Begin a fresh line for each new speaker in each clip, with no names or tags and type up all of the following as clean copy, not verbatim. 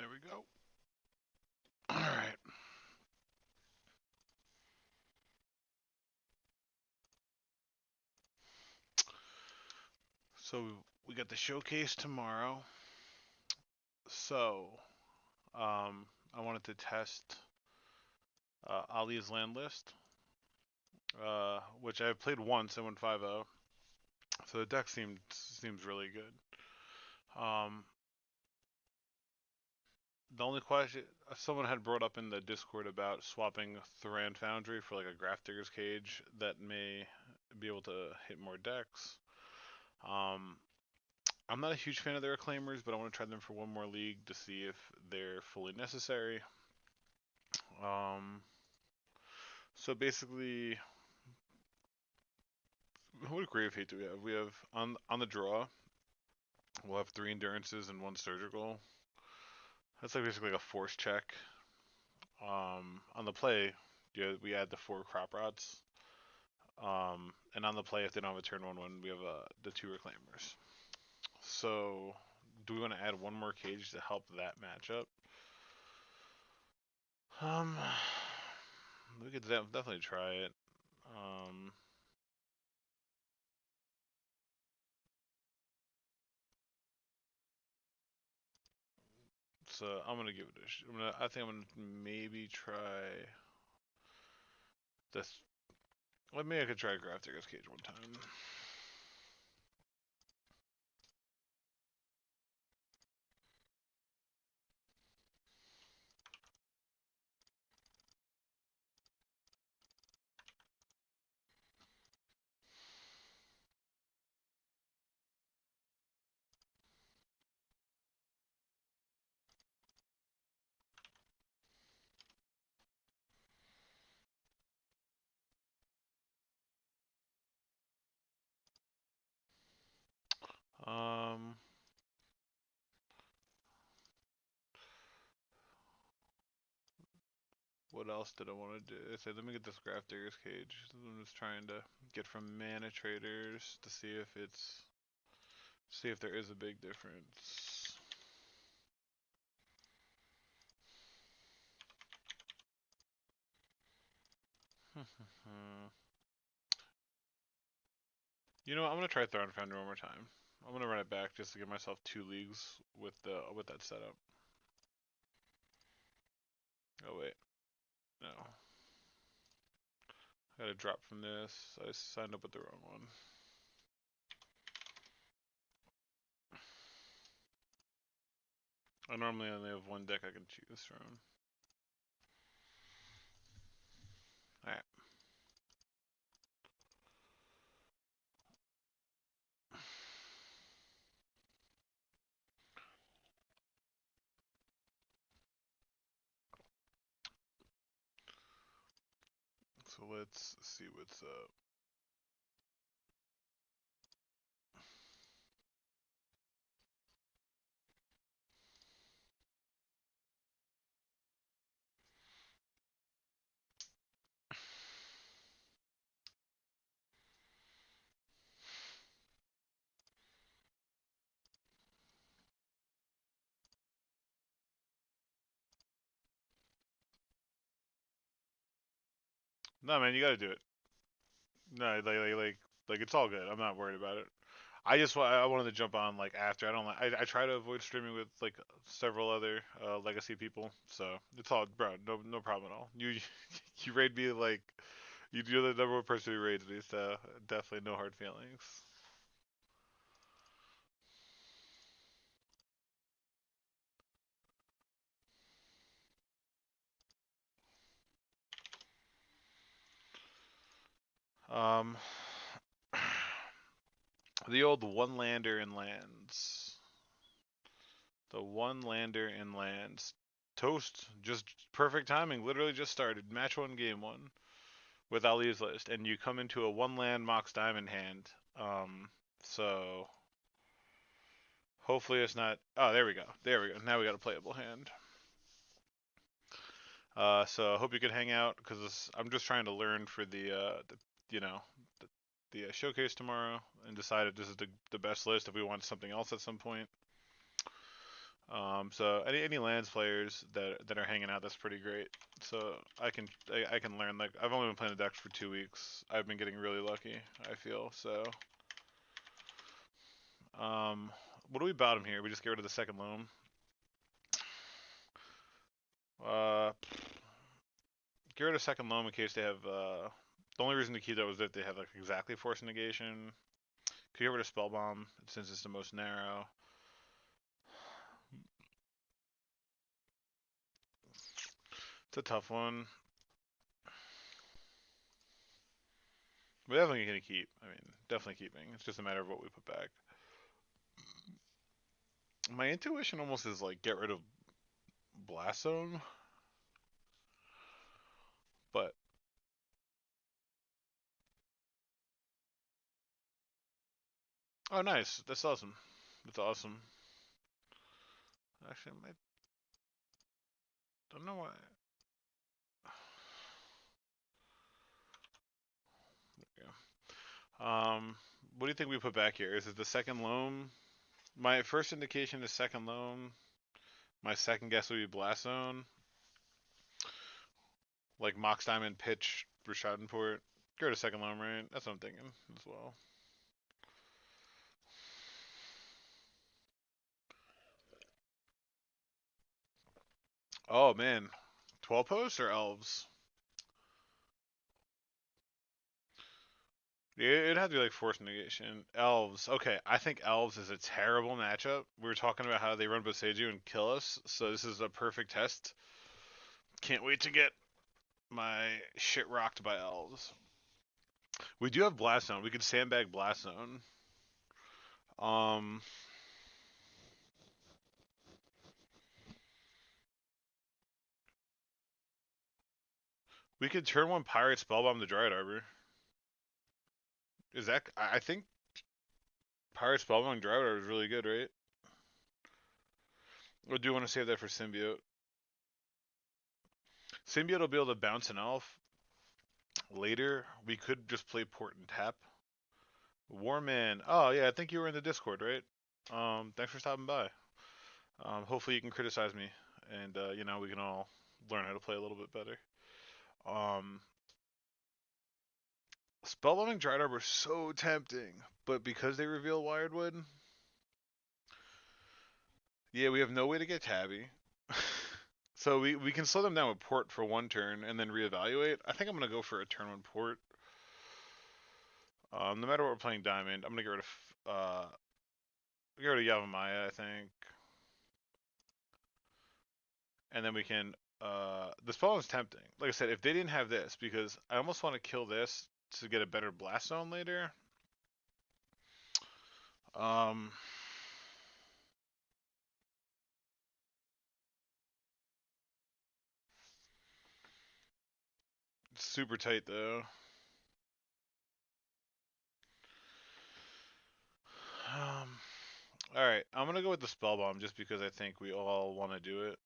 There we go. All right. So we got the showcase tomorrow. So I wanted to test Ali's land list, which I've played once and went 5-0. So the deck seems really good. Um, the only question someone had brought up in the Discord about swapping Thran Foundry for like a Grafdigger's Cage that may be able to hit more decks. I'm not a huge fan of their Reclaimers, but I want to try them for one more league to see if they're fully necessary. Um, so basically, what grave hate do we have? We have on the draw, we'll have 3 endurances and 1 surgical. That's like basically like a force check. On the play, yeah, we add the 4 crop rots. And on the play, if they don't have a turn 1/1, we have the 2 reclaimers. So, do we want to add one more cage to help that matchup? Um, we could definitely try it. So I'm gonna give it I think I'm gonna maybe try this. Well, maybe I could try Grafdigger's Cage one time. Um, what else did I want to do? I said, let me get this Grafdigger's Cage. I'm just trying to get from Mana Traders to see if there is a big difference. You know what? I'm gonna try Throne Founder one more time. I'm gonna run it back just to give myself 2 leagues with that setup. Oh wait, no. I gotta drop from this. I signed up with the wrong one. I normally only have 1 deck I can choose from. Alright. So let's see what's up. No man, you gotta do it. No, like it's all good. I'm not worried about it. I wanted to jump on like after. I don't like I try to avoid streaming with like several other legacy people. So it's all bro, no problem at all. You raid me like you're the number 1 person who raids me, so definitely no hard feelings. Um the old one lander in lands. The one lander in lands. Toast, just perfect timing. Literally just started. Match 1, game 1 with Ali's list, and you come into a 1 land Mox Diamond hand. So hopefully it's not. Oh, there we go. There we go. Now we got a playable hand. So I hope you can hang out because I'm just trying to learn for the you know the showcase tomorrow and decide if this is the best list if we want something else at some point. So any lands players that are hanging out, that's pretty great. So I can learn. Like I've only been playing the decks for 2 weeks. I've been getting really lucky. I feel so. What do we bottom here? We just get rid of the second loam. Uh, get rid of second loam in case they have. The only reason to keep that was if they have like exactly force negation. Could get rid of spell bomb since it's the most narrow. It's a tough one. We're definitely gonna keep. I mean, definitely keeping. It's just a matter of what we put back. My intuition almost is like get rid of blast zone, but oh, nice. That's awesome. That's awesome. Actually, I might. Don't know why. What do you think we put back here? Is it the second loam? My first indication is second loam. My second guess would be blast zone. Like Mox Diamond, pitch, Rashadenport. Go to second loam, right? That's what I'm thinking as well. Oh man, 12 posts or elves? Yeah, it'd have to be like force negation. Elves. Okay, I think elves is a terrible matchup. We were talking about how they run Boseiju and kill us, so this is a perfect test. Can't wait to get my shit rocked by elves. We do have blast zone. We could sandbag blast zone. Um, we could turn one pirate spellbomb the Dryad Arbor. Is that? I think pirate spellbomb Dryad Arbor is really good, right? Or do you want to save that for symbiote? Symbiote will be able to bounce an elf later. We could just play port and tap. Warman. Oh yeah, I think you were in the Discord, right? Thanks for stopping by. Hopefully you can criticize me, and you know we can all learn how to play a little bit better. Um, Spellbombing Dryad Arbor is so tempting, but because they reveal Wiredwood, yeah, we have no way to get Tabby. So we can slow them down with port for one turn and then reevaluate. I think I'm gonna go for a turn one port. No matter what we're playing diamond, I'm gonna get rid of Yavimaya, I think, and then we can. The spell is tempting. Like I said, if they didn't have this, because I almost want to kill this to get a better blast zone later. Um, super tight though. Um, all right, I'm gonna go with the spell bomb just because I think we all want to do it.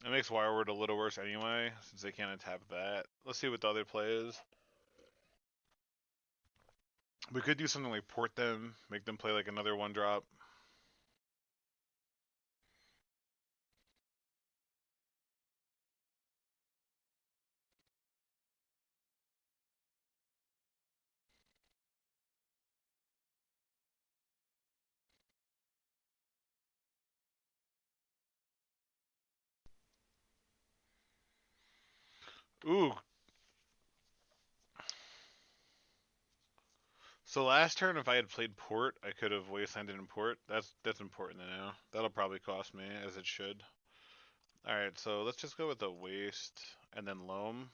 It makes Wireword a little worse anyway, since they can't tap that. Let's see what the other play is. We could do something like port them, make them play like another one drop. Ooh. So last turn, if I had played port, I could have wastelanded in port. That's important to know. That'll probably cost me, as it should. All right, so let's just go with the waste and then loam.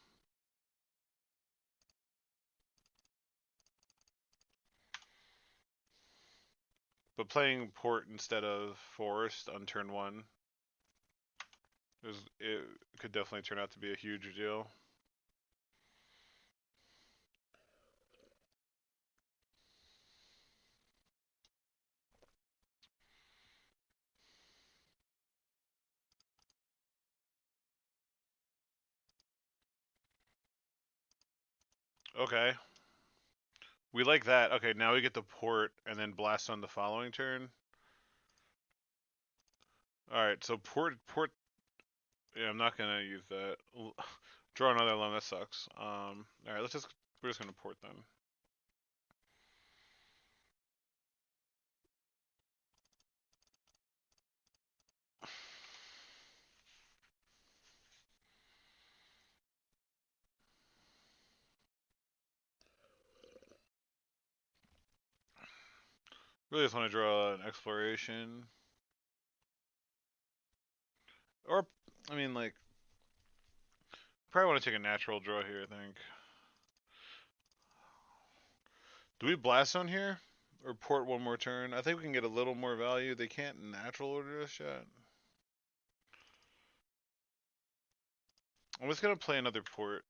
But playing port instead of forest on turn one it could definitely turn out to be a huge deal. Okay. We like that. Okay, now we get the port and then blast on the following turn. Alright, so port. Yeah, I'm not gonna use that. Draw another loan. That sucks. Alright, we're just gonna port then. Really just want to draw an exploration. Or, I mean, like, probably want to take a natural draw here, I think. Do we blast on here? Or port one more turn? I think we can get a little more value. They can't natural order us yet. I'm just going to play another port.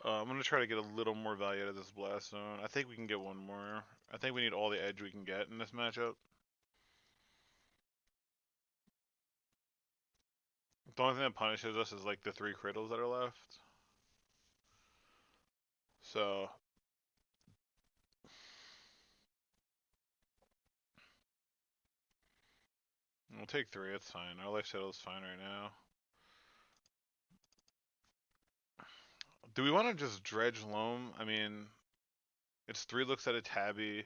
I'm going to try to get a little more value out of this blast zone. I think we can get one more. I think we need all the edge we can get in this matchup. The only thing that punishes us is like the 3 crittles that are left. So we'll take 3, it's fine. Our life total is fine right now. Do we want to just dredge loam? I mean, it's 3 looks at a tabby,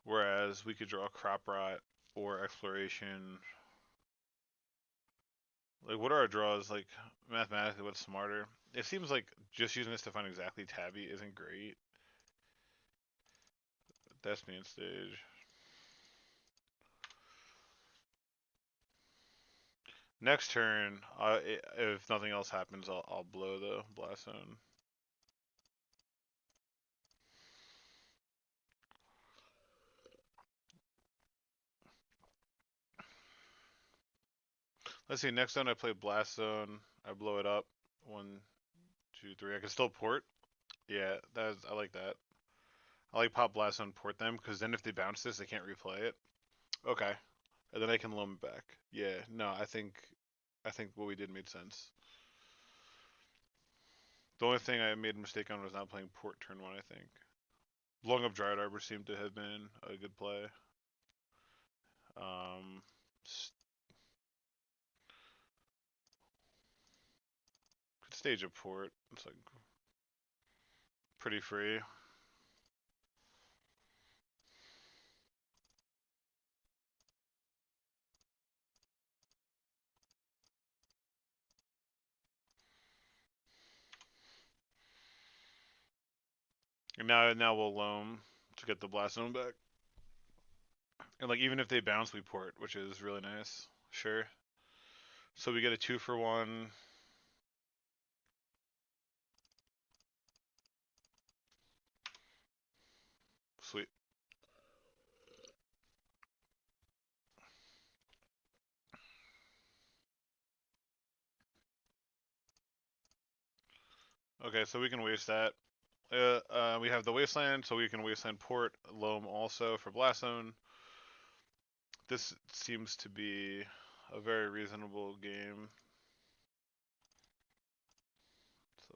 whereas we could draw crop rot or exploration. Like, what are our draws? Like, mathematically, what's smarter? It seems like just using this to find exactly tabby isn't great. That's main stage. Next turn, if nothing else happens, I'll blow the blast zone. Let's see. Next zone, I play blast zone. I blow it up. 1, 2, 3. I can still port. Yeah, I like that. I like pop blast zone port them because then if they bounce this, they can't replay it. Okay, and then I can loam back. Yeah, no, I think what we did made sense. The only thing I made a mistake on was not playing port turn 1, I think. Blowing up Dryad Arbor seemed to have been a good play. Um, could stage a port. It's like pretty free. And now we'll loam to get the blast zone back. And like even if they bounce, we port, which is really nice. Sure. So we get a 2-for-1. Sweet. Okay, so we can waste that. We have the wasteland, so we can wasteland port loam also for blast zone. This seems to be a very reasonable game. So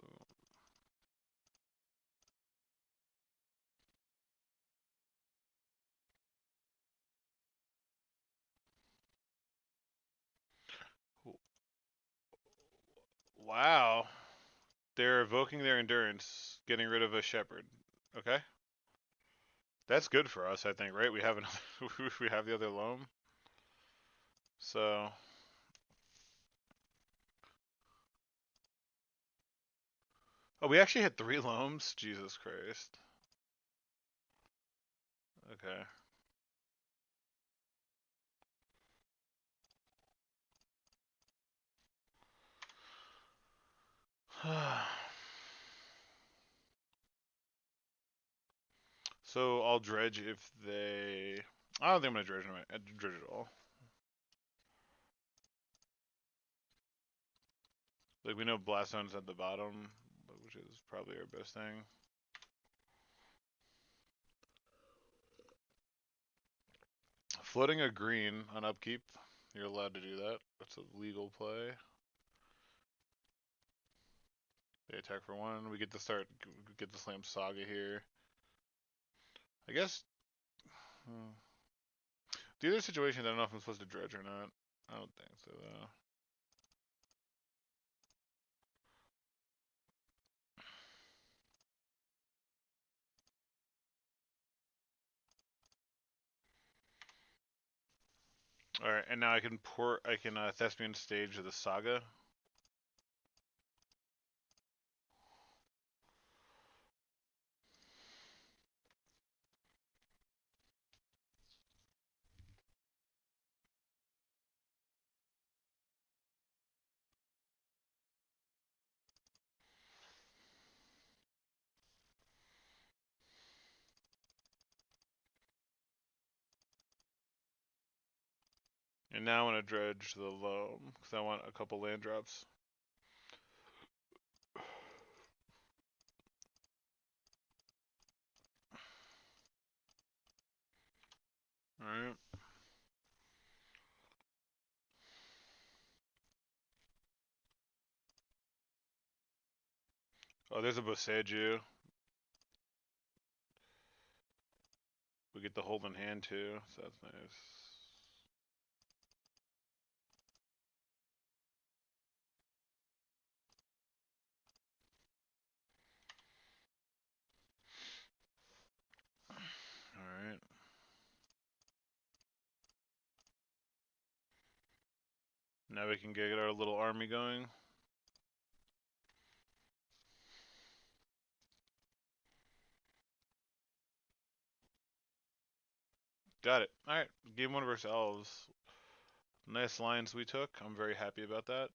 wow, they're evoking their endurance, getting rid of a shepherd. Okay, that's good for us, I think. Right? We have another. We have the other loam. So oh, we actually had 3 loams. Jesus Christ. Okay. So I'll dredge if they. I don't think I'm gonna dredge anyway. Dredge at all. Like we know blast zone's at the bottom, which is probably our best thing. Floating a green on upkeep. You're allowed to do that. That's a legal play. They attack for 1. We get to get the Slam Saga here. I guess. The other situation, I don't know if I'm supposed to dredge or not. I don't think so, though. Alright, and now I can Thespian stage the Saga. And now I want to dredge the loam, because I want a couple land drops. Alright. Oh, there's a Boseiju. We get the hold in hand too, so that's nice. Alright. Now we can get our little army going. Got it. Alright, game 1 versus elves. Nice lines we took. I'm very happy about that.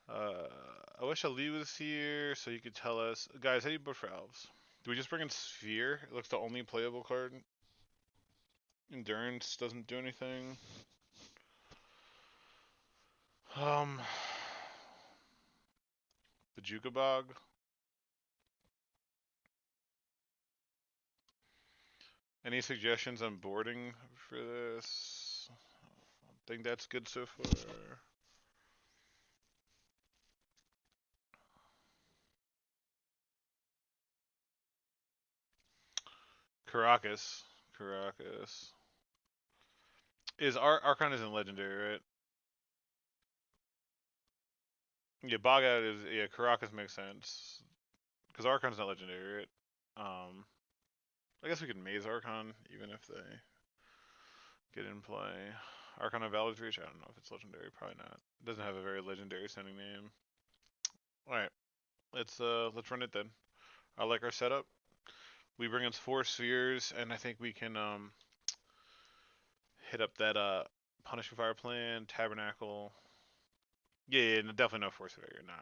I wish Ali was here so he could tell us. Guys, how do you vote for elves? Do we just bring in Sphere? It looks the only playable card. Endurance doesn't do anything. The Bog. Any suggestions on boarding for this? I think that's good so far. Caracas. Is Archon isn't legendary, right? Yeah, Bog Out is, yeah, Caracas makes sense. Because Archon's not legendary, right? I guess we could Maze Archon, even if they get in play. Archon of Valor's Reach, I don't know if it's legendary, probably not. It doesn't have a very legendary sounding name. Alright, let's run it then. I like our setup. We bring in 4 spheres, and I think we can hit up that Punishing Fire Plan, Tabernacle. Yeah, definitely no Force Failure. No.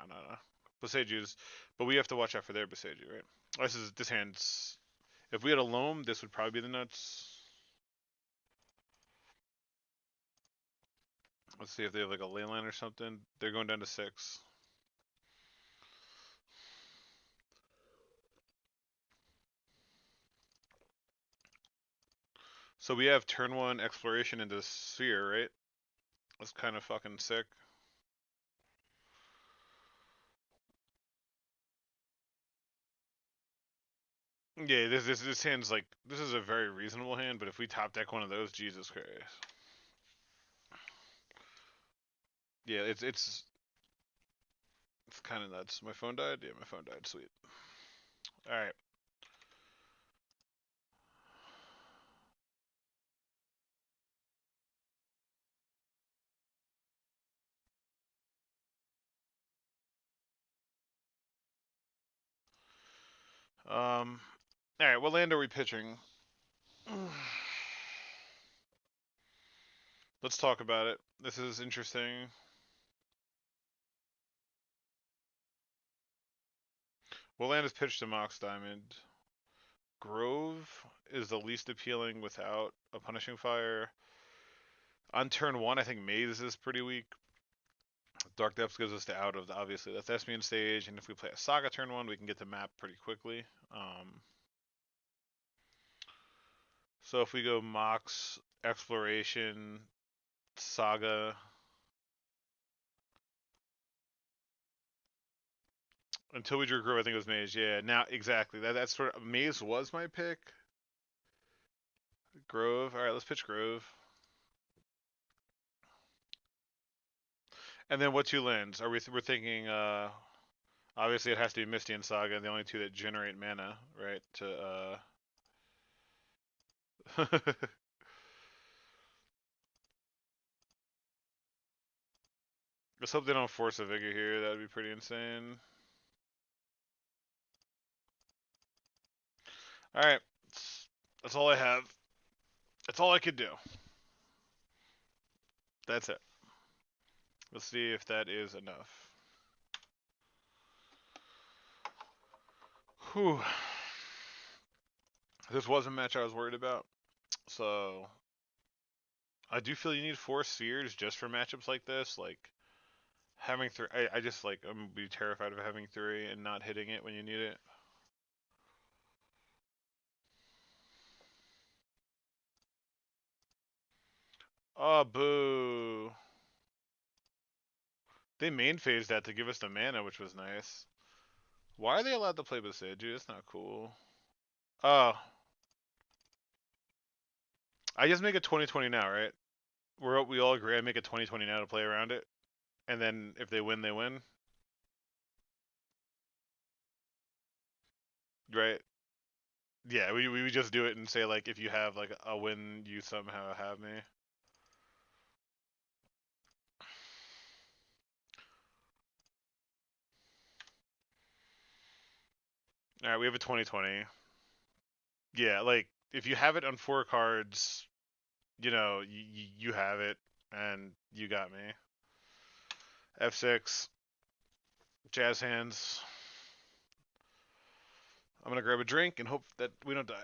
Boseiju's, but we have to watch out for their Boseiju, right? This hand's. If we had a Loam, this would probably be the nuts. Let's see if they have like a Leyline or something. They're going down to 6. So we have turn 1 exploration into Sphere, right? That's kind of fucking sick. Yeah, this hand's like, this is a very reasonable hand, but if we top deck one of those, Jesus Christ. Yeah, it's kind of nuts. My phone died? Yeah, my phone died. Sweet. Alright. Alright, what land are we pitching? Let's talk about it. This is interesting. What land is pitched to Mox Diamond? Grove is the least appealing without a Punishing Fire. On turn 1, I think Maze is pretty weak. Dark Depths gives us the out of, obviously, the Thespian stage, and if we play a Saga turn 1, we can get the map pretty quickly. So if we go Mox, Exploration, Saga, Until we drew Grove, I think it was Maze. Yeah, now exactly. That's sort of Maze was my pick. Grove. All right, let's pitch Grove. And then what two lands are we? We're thinking. Obviously, it has to be Misty and Saga, the only two that generate mana, right? Let's hope they don't force a Vigor here. That would be pretty insane. All right, that's all I have. That's all I could do. That's it. Let's see if that is enough. Whew. This was a match I was worried about. So I do feel you need 4 spheres just for matchups like this. Like having 3, I just like I'm gonna be terrified of having 3 and not hitting it when you need it. Oh, boo. They main phased that to give us the mana, which was nice. Why are they allowed to play Beseju? That's not cool. Oh. I just make a 2020 now, right? We all agree I make a 2020 now to play around it. And then if they win, they win. Right? Yeah, we just do it and say like if you have like a win, you somehow have me. All right, we have a 2020. Yeah, like if you have it on 4 cards, you have it and you got me. F6, jazz hands. I'm gonna grab a drink and hope that we don't die.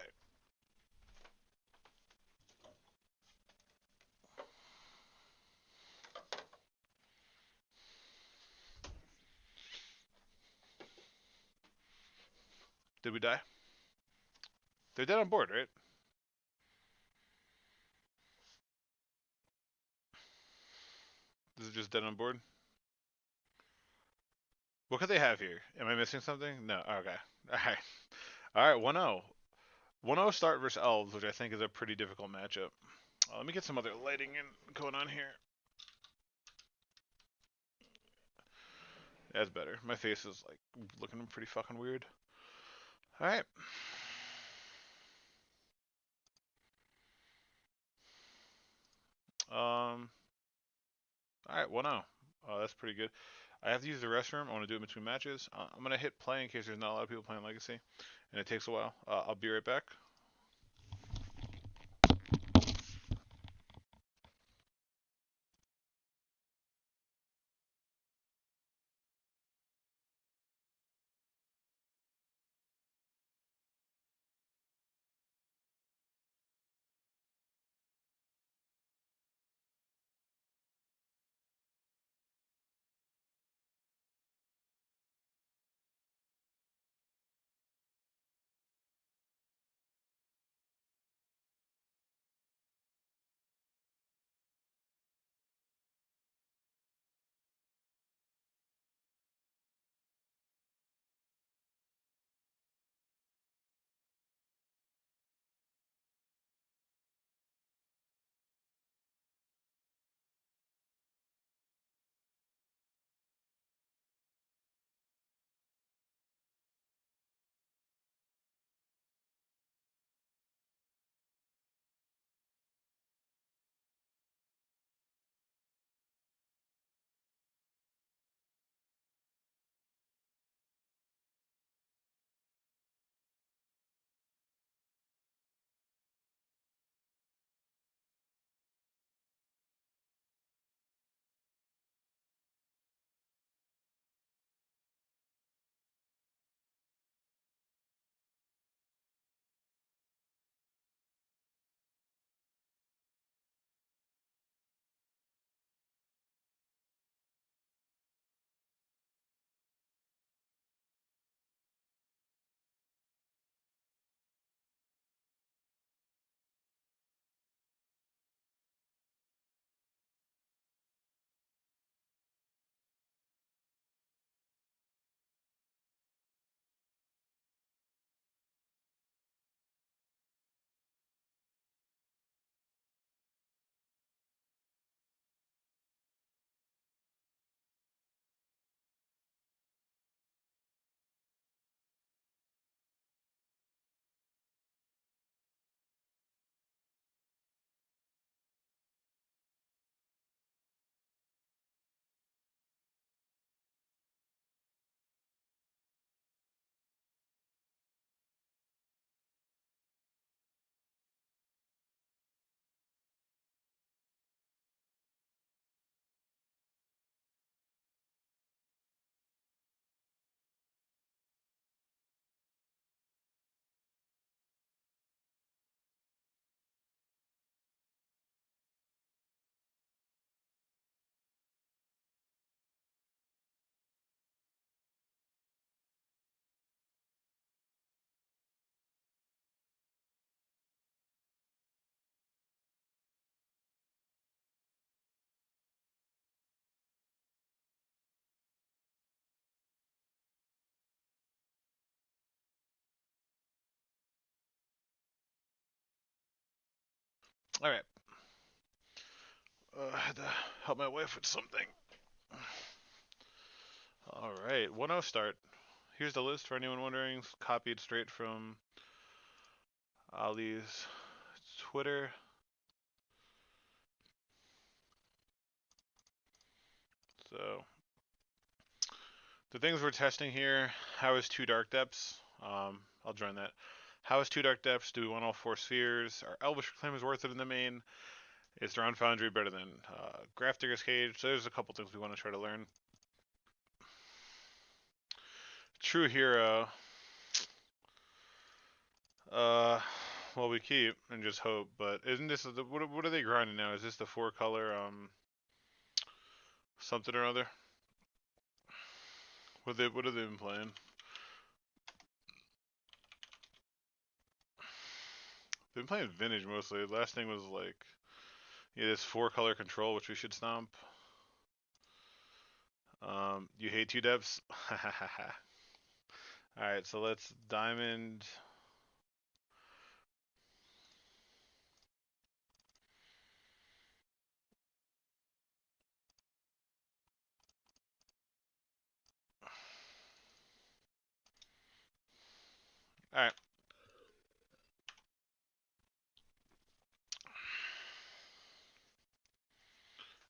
Did we die? They're dead on board, right? This is just dead on board. What could they have here? Am I missing something? No. Okay. All right. All right. 1-0. 1-0 start versus Elves, which I think is a pretty difficult matchup. Let me get some other lighting going on here. That's better. My face is like looking pretty fucking weird. All right. All right. 1-0. That's pretty good. I have to use the restroom. I want to do it between matches. I'm gonna hit play in case there's not a lot of people playing Legacy, and it takes a while. I'll be right back. All right. I had to help my wife with something. All right. 1-0 start. Here's the list for anyone wondering. Copied straight from Alli's Twitter. So the things we're testing here: how is 2 Dark Depths? I'll join that. How is 2 Dark Depths? Do we want all 4 spheres? Are Elvish Reclaim is worth it in the main? Is Drowned Foundry better than Grafdigger's Cage? So there's a couple things we want to try to learn. True Hero. Well, we keep and just hope, but isn't this what are they grinding now? Is this the 4-color something or other? What have they been playing? They've been playing vintage mostly. The last thing was like, yeah, this 4-color control, which we should stomp. You hate 2 depths? Alright, so let's diamond. Alright.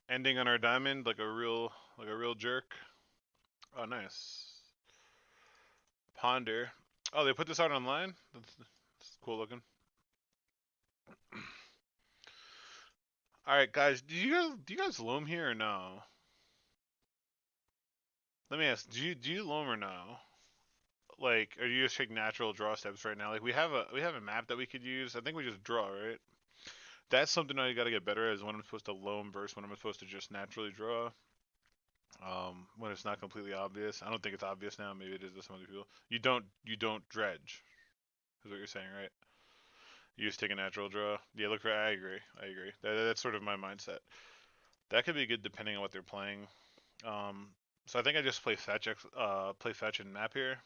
Ending on our diamond like a real jerk. Oh, nice. Ponder. Oh, they put this out online? That's cool looking. Alright, guys, do you guys loam here or no? Let me ask, do you loam or no? Like, are you just taking natural draw steps right now? Like, we have a map that we could use. I think we just draw, right? That's something I got to get better at, is when I'm supposed to loam versus when I'm supposed to just naturally draw. When it's not completely obvious. I don't think it's obvious now. Maybe it is to some other people. You don't dredge, is what you're saying, right? You just take a natural draw. Yeah, look for. I agree. That's sort of my mindset. That could be good depending on what they're playing. So I think I just play fetch and map here.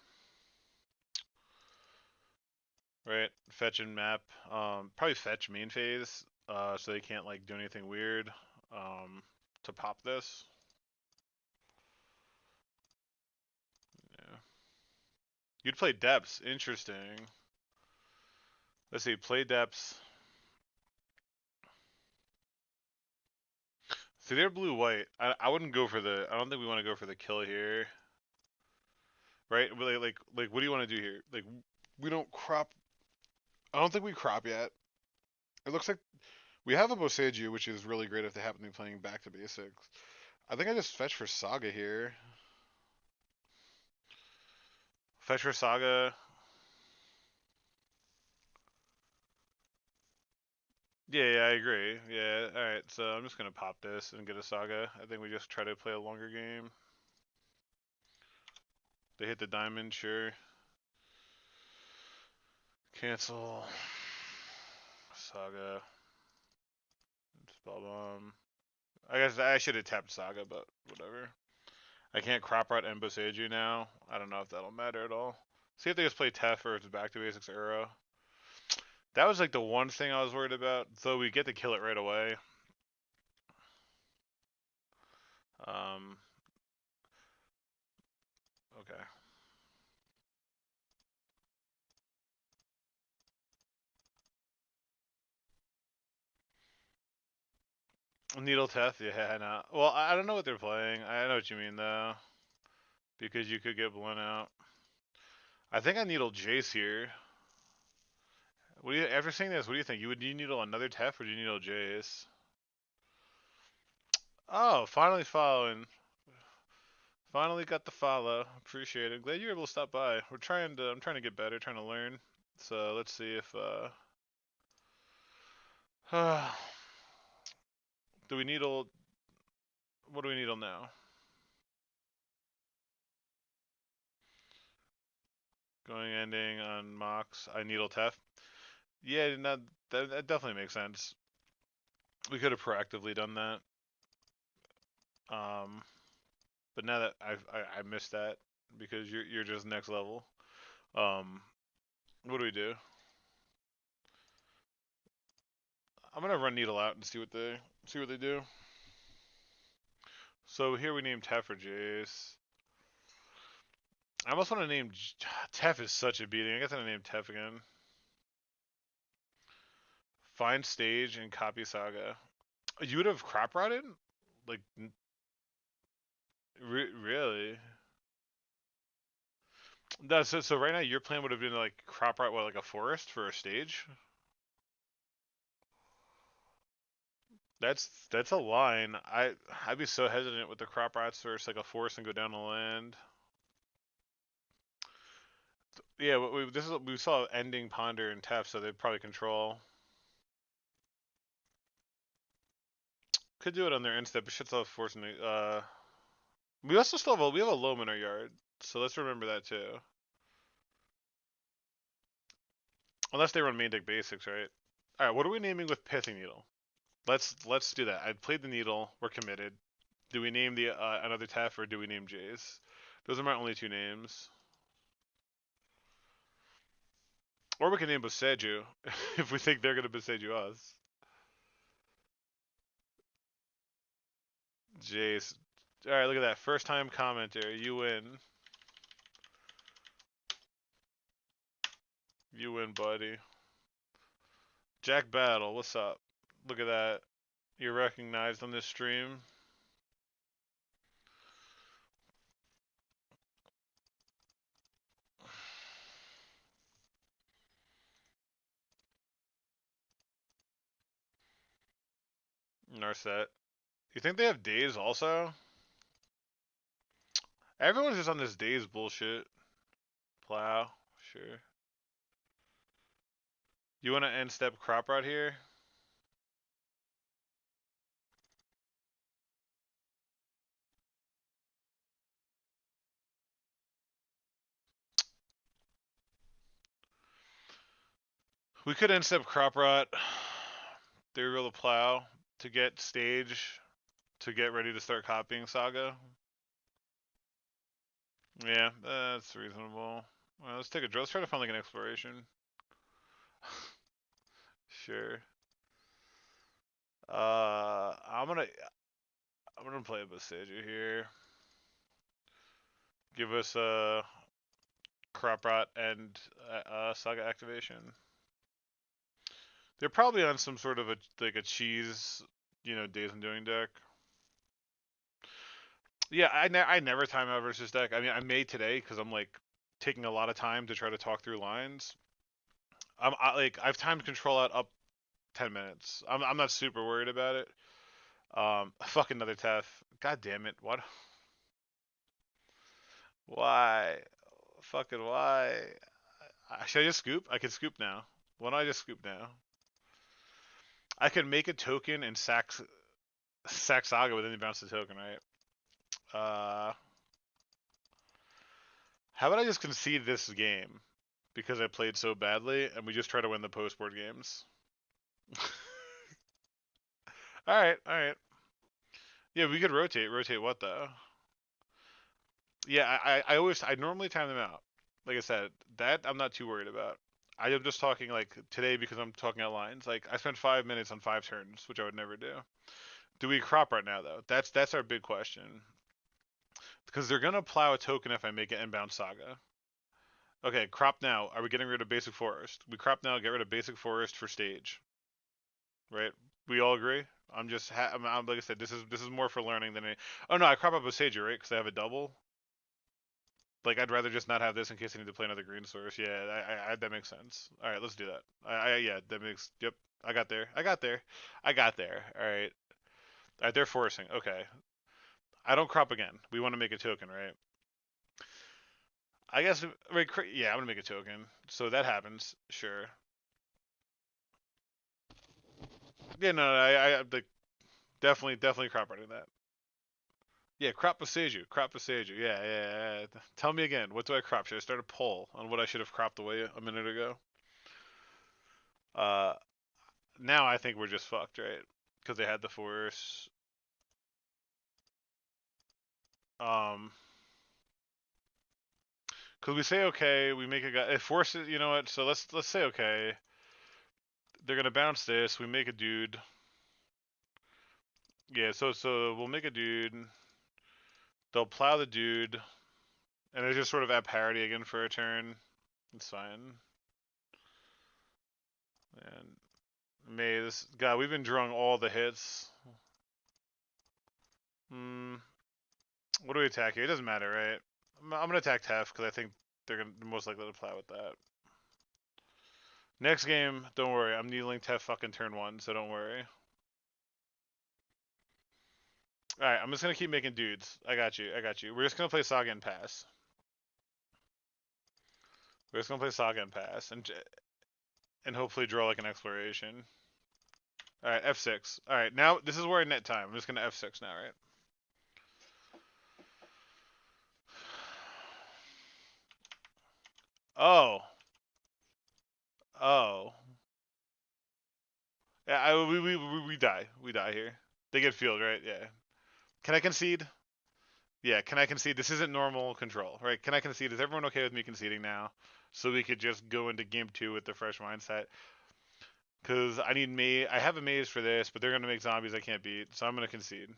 Right, fetch and map. Probably fetch main phase, so they can't like do anything weird. To pop this. Yeah. You'd play depths. Interesting. Let's see. Play depths. See, they're blue white. I wouldn't go for the. I don't think we want to go for the kill here. Right? Like, what do you want to do here? Like, we don't crop. I don't think we crop yet. It looks like we have a Boseiju, which is really great if they happen to be playing back to basics. I think I just fetch for Saga here. Fetch for Saga. Yeah, I agree. Yeah, alright, so I'm just gonna pop this and get a Saga. I think we just try to play a longer game. They hit the diamond, sure. Cancel. Saga. Spell bomb. I guess I should have tapped Saga, but whatever. I can't crop out Emboseiju now. I don't know if that'll matter at all. See if they just play Tef or if it's back to basics arrow. That was like the one thing I was worried about, though we get to kill it right away. Um, okay. Needle Teth, yeah, I know. Well, I don't know what they're playing. I know what you mean, though. Because you could get blown out. I think I needle Jace here. What do you, after seeing this, what do you think? Do you needle another Tef or do you needle Jace? Oh, finally following. Finally got the follow. Appreciate it. Glad you were able to stop by. I'm trying to get better, trying to learn. So let's see if do we needle, what do we needle now? Going ending on Mox. I needle Tef. Yeah, that definitely makes sense. We could have proactively done that. Um, but now that I missed that because you're just next level. Um, what do we do? I'm gonna run Needle out and see what they do. So here we name Tef for Jace. I almost want to name Tef is such a beating. I guess I'm gonna name Tef again. Find stage and copy Saga. You would have crop rotted? Like, really? That's so. Right now, your plan would have been to, like, crop rot what, like a forest for a stage. That's a line. I'd be so hesitant with the crop rots versus like a forest and go down the land. Yeah, we saw ending ponder and Tef, so they'd probably control. Could do it on their instep, but shit's all forcing the. We also still have we have a loam in our yard, so let's remember that too. Unless they run main deck basics, right? All right, what are we naming with Pithing Needle? Let's do that. I played the Needle. We're committed. Do we name the another Tef or do we name Jace? Those are my only two names. Or we can name Boseju if we think they're gonna Boseju us. Jace. All right, look at that. First time commenter. You win. You win, buddy. Jack Battle, what's up? Look at that. You're recognized on this stream. Narset. You think they have days also? Everyone's just on this days bullshit. Plow, sure. You want to end step crop rot here? We could end step crop rot. They were able to plow to get stage to get ready to start copying Saga. Yeah, that's reasonable. Well, let's take a draw. Let's try to find like an exploration. Sure. I'm gonna play a Boseiju here. Give us a crop rot and Saga activation. They're probably on some sort of a cheese, Days Undoing deck. Yeah, I never time out versus deck. I mean, I may today because I'm like taking a lot of time to try to talk through lines. I've timed control out up 10 minutes. I'm not super worried about it. Fuck another Tef. God damn it. What? Why? Fucking why? Should I just scoop? I can scoop now. Why don't I just scoop now? I can make a token and sack Saga within the bounce the token, right? How about I just concede this game because I played so badly and we just try to win the post board games? All right, all right. Yeah, we could rotate. Rotate what though? Yeah, I normally time them out. Like I said, that I'm not too worried about. I am just talking like today because I'm talking out lines. Like I spent 5 minutes on 5 turns, which I would never do. Do we crop right now though? That's our big question. Because they're gonna plow a token if I make it inbound Saga. Okay, crop now. Are we getting rid of basic forest? We crop now, get rid of basic forest for stage. Right? We all agree. I'm like I said, this is more for learning than any. Oh no, I crop up a Sage, right? Because I have a double. Like I'd rather just not have this in case I need to play another green source. Yeah, that makes sense. All right, let's do that. Yeah, that makes. Yep, I got there. I got there. I got there. All right. All right, they're forcing. Okay. I don't crop again. We want to make a token, right? I guess. Right. Yeah, I'm gonna make a token. So that happens. Sure. Yeah, no, I like definitely crop running that. Yeah, crop Boseiju. Crop Boseiju. Yeah. Tell me again. What do I crop? Should I start a poll on what I should have cropped away a minute ago? Uh, now I think we're just fucked, right? Because they had the force. Um, could we say okay? We make a guy. It forces. You know what? So let's say okay. They're gonna bounce this. We make a dude. Yeah, so we'll make a dude. They'll plow the dude, and they just sort of at parity again for a turn. It's fine. And Maze, God, we've been drawing all the hits. What do we attack here? It doesn't matter, right? I'm gonna attack Tef because I think they're gonna most likely to plow with that. Next game, don't worry. I'm needling Tef fucking turn 1, so don't worry. Alright, I'm just gonna keep making dudes. I got you. We're just gonna play Saga and pass. And hopefully draw like an exploration. Alright, F6. Alright, now this is where I net time. I'm just gonna F6 now, right? Oh. Yeah, we die. We die here. They get field, right? Yeah. Can I concede? Yeah, can I concede? This isn't normal control, right? Can I concede? Is everyone okay with me conceding now? So we could just go into game 2 with the fresh mindset. Because I need I have a maze for this, but they're going to make zombies I can't beat, so I'm going to concede.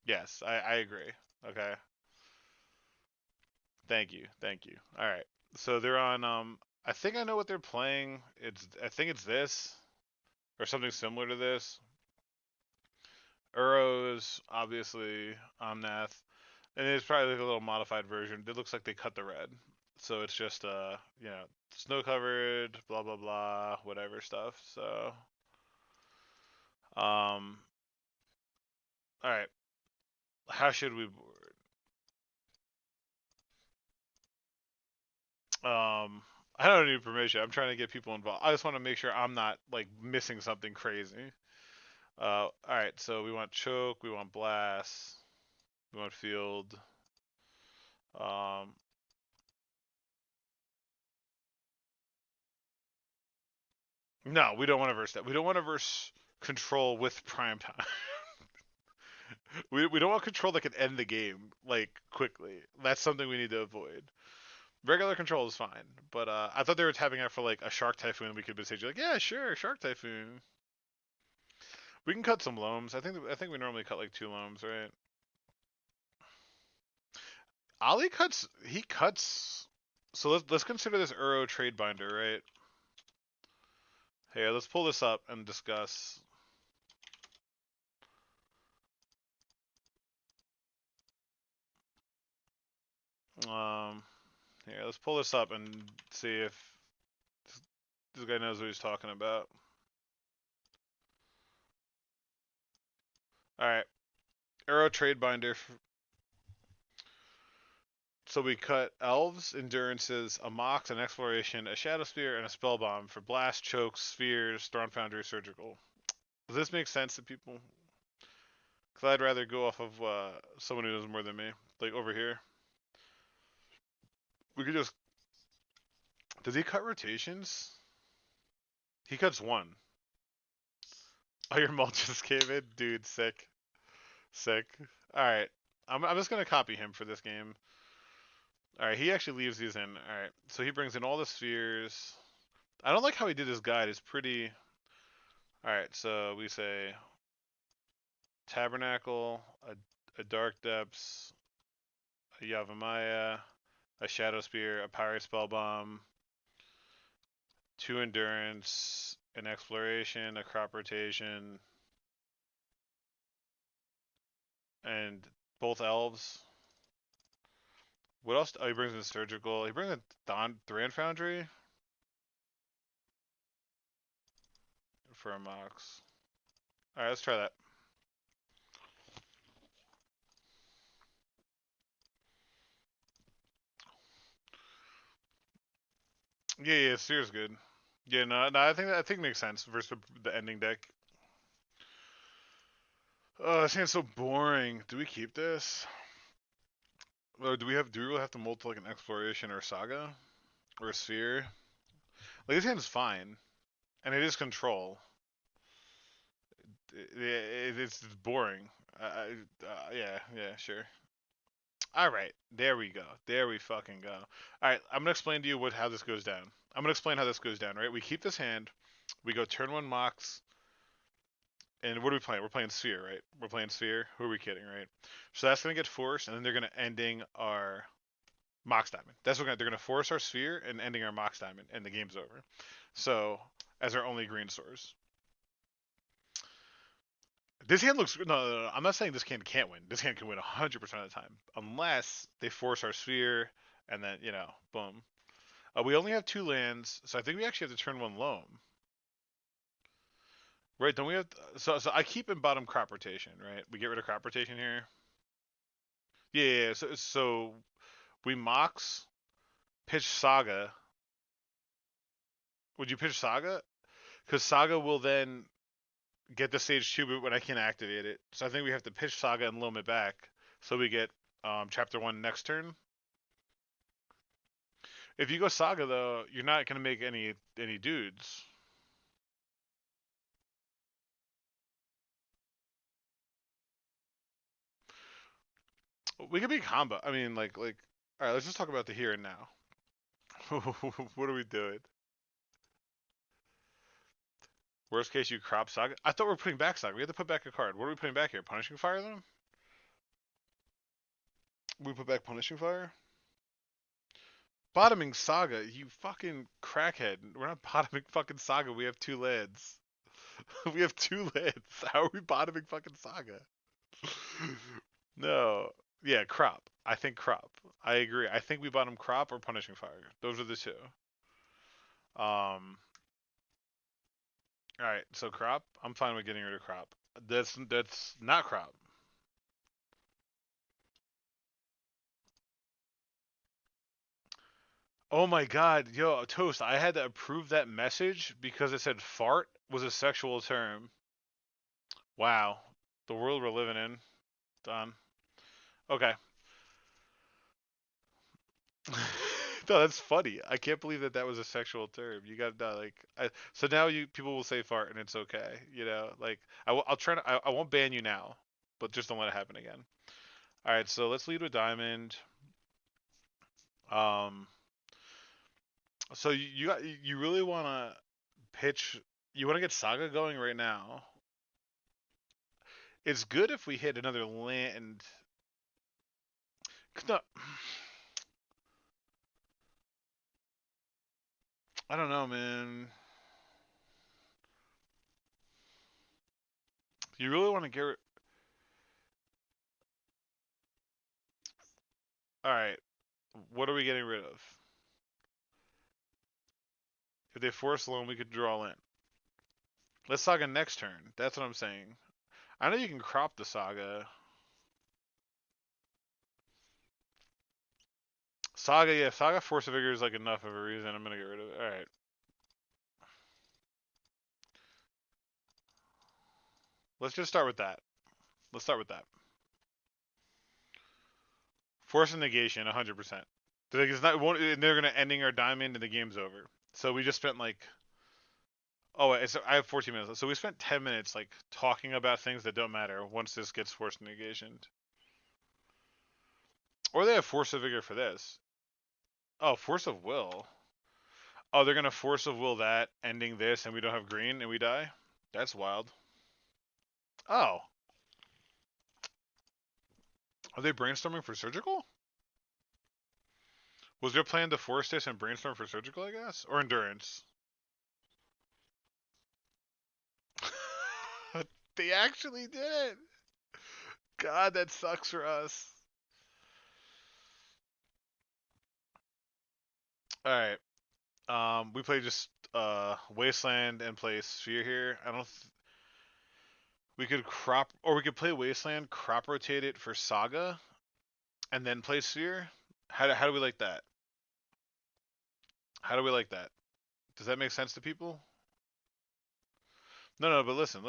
Yes, I agree. Okay. Thank you. All right. So they're on, I think I know what they're playing. I think it's this, or something similar to this. Uros, obviously, Omnath. And it's probably like a little modified version. It looks like they cut the red. So it's just snow covered, blah blah blah, whatever stuff. So all right. How should we board? I don't need permission. I'm trying to get people involved. I just want to make sure I'm not like missing something crazy. All right, so we want choke, we want blast, we want field. No, we don't want to verse that. We don't want to verse control with prime time. we don't want control that could end the game like quickly. That's something we need to avoid. Regular control is fine, but I thought they were tapping out for like a Shark Typhoon. We could be like, yeah, sure, Shark Typhoon. We can cut some loams. I think we normally cut like 2 loams, right? Alli cuts. He cuts. So let's consider this Uro trade binder, right? Hey, let's pull this up and discuss. Here, let's pull this up and see if this guy knows what he's talking about. All right, Uro trade binder. So we cut elves, endurances, a mox, an exploration, a shadow spear, and a spell bomb for blast, choke, spheres, thorn foundry, surgical. Does this make sense to people? Because I'd rather go off of someone who knows more than me, like over here. We could just. Does he cut rotations? He cuts 1. Oh, your mulch just came in, dude. Sick. All right, I'm just gonna copy him for this game. All right, he actually leaves these in. All right, so he brings in all the spheres. I don't like how he did his guide. It's pretty. All right, so we say Tabernacle, a Dark Depths, a Yavimaya, a Shadow Spear, a Pyre Spell Bomb, 2 Endurance, an Exploration, a Crop Rotation, and both Elves. What else? Oh, he brings in Surgical. He brings in Thran Foundry for a Mox. Alright, let's try that. Yeah, Sphere's good. Yeah, no, I think it makes sense versus the ending deck. Oh, this hand's so boring. Do we keep this? Or do we really have to multi like an exploration or a saga? Or a sphere? Like this hand's fine. And it is control. It's boring. Yeah, sure. Alright, there we go. There we fucking go. Alright, I'm gonna explain to you how this goes down. I'm gonna explain how this goes down, right? We keep this hand. We go turn 1 Mox, and what are we playing? We're playing Sphere, right? We're playing Sphere. Who are we kidding, right? So that's gonna get forced, and then they're gonna ending our Mox Diamond. That's what they're gonna force our Sphere and ending our Mox Diamond, and the game's over. So as our only green source. This hand looks no. I'm not saying this hand can't win. This hand can win 100% of the time, unless they force our Sphere, and then boom. We only have 2 lands, so I think we actually have to turn 1 loam. Right? Don't we have? So I keep in bottom crop rotation, right? We get rid of crop rotation here. Yeah. So we Mox, pitch Saga. Would you pitch Saga? Because Saga will then get the stage 2 boot when I can activate it. So I think we have to pitch Saga and loam it back, so we get chapter 1 next turn. If you go Saga though, you're not gonna make any dudes. We could be combo. I mean, like, all right. Let's just talk about the here and now. What are we doing? Worst case, you crop Saga. I thought we were putting back Saga. We had to put back a card. What are we putting back here? Punishing Fire then? We put back Punishing Fire. Bottoming Saga, you fucking crackhead. We're not bottoming fucking Saga. We have 2 lands. We have 2 lands. How are we bottoming fucking Saga? No. Yeah, crop. I think crop. I agree. I think we bottom crop or Punishing Fire. Those are the two. All right. So crop. I'm fine with getting rid of crop. That's not crop. Oh my god, yo, Toast, I had to approve that message because it said fart was a sexual term. Wow. The world we're living in. Done. Okay. No, that's funny. I can't believe that was a sexual term. You got to so now people will say fart and it's okay. Like I'll try to I won't ban you now, but just don't let it happen again. All right, so let's lead with diamond. Um, so you really want to pitch? You want to get Saga going right now? It's good if we hit another land. No, I don't know, man. You really want to get? All right. What are we getting rid of? If they force loan, we could draw in. Let's Saga next turn. That's what I'm saying. I know you can crop the Saga. Saga, yeah, Saga Force of Vigor is like enough of a reason. I'm gonna get rid of it. All right. Let's just start with that. Let's start with that. Force of Negation, 100%. It's not. They're gonna ending our diamond and the game's over. So we just spent like. Oh, wait, so I have 14 minutes. So we spent 10 minutes like talking about things that don't matter once this gets Force of Negation. Or they have Force of Vigor for this. Oh, Force of Will. Oh, they're gonna Force of Will that, ending this, and we don't have green, and we die? That's wild. Oh. Are they brainstorming for surgical? Was their plan to force this and brainstorm for surgical, I guess? Or endurance? They actually did it! God, that sucks for us. Alright. We play just Wasteland and play Sphere here. I don't we could crop or we could play Wasteland, crop rotate it for Saga, and then play Sphere. How do we like that? How do we like that? Does that make sense to people? No, but listen.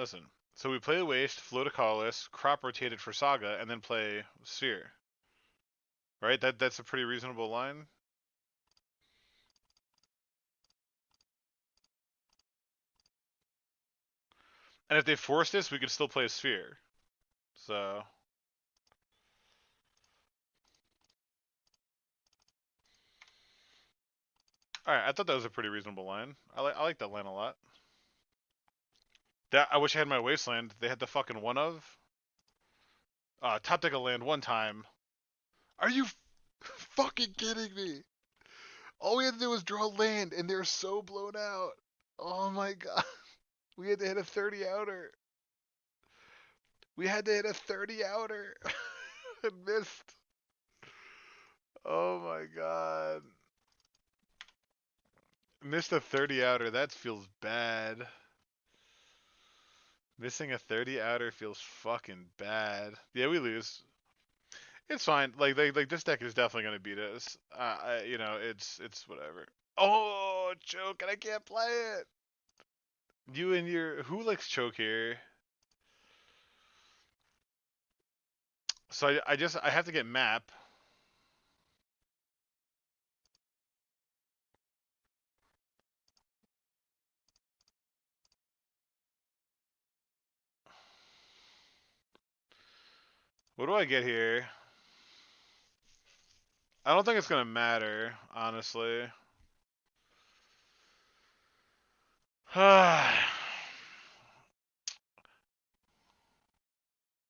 So we play Waste, float a colorless, crop rotated for Saga, and then play Sphere. Right? That's a pretty reasonable line. And if they force this, we could still play a Sphere. So. Alright, I thought that was a pretty reasonable line. I like that line a lot. That I wish I had my wasteland. They had the fucking one of. Top deck a land one time. Are you fucking kidding me? All we had to do was draw land, and they're so blown out. Oh my god. We had to hit a 30 outer. We had to hit a 30 outer. And missed. Oh my god. Missed a 30 outer. That feels bad. Missing a 30 outer feels fucking bad. Yeah, we lose. It's fine. Like this deck is definitely gonna beat us. It's whatever. Oh, choke, and I can't play it. You and your who likes choke here? So I have to get map. What do I get here? I don't think it's gonna matter, honestly.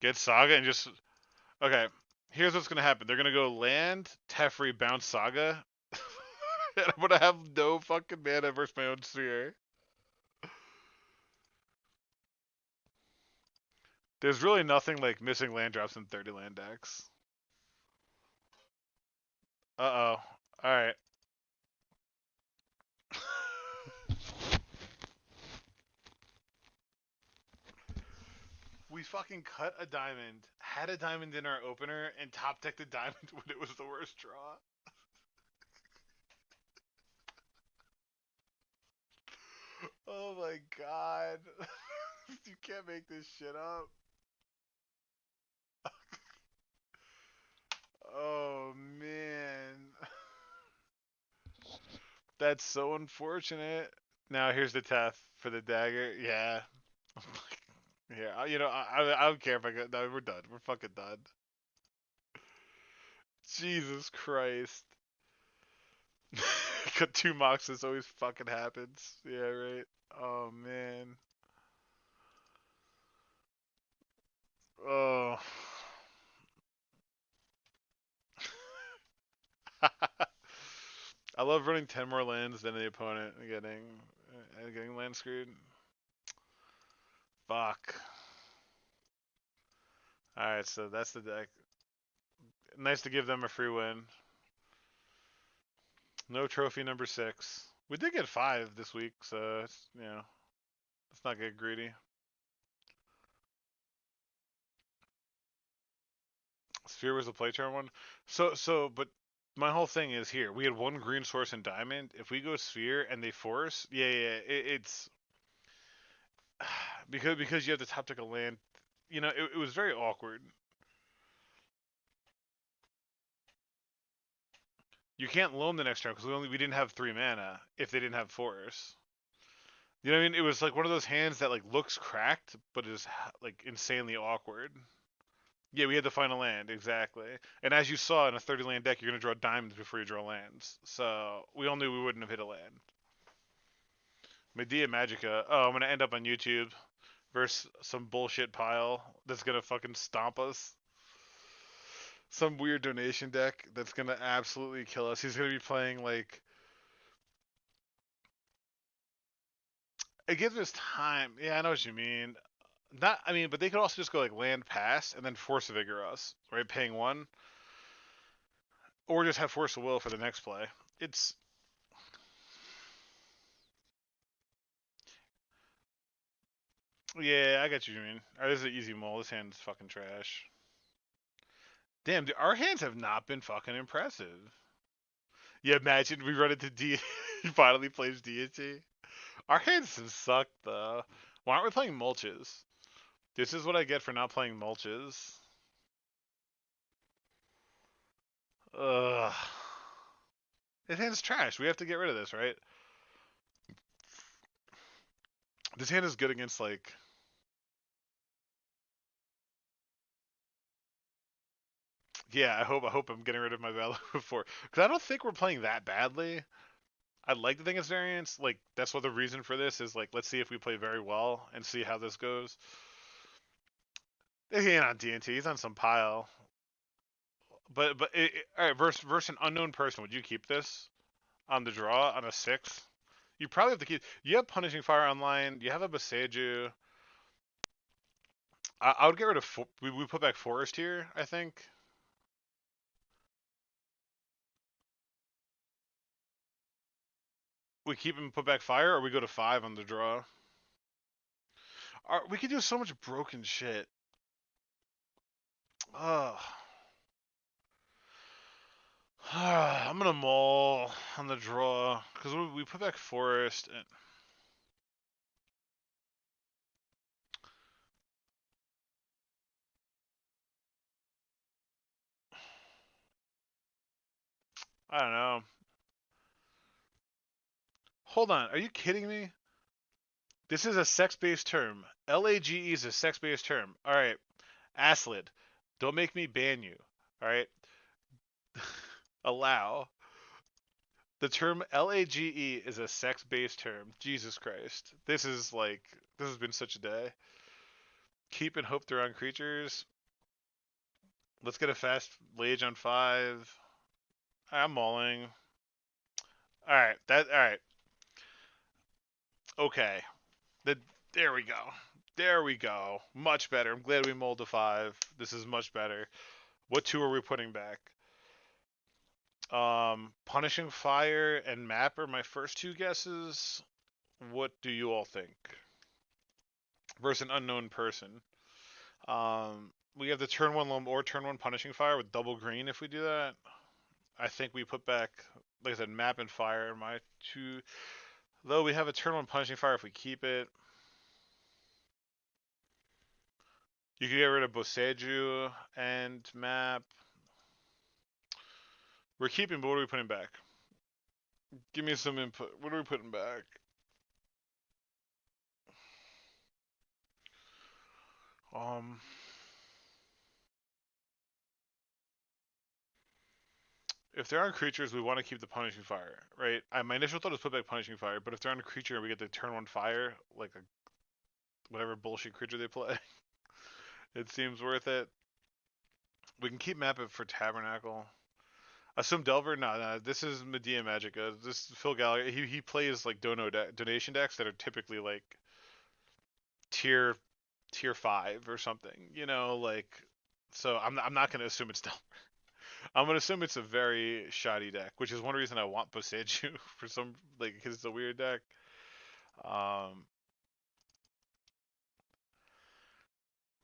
Get Saga and just okay. Here's what's gonna happen. They're gonna go land, Teferi, bounce Saga, and I'm gonna have no fucking mana versus my own sphere. There's really nothing like missing land drops in 30 land decks. Uh oh. Alright. We fucking cut a diamond, had a diamond in our opener, and top decked a diamond when it was the worst draw. Oh my god. You can't make this shit up. Oh man. That's so unfortunate. Now here's the Teth for the dagger. Yeah. Yeah, I don't care if I get. No, we're done. We're fucking done. Jesus Christ. Got two mocks. This always fucking happens. Yeah, right. Oh man. Oh. I love running 10 more lands than the opponent and getting land screwed. Fuck. Alright, so that's the deck. Nice to give them a free win. No trophy number 6. We did get 5 this week, so let's not get greedy. Sphere was the play turn one. But my whole thing is here. We had one green source in diamond. If we go sphere and they force, it's because you have to top deck a land. It was very awkward. You can't loam the next turn because we didn't have 3 mana if they didn't have force. You know what I mean? It was like one of those hands that like looks cracked but is like insanely awkward. Yeah, we had the final land, exactly. And as you saw in a 30 land deck, you're going to draw diamonds before you draw lands. So we all knew we wouldn't have hit a land. Medea Magica. Oh, I'm going to end up on YouTube versus some bullshit pile that's going to fucking stomp us. Some weird donation deck that's going to absolutely kill us. He's going to be playing like... It gives us time. Yeah, I know what you mean. But they could also just go like land pass and then force vigor us, right? Paying 1. Or just have force of will for the next play. It's... Yeah, I got what you mean. This is an easy mull. This hand's fucking trash. Damn, dude, our hands have not been fucking impressive. Yeah, imagine we run into D. He finally plays deity. Our hands have sucked though. Why aren't we playing mulches? This is what I get for not playing mulches. Ugh. This hand's trash. We have to get rid of this, right? This hand is good against like... Yeah, I hope I'm getting rid of my value before. Because I don't think we're playing that badly. I'd like to think it's variance. Like that's what the reason for this is. Like let's see if we play very well and see how this goes. He ain't on DNT. He's on some pile. All right. Versus an unknown person. Would you keep this on the draw on a 6? You probably have to keep. You have Punishing Fire online. You have a Boseiju. I would get rid of. We put back Forest here. I think. We keep him put back Fire, or we go to 5 on the draw. We could do so much broken shit. Ugh. I'm gonna maul on the draw because we put back Forest. And... I don't know. Hold on, are you kidding me? This is a sex-based term. LAGE is a sex-based term. All right, Aslid, don't make me ban you. All right, allow. The term LAGE is a sex-based term. Jesus Christ, this has been such a day. Keep and hope they're on creatures. Let's get a fast Lage on 5. I'm mauling. All right, all right. Okay, there we go. There we go. Much better. I'm glad we mulled to 5. This is much better. What 2 are we putting back? Punishing Fire and Map are my first 2 guesses. What do you all think? Versus an unknown person. We have the turn 1 Loam or turn 1 Punishing Fire with double green if we do that. I think we put back, like I said, Map and Fire are my 2. Though we have a turn 1 Punishing Fire if we keep it. You can get rid of Boseiju and Map. We're keeping, but what are we putting back? Give me some input. What are we putting back? If there aren't creatures, we want to keep the Punishing Fire, right? My initial thought was put back Punishing Fire, but if they're on a creature and we get the turn 1 Fire, like whatever bullshit creature they play, it seems worth it. We can keep Map it for Tabernacle. Assume Delver? No. This is Medea Magica. This is Phil Gallagher. He plays like donation decks that are typically like tier 5 or something. You know, like so I'm not gonna assume it's Delver. I'm gonna assume it's a very shoddy deck, which is one reason I want Boseiju for some because it's a weird deck.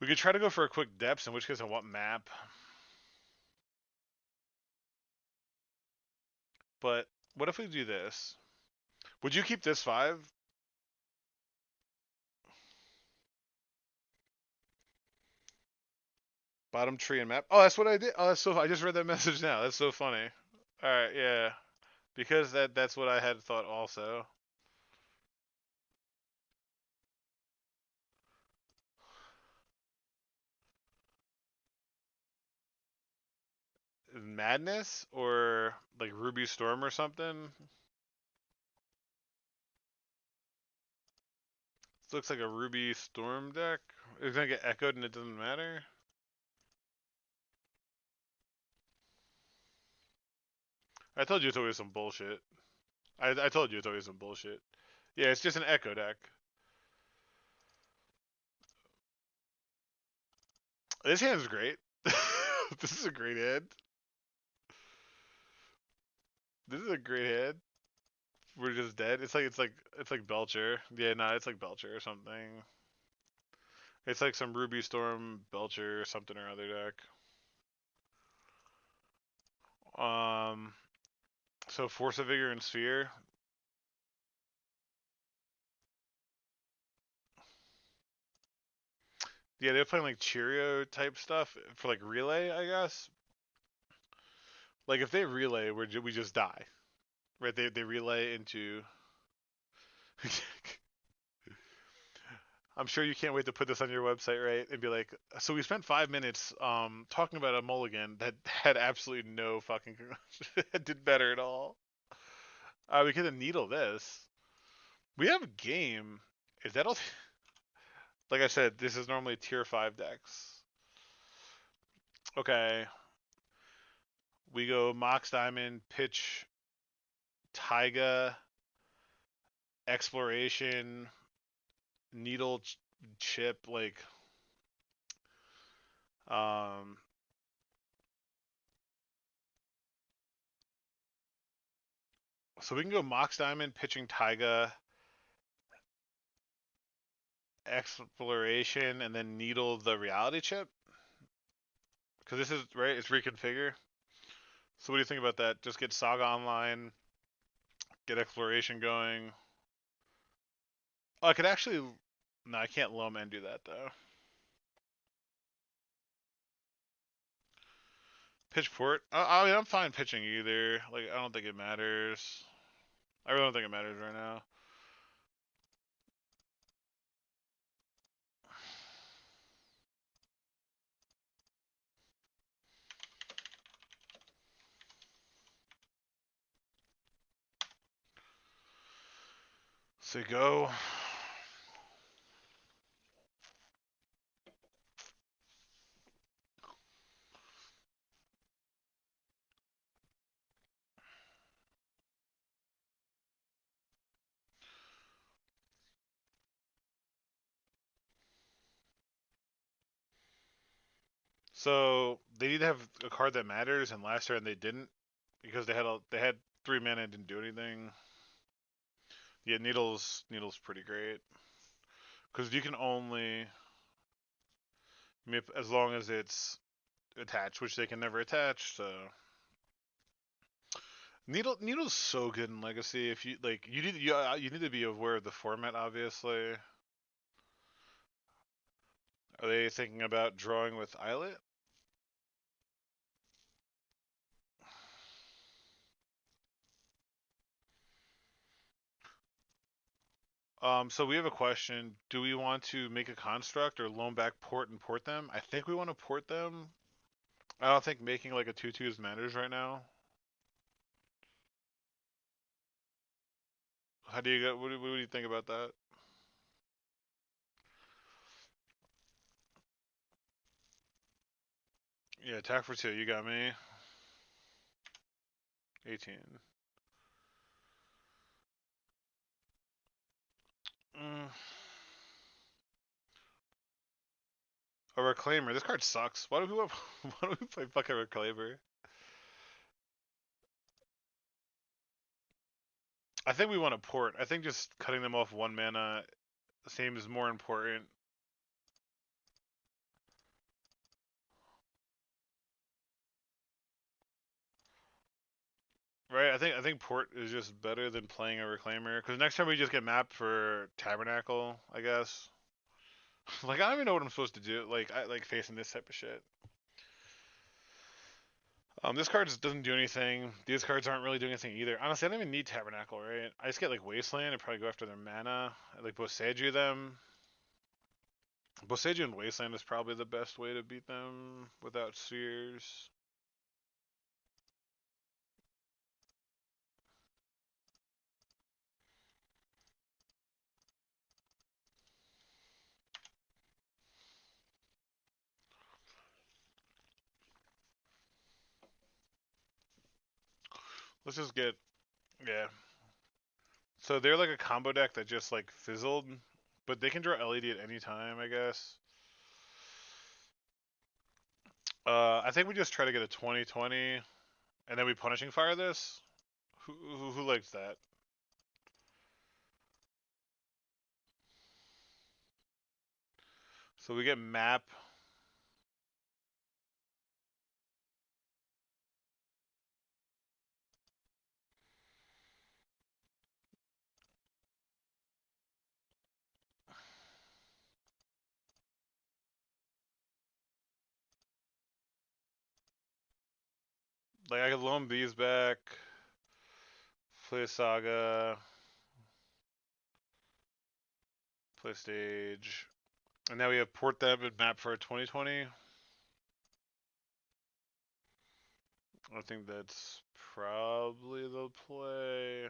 We could try to go for a quick depths, in which case I want Map. But what if we do this? Would you keep this 5? Bottom tree and Map. Oh, that's what I did. Oh, that's so. I just read that message now. That's so funny. All right, yeah, because that's what I had thought also. Madness or like Ruby Storm or something. This looks like a Ruby Storm deck. It's gonna get echoed and it doesn't matter. I told you it's always some bullshit. I told you it's always some bullshit. Yeah, it's just an echo deck. This hand's great. This is a great hand. This is a great hand. We're just dead. It's like Belcher. Yeah, no, it's like Belcher or something. It's like some Ruby Storm Belcher or something or other deck. So Force of Vigor and Sphere. Yeah, they're playing like Cheerio type stuff for like relay, I guess. Like if they relay, we just die, right? They relay into. I'm sure you can't wait to put this on your website, right? And be like, so we spent 5 minutes talking about a mulligan that had absolutely no fucking it did better at all. We could needle this. We have a game. Is that all? Like I said, this is normally tier 5 decks. Okay. We go Mox Diamond, pitch Taiga, Exploration, Needle Chip, like um so we can go Mox Diamond, pitching Taiga, Exploration, and then Needle the Reality Chip. Because this is right, it's reconfigure. So what do you think about that? Just get Saga online, get Exploration going. Oh, I could actually. No, I can't loam and do that though. Pitch port. I mean, I'm fine pitching either. Like, I don't think it matters. I really don't think it matters right now. So go. So they need to have a card that matters, and last turn they didn't because they had 3 mana and didn't do anything. Yeah, needle's pretty great because you can only as long as it's attached, which they can never attach. So needle's so good in Legacy. If you like, you need to be aware of the format. Obviously, are they thinking about drawing with Islet? So we have a question. Do we want to make a construct or loan back port and port them? I think we want to port them. I don't think making like a 2/2s matters right now. How do you get? What do you think about that? Yeah, attack for 2. You got me. 18. Mm. A reclaimer. This card sucks. Why do we why do we play fucking reclaimer? I think we want to port. I think just cutting them off 1 mana seems more important. Right? I think port is just better than playing a reclaimer because next time we just get mapped for Tabernacle, I guess. Like I don't even know what I'm supposed to do. Like I like facing this type of shit. This card just doesn't do anything. These cards aren't really doing anything either. Honestly, I don't even need Tabernacle, right? I just get like Wasteland and probably go after their mana. I like Boseiju them. Boseiju and Wasteland is probably the best way to beat them without Spheres. Let's just get, yeah. So they're like a combo deck that just like fizzled, but they can draw LED at any time, I guess. I think we just try to get a 20/20, and then we Punishing Fire this. Who likes that? So we get map. Like I could loan these back. Play Saga. Play Stage. And now we have port them and map for a 20/20. I think that's probably the play.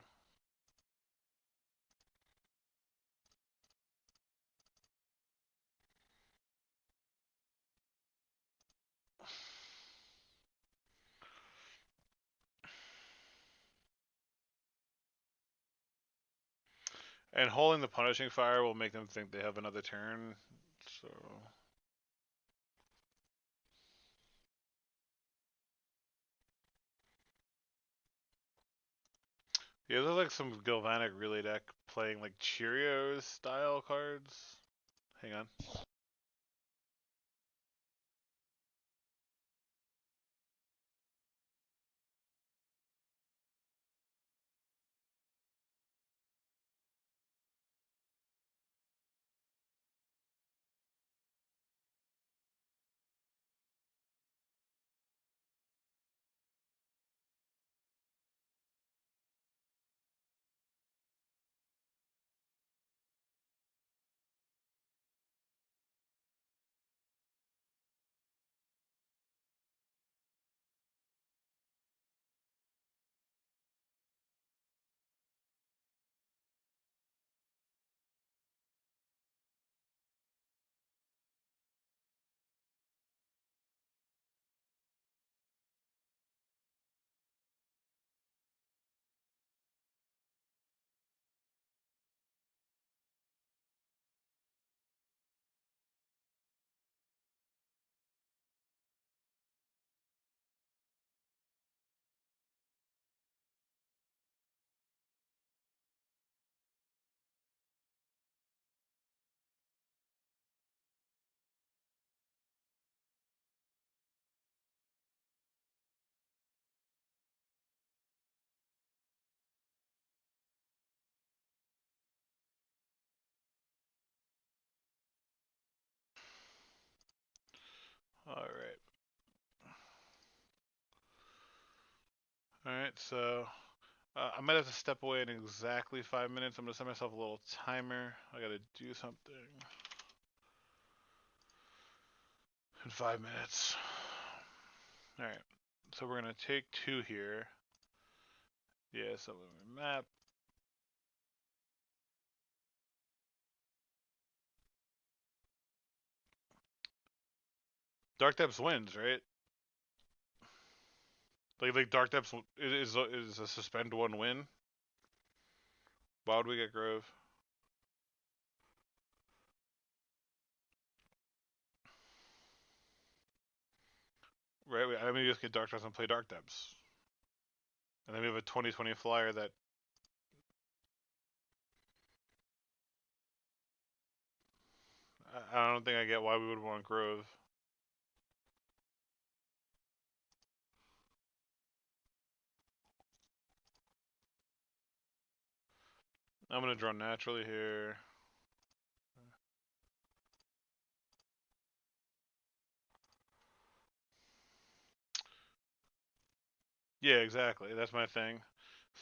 And holding the punishing fire will make them think they have another turn. So yeah, there's like some Galvanic Relay deck playing like Cheerios style cards. Hang on. All right. All right. So I might have to step away in exactly 5 minutes. I'm gonna set myself a little timer. I gotta do something in 5 minutes. All right. So we're gonna take two here. Yeah. So map. Dark Depths wins, right? Like Dark Depths is a suspend one win. Why would we get Grove? Right. I mean, you just get Dark Depths and play Dark Depths, and then we have a 2020 flyer that. I don't think I get why we would want Grove. I'm gonna draw naturally here. Yeah, exactly. That's my thing.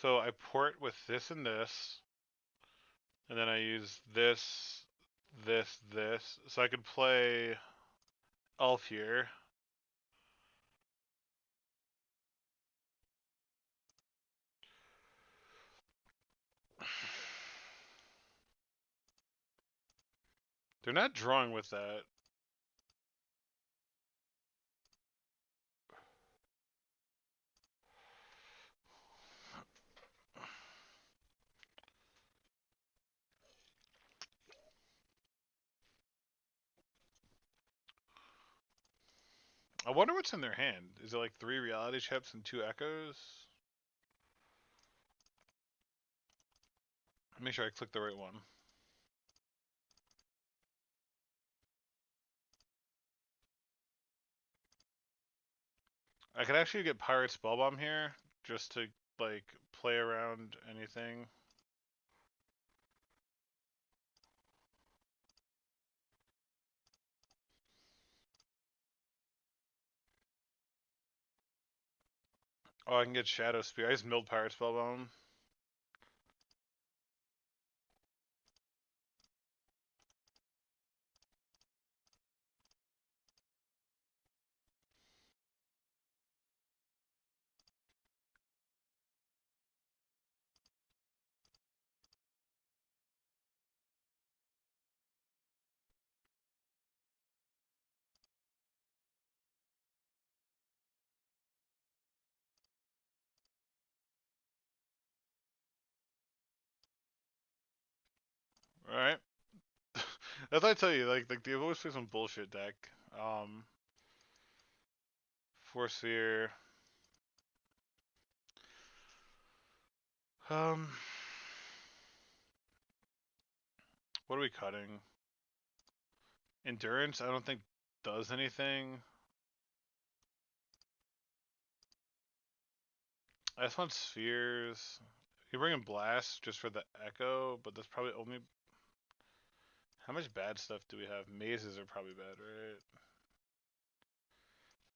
So I port with this and this, and then I use this, this. So I could play Elf here. They're not drawing with that. I wonder what's in their hand. Is it like 3 reality chips and 2 echoes? Make sure I click the right one. I could actually get Pirate Spellbomb here just to like play around anything. Oh, I can get Shadow Spear. I just milled Pirate Spellbomb. All right. That's what I tell you. Like they always play some bullshit deck. Force Sphere. Um, what are we cutting? Endurance. I don't think does anything. I just want spheres. You bring in blast just for the echo, but that's probably only. How much bad stuff do we have? Mazes are probably bad, right?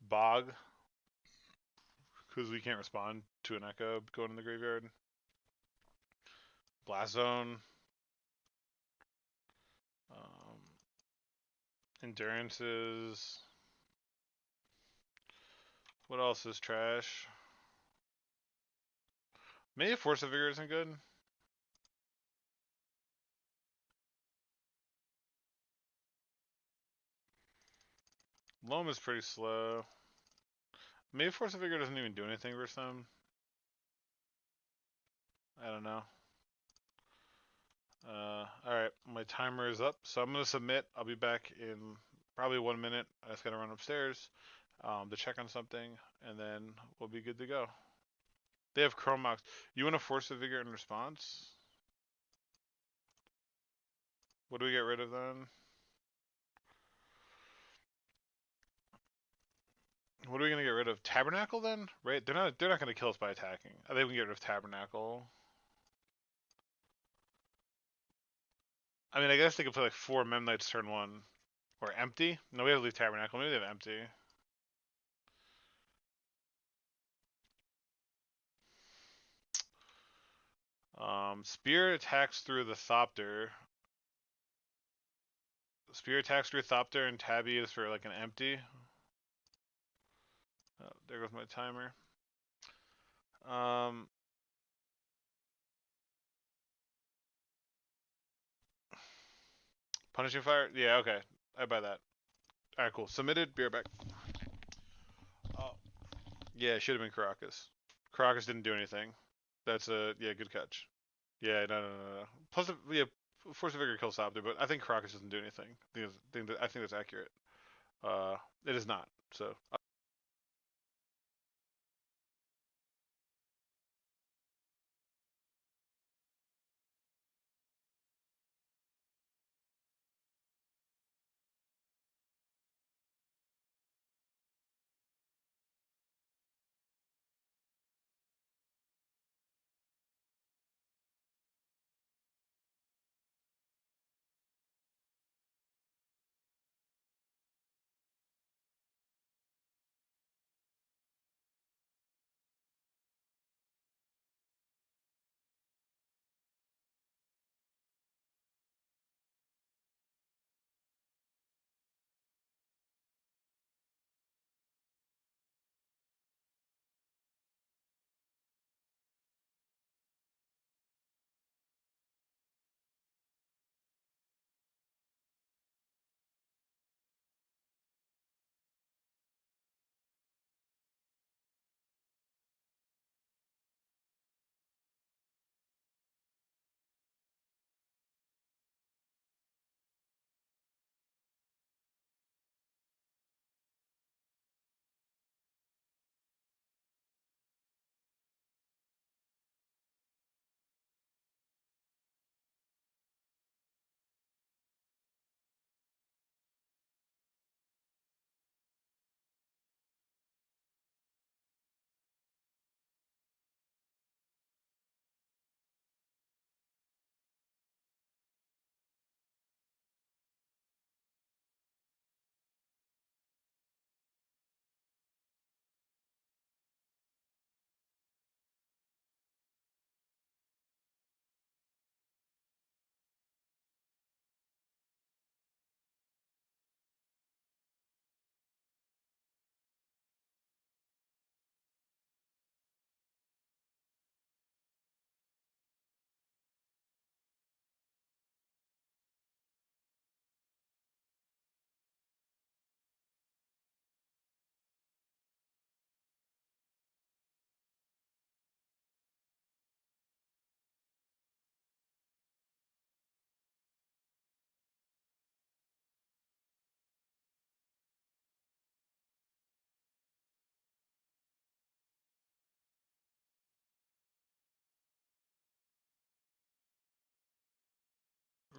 Bog, because we can't respond to an echo going in the graveyard. Blast zone. Um, Endurances. What else is trash? Maybe Force of Vigor isn't good. Loam is pretty slow. Maybe Force of Vigor doesn't even do anything versus them. I don't know. Alright, my timer is up, so I'm going to submit. I'll be back in probably 1 minute. I just got to run upstairs to check on something, and then we'll be good to go. They have Chromox. You want to Force of Vigor in response? What do we get rid of then? What are we gonna get rid of? Tabernacle then? Right? They're not gonna kill us by attacking. I think we can get rid of Tabernacle. I mean, I guess they could play like 4 Mem Knights turn 1. Or empty? No, we have to leave Tabernacle. Maybe they have empty. Spear attacks through the Thopter. Spear attacks through Thopter, and Tabby is for like an empty. Oh, there goes my timer. Punishing Fire? Yeah, okay. I buy that. Alright, cool. Submitted. Be right back. Oh. Yeah, it should have been Caracas. Caracas didn't do anything. That's a, yeah, good catch. Yeah, no. Plus, yeah, Force of Vigor kills Thopter, but I think Caracas doesn't do anything. I think that's accurate. It is not. So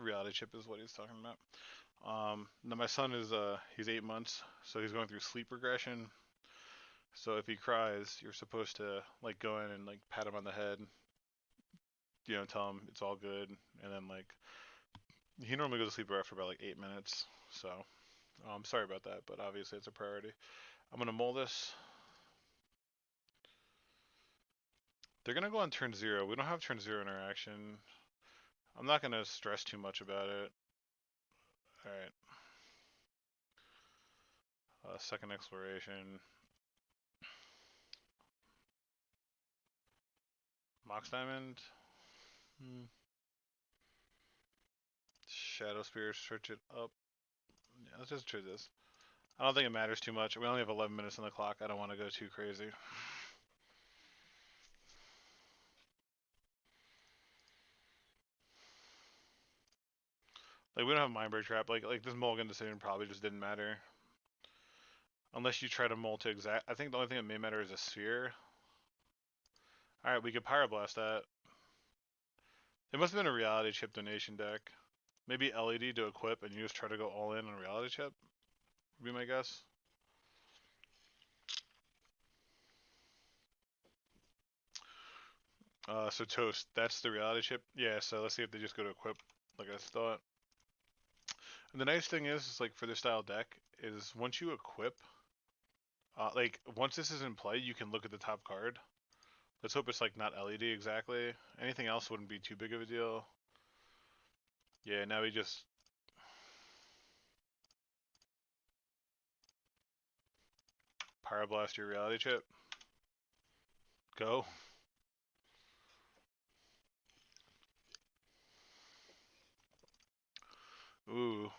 reality chip is what he's talking about. Now my son is he's 8 months, so he's going through sleep regression. So if he cries, you're supposed to like go in and like pat him on the head, tell him it's all good, and then like he normally goes to sleep after about like 8 minutes. So sorry about that, but obviously it's a priority. I'm gonna mull this. They're gonna go on turn 0. We don't have turn 0 interaction. I'm not gonna stress too much about it. All right. Second exploration. Mox Diamond. Shadow Spear, search it up. Yeah, let's just try this. I don't think it matters too much. We only have 11 minutes on the clock. I don't want to go too crazy. Like, we don't have Mindbreak Trap. Like this mulligan decision probably just didn't matter. Unless you try to mull to exact. I think the only thing that may matter is a sphere. Alright, we could Pyroblast that. It must have been a reality chip donation deck. Maybe LED to equip and you just try to go all in on reality chip? Would be my guess. So Toast, that's the reality chip? Yeah, so let's see if they just go to equip like I thought. And the nice thing is like for this style deck, is once you equip, like once this is in play, you can look at the top card. Let's hope it's like not LED exactly. Anything else wouldn't be too big of a deal. Yeah, now we just Pyroblast your reality chip. Go. Ooh.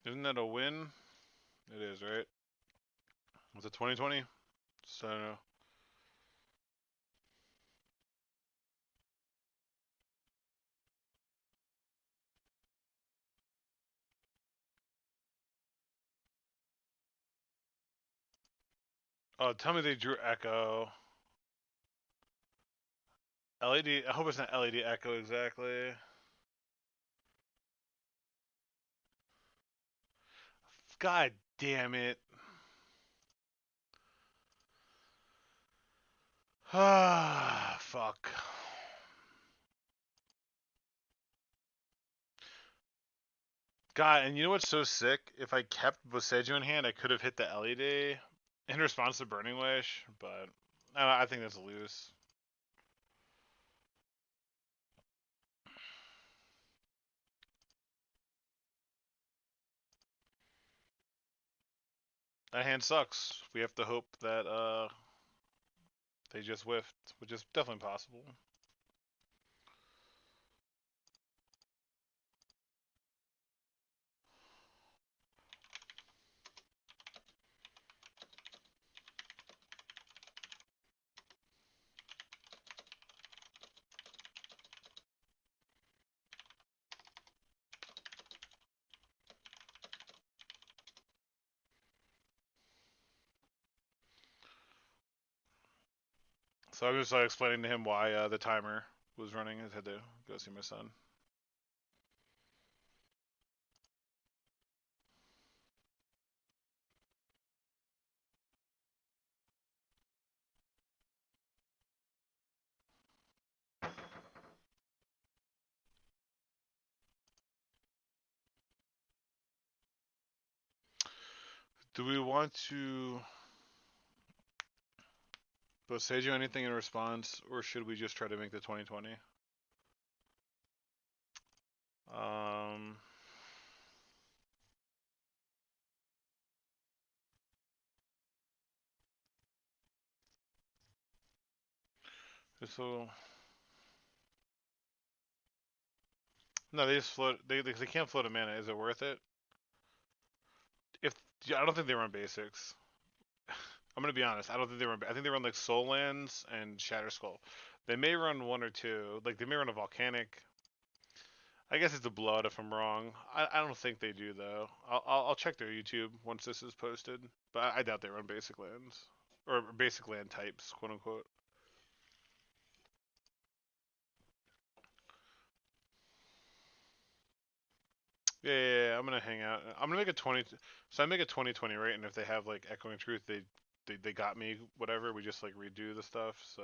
Isn't that a win? It is, right? Was it 2020? So I don't know. Oh, tell me they drew Echo. LED, I hope it's not LED Echo exactly. God damn it. Ah, fuck. God, and you know what's so sick? If I kept Boseiju in hand, I could have hit the LED in response to Burning Wish, but I think that's loose. That hand sucks. We have to hope that they just whiffed, which is definitely possible. So I was just explaining to him why the timer was running. I had to go see my son. Do we want to Boseiju anything in response, or should we just try to make the 2020? So no, they just float. They can't float a mana. Is it worth it? If I don't think they run basics. I'm gonna be honest. I don't think they run. I think they run like Soul Lands and Shatter Skull. They may run one or two. Like they may run a Volcanic. I guess it's a Blood if I'm wrong. I don't think they do though. I'll check their YouTube once this is posted. But I doubt they run basic lands or basic land types, quote unquote. Yeah. I'm gonna hang out. I'm gonna make a 20. So I make a 2020, right? And if they have like Echoing Truth, they got me. Whatever. We just like redo the stuff. So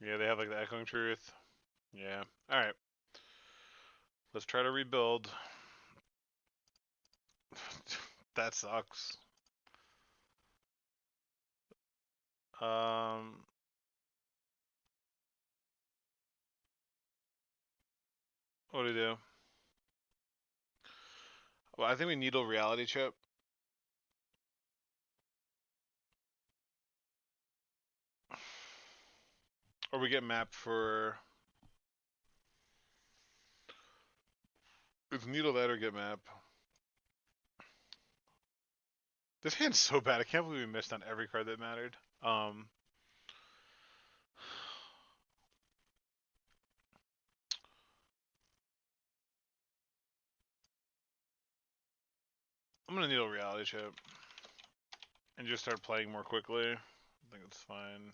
yeah, they have like the Echoing Truth. Yeah. All right. Let's try to rebuild. That sucks. Um. What do we do? Well, I think we needle reality chip. Or we get map for. It's needle that or get map. This hand's so bad. I can't believe we missed on every card that mattered. I'm gonna needle reality chip and just start playing more quickly. I think it's fine.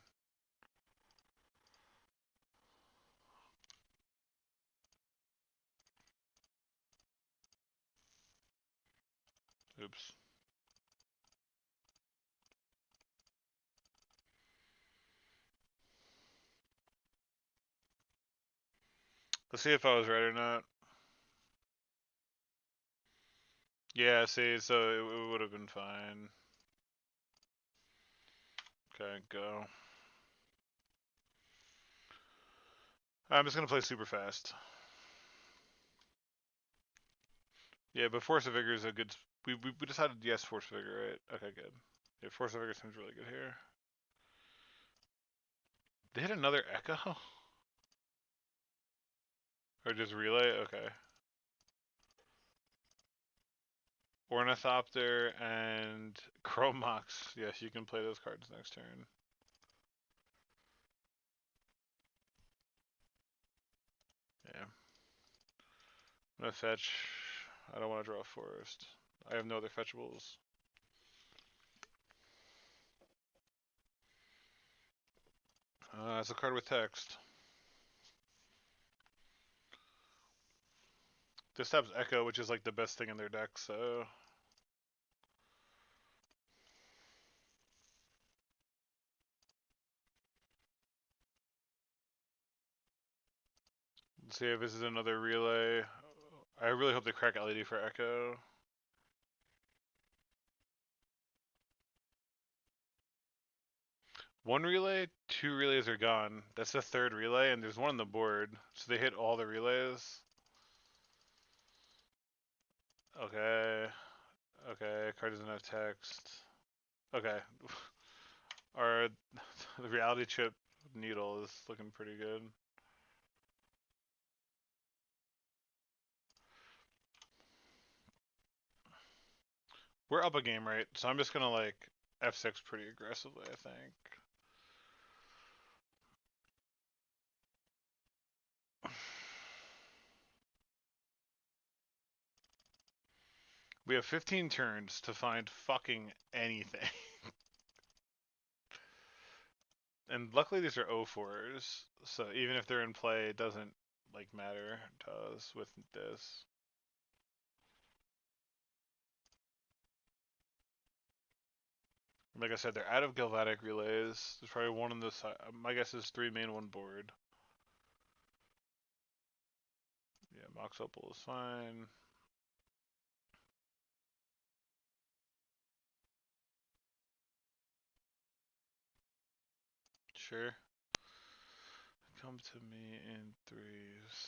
Oops. Let's see if I was right or not. Yeah, see, so it would have been fine. Okay, go. I'm just gonna play super fast. Yeah, but Force of Vigor is a good. We decided yes, Force of Vigor, right? Okay, good. Yeah, Force of Vigor seems really good here. They hit another Echo? Or just Relay? Okay. Ornithopter and Chromox. Yes, you can play those cards next turn. Yeah. I'm gonna fetch. I don't want to draw a forest. I have no other fetchables. It's a card with text. This taps Echo, which is like the best thing in their deck, so. Let's see if this is another relay. I really hope they crack LED for Echo. One relay, two relays are gone. That's the third relay, and there's one on the board. So they hit all the relays. Okay. Okay, card doesn't have text. Okay. Our the reality chip needle is looking pretty good. We're up a game, right? So I'm just gonna like F6 pretty aggressively, I think. We have 15 turns to find fucking anything. And luckily these are 0-4s, so even if they're in play, it doesn't like matter to us with this. Like I said, they're out of Galvanic relays. There's probably one on the side. My guess is 3 main, 1 board. Yeah, Mox Opal is fine. Sure. Come to me in 3s.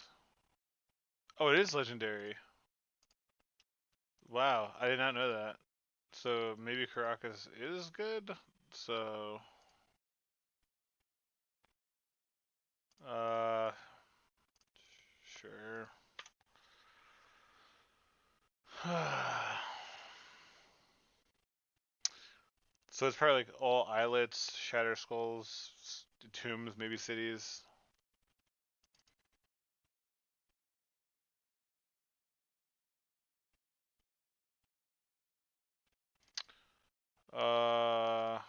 Oh, it is legendary. Wow, I did not know that. So maybe Caracas is good. So Uh, sure. So it's probably like all islets, shatter skulls, tombs, maybe cities. Uh,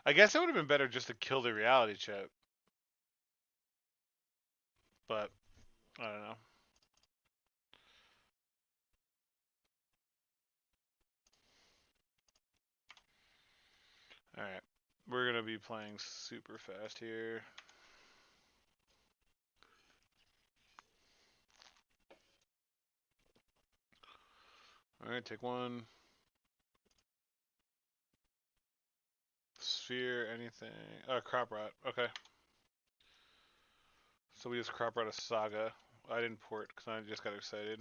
I guess it would have been better just to kill the reality chip, but I don't know. All right, we're gonna be playing super fast here. All right, take one. Sphere, anything. Crop rot. Okay. So we just crop rot a saga. I didn't port because I just got excited.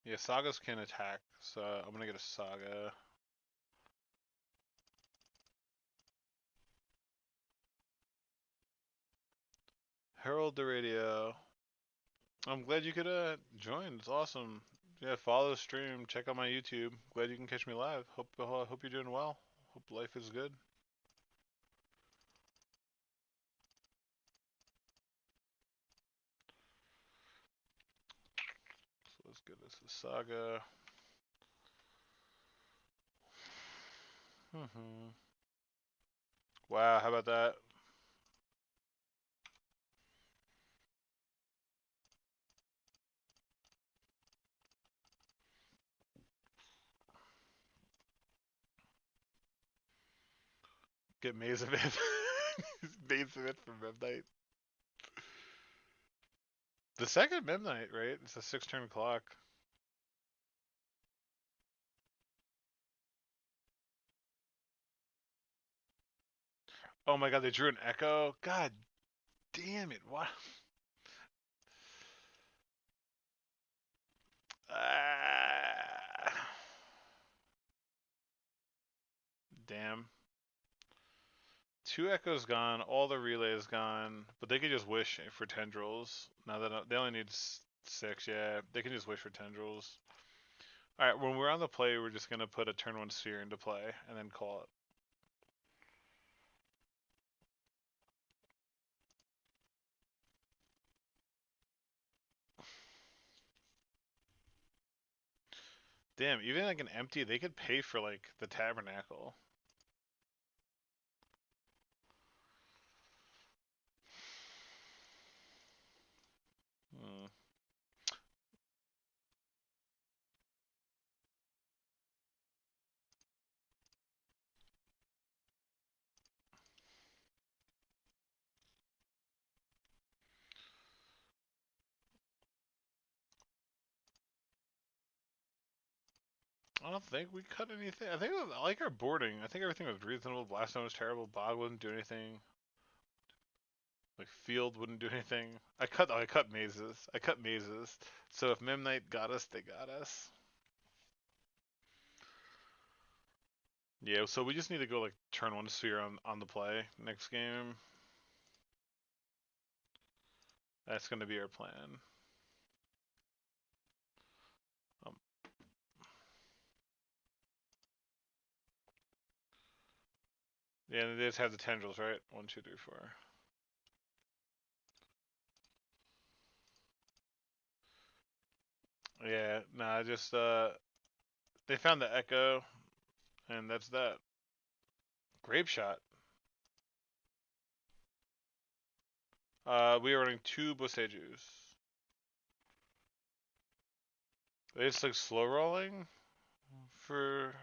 Yeah, sagas can attack, so I'm gonna get a saga. Herald the radio. I'm glad you could join. It's awesome. Yeah, follow the stream. Check out my YouTube. Glad you can catch me live. Hope you're doing well. Hope life is good. So let's get this a saga. Wow, how about that? Get Maze of It. Maze of It from Midnight. The second Midnight, right? It's a 6-turn clock. Oh my god, they drew an echo? God damn it, what? Ah. Damn. 2 echoes gone, all the relays gone, but they could just wish for tendrils. Now that they only need 6, yeah, they can just wish for tendrils. All right, when we're on the play, we're just gonna put a turn 1 sphere into play and then call it. Damn, even like an empty, they could pay for like the tabernacle. Hmm. I don't think we cut anything. I think I like our boarding. I think everything was reasonable. Blast was terrible. Bog wouldn't do anything. Like field wouldn't do anything. I cut mazes. I cut mazes. So if Memnite got us, they got us. Yeah, so we just need to go like turn 1 sphere on the play next game. That's gonna be our plan. Um, yeah, they just have the tendrils, right? 1, 2, 3, 4. Yeah, nah, just they found the echo, and that's that. Grape shot. We are running 2 Bosejus. It's like slow rolling for.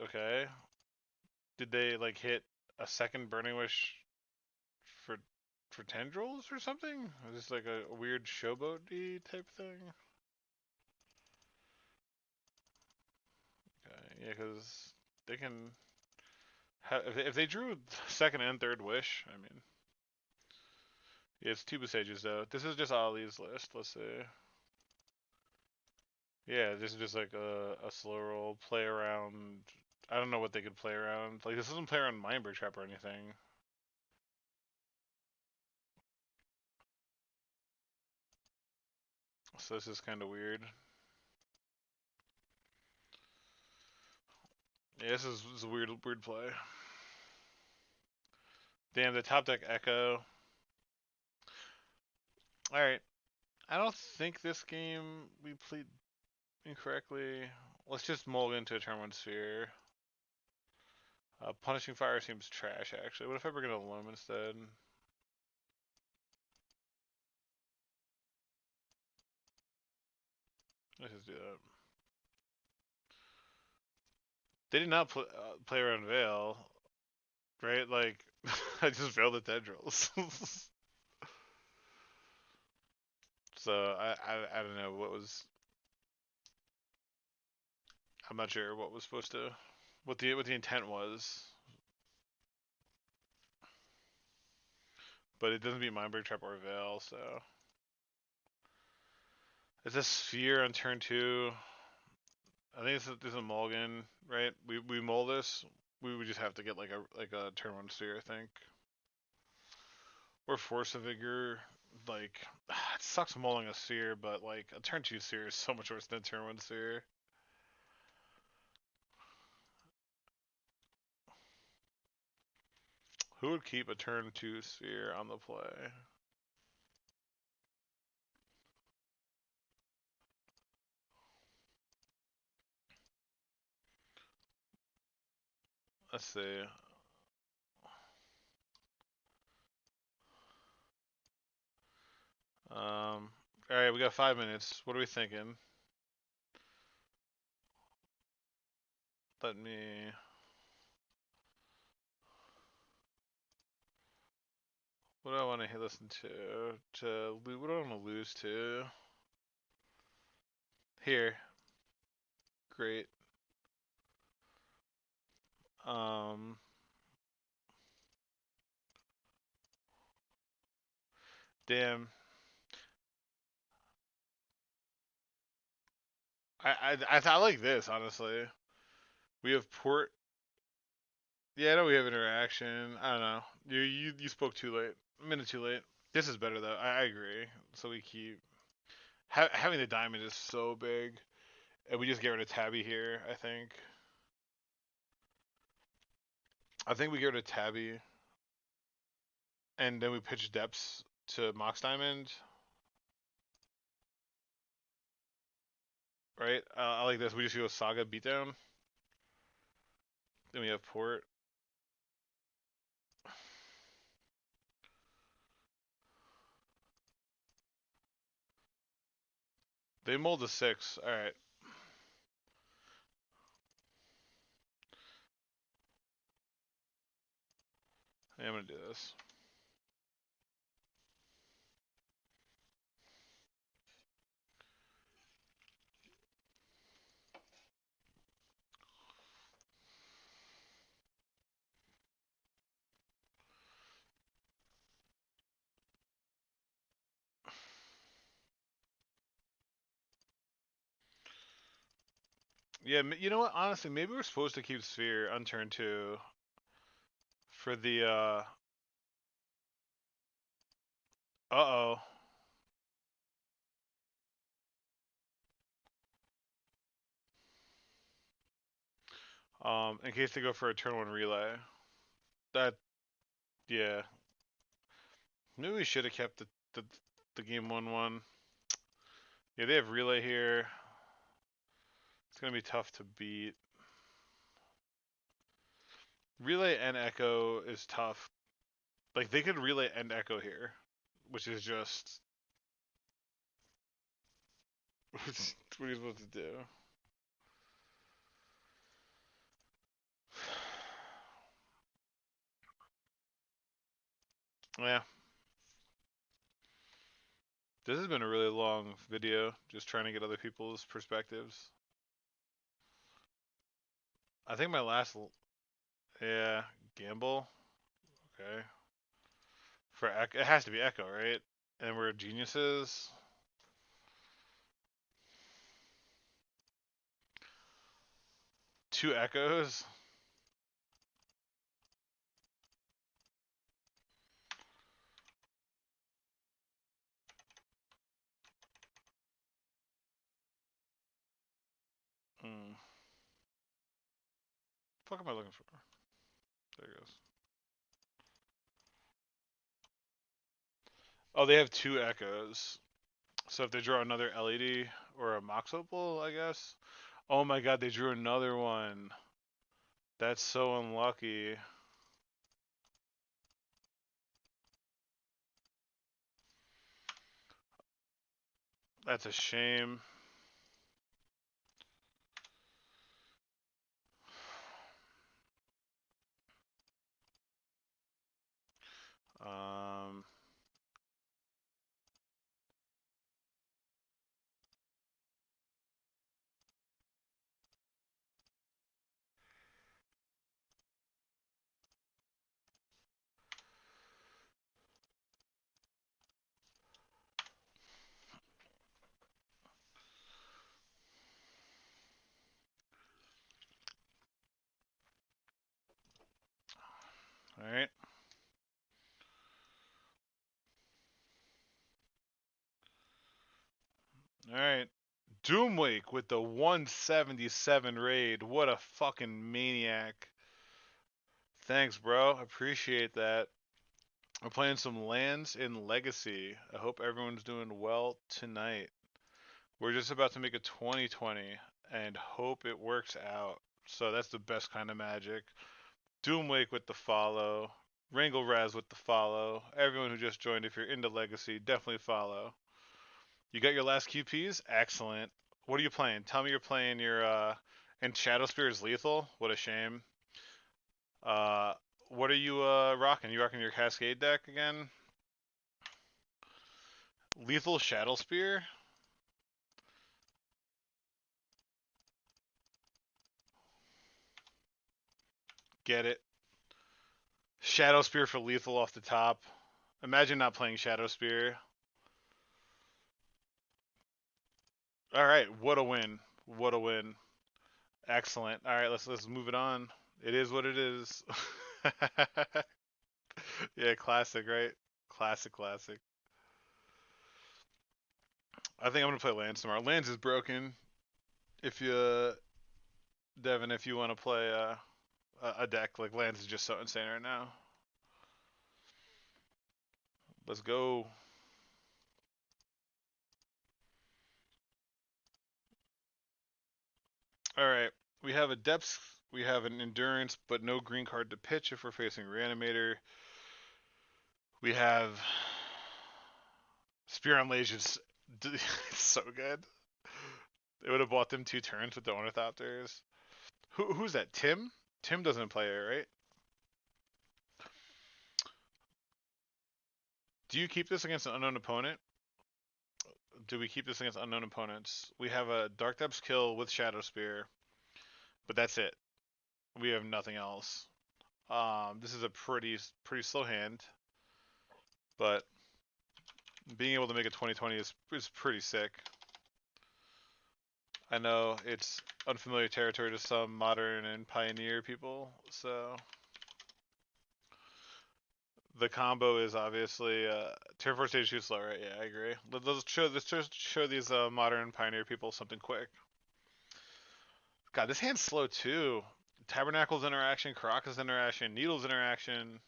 Okay. Did they like hit a second Burning Wish for tendrils or something? Is this like a weird showboaty type thing? Okay, yeah, because they can. If they drew second and third wish, I mean, yeah, it's 2 Bosages though. This is just Ali's list. Let's see. Yeah, this is just like a slow roll, play around. I don't know what they could play around. Like this doesn't play around Mindbreak Trap or anything. So this is kind of weird. Yeah, this is a weird play. Damn, the top deck Echo. All right, I don't think this game we played incorrectly. Let's just mold into a turn one sphere. Punishing Fire seems trash, actually. What if I bring in a Loam instead? Let's just do that. They did not play around Veil, right? Like, I just veiled the tendrils. So I don't know what was. I'm not sure what was supposed to, what the intent was, but it doesn't beat Mindbreak Trap or Veil, so it's a sphere on turn two. I think this is a mulligan, right? We mull this. We would just have to get like a turn one sphere, I think, or Force of Vigor. Like, it sucks mulling a sphere, but like a turn two sphere is so much worse than a turn one sphere. Who would keep a turn two sphere on the play? Let's see. All right, we got 5 minutes. What are we thinking? Let me. What do I want to listen to? What do I want to lose to? Here. Great. Um. Damn. I like this honestly. We have port. Yeah, I know we have interaction. I don't know. You spoke too late. A minute too late. This is better though. I agree. So we keep having the diamond is so big, and we just get rid of Tabby here. I think we get rid of Tabby, and then we pitch depths to Mox Diamond. Right? I like this. We just go Saga beatdown. Then we have port. They mold a 6. All right. Yeah, I'm gonna do this. Yeah, you know what? Honestly, maybe we're supposed to keep Sphere on turn 2 for the uh-oh. In case they go for a turn 1 relay. That yeah. Maybe we should have kept the game 1-1. Yeah, they have relay here. It's gonna be tough to beat. Relay and Echo is tough. Like they could relay and Echo here, which is just what are you supposed to do? Yeah, this has been a really long video, just trying to get other people's perspectives. I think my last, yeah, gamble. Okay, for Echo, it has to be Echo, right? And we're geniuses. 2 echoes. Hmm. Fuck am I looking for? There it goes. Oh, they have 2 echoes. So if they draw another LED or a Mox Opal, I guess. Oh my god, they drew another one. That's so unlucky. That's a shame. Um, all right. All right. Doomwake with the 177 raid. What a fucking maniac. Thanks, bro. Appreciate that. We're playing some lands in Legacy. I hope everyone's doing well tonight. We're just about to make a 2020 and hope it works out. So that's the best kind of magic. Doomwake with the follow. Wrangle Raz with the follow. Everyone who just joined, if you're into Legacy, definitely follow. You got your last QPs? Excellent. What are you playing? Tell me you're playing your and Shadow Spear is lethal? What a shame. Uh what are you rocking? You rocking your Cascade deck again? Lethal Shadow Spear? Get it. Shadow Spear for lethal off the top. Imagine not playing Shadow Spear. All right, what a win. What a win. Excellent. All right, let's move it on. It is what it is. Yeah, classic, right? Classic. I think I'm gonna play Lands tomorrow. Lands is broken. If you, Devin, if you want to play a deck like Lands is just so insane right now. Let's go. All right, we have a depth. We have an endurance, but no green card to pitch if we're facing Reanimator. We have Spear on Legions. It's so good. They would have bought them 2 turns with the Ornithopters. Who's that? Tim? Tim doesn't play it, right? Do you keep this against an unknown opponent? Do we keep this against unknown opponents? We have a Dark Depths kill with Shadow Spear, but that's it. We have nothing else. This is a pretty slow hand, but being able to make a 2020 is pretty sick. I know it's unfamiliar territory to some modern and pioneer people, so the combo is obviously turn 4 stage too slow, right? Yeah, I agree. Let's just show these modern pioneer people something quick. God, this hand's slow too. Tabernacle's interaction, Caracas interaction, Needle's interaction.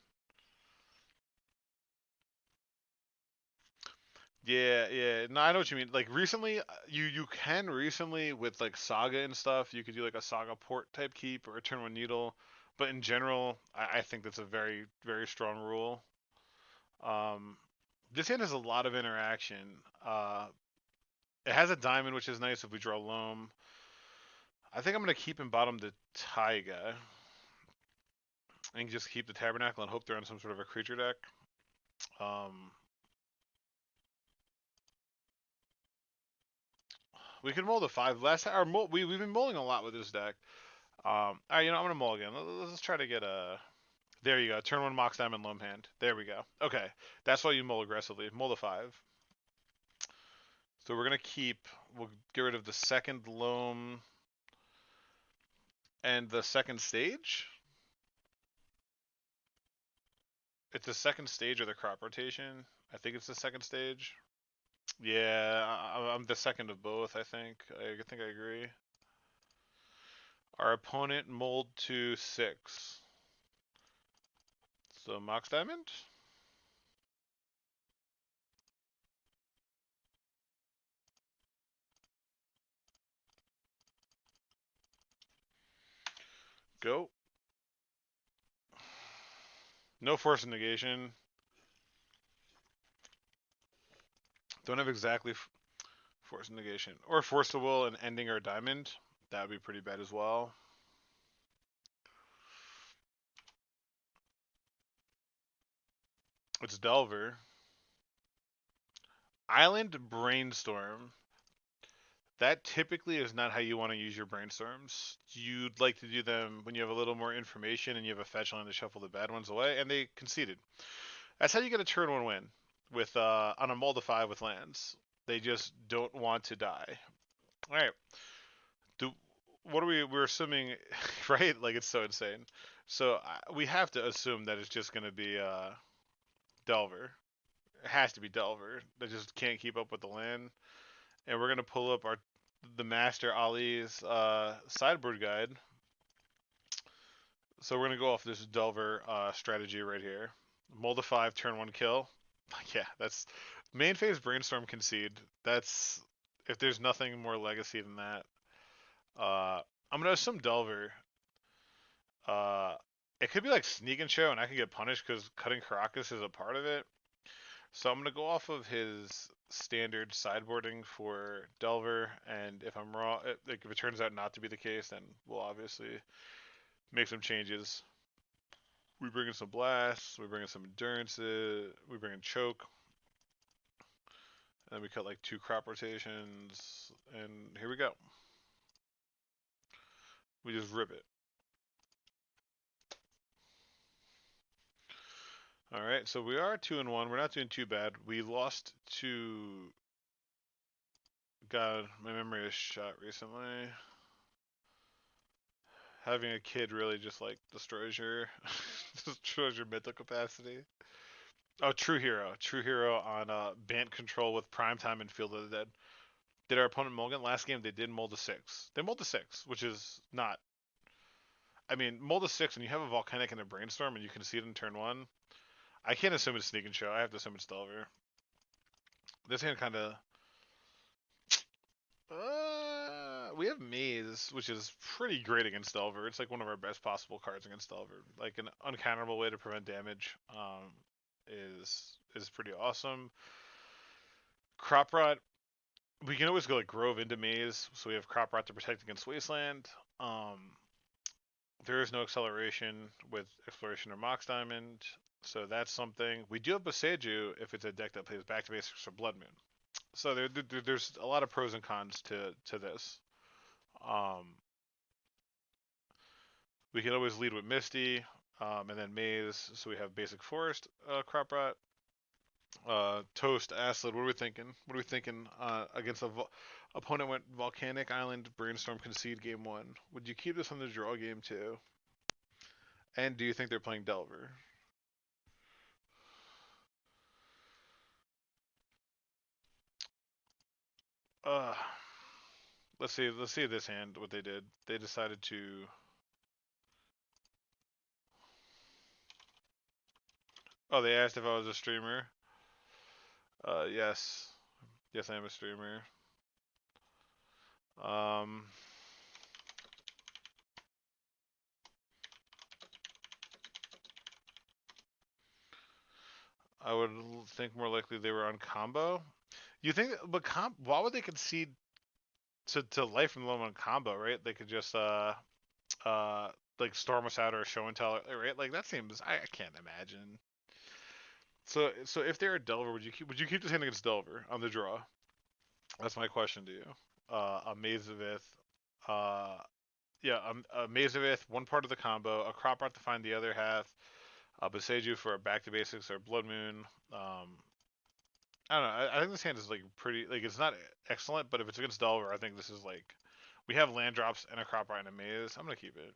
Yeah. No, I know what you mean. Like recently, you can recently with like Saga and stuff, you could do like a Saga port type keep or a turn 1 Needle. But in general, I think that's a very strong rule. Um, this hand has a lot of interaction. It has a diamond, which is nice if we draw Loam. I think I'm gonna keep in bottom the Taiga and just keep the Tabernacle and hope they're on some sort of a creature deck. We could mold a 5. Last time, we've been mulling a lot with this deck. All right, I'm gonna mull again. Let's try to get a. There you go. Turn 1 Mox Diamond Loam hand. There we go. Okay, that's why you mull aggressively. Mull the 5. So we're gonna keep. We'll get rid of the second Loam. And the second stage? It's the second stage of the crop rotation. I think it's the second stage. Yeah, I'm the second of both, I think. I think I agree. Our opponent mulled to 6. So Mox Diamond? Go. No force of negation. Don't have exactly force of negation. Or force of will and ending our diamond. That would be pretty bad as well. It's Delver. Island Brainstorm. That typically is not how you want to use your brainstorms. You'd like to do them when you have a little more information and you have a fetch line to shuffle the bad ones away, and they conceded. That's how you get a turn one win with on a mull to 5 with lands. They just don't want to die. All right. Do what are we're assuming, right? Like it's so insane. So we have to assume that it's just going to be Delver. It has to be Delver. They just can't keep up with the land. And we're gonna pull up the Master Alli's sideboard guide. So we're gonna go off this Delver strategy right here. Mull to 5, turn 1 kill. Yeah, that's main phase brainstorm concede. That's if there's nothing more legacy than that. I'm gonna assume Delver. Uh, it could be like sneak and show, and I could get punished because cutting Caracas is a part of it. So I'm gonna go off of his standard sideboarding for Delver, and if I'm wrong, like if it turns out not to be the case, then we'll obviously make some changes. We bring in some blasts, we bring in some endurances, we bring in choke, and then we cut like 2 crop rotations, and here we go. We just rip it. All right, so we are 2-1. We're not doing too bad. We lost to. God, my memory is shot recently. Having a kid really just like destroys your destroys your mental capacity. Oh, True Hero on Bant Control with Prime Time and Field of the Dead. Did our opponent mulligan last game? They did mull to 6. They mulled to 6, which is not. I mean, mull to 6, and you have a volcanic and a brainstorm, and you can see it in turn 1. I can't assume it's sneak and show. I have to assume it's Delver. This hand kind of. We have Maze, which is pretty great against Delver. It's like one of our best possible cards against Delver. Like an uncounterable way to prevent damage is pretty awesome. Crop Rot, we can always go like Grove into Maze, so we have Crop Rot to protect against Wasteland. There is no acceleration with Exploration or Mox Diamond, so that's something. We do have Boseiju if it's a deck that plays Back to Basics or Blood Moon. So there's a lot of pros and cons to this. We can always lead with Misty, and then Maze, so we have basic Forest, Crop Rot, Toast, Acid. What are we thinking? What are we thinking against a opponent went Volcanic Island, Brainstorm, Concede game 1. Would you keep this on the draw game 2? And do you think they're playing Delver? Uh, let's see this hand, what they did. They decided to. Oh, they asked if I was a streamer. Yes. Yes, I am a streamer. I would think more likely they were on combo. You think, but why would they concede to life and limb on combo, right? They could just like storm us out or show and tell, right? Like that seems I can't imagine. So if they're a Delver, would you keep this hand against Delver on the draw? That's my question to you. A Mazavith, yeah, a Mazavith, one part of the combo, a Crop Art to find the other half, a Boseiju for a Back to Basics or Blood Moon. I don't know. I think this hand is like pretty, like it's not excellent, but if it's against Delver, I think this is like We have land drops and a crop right and a maze. I'm gonna keep it.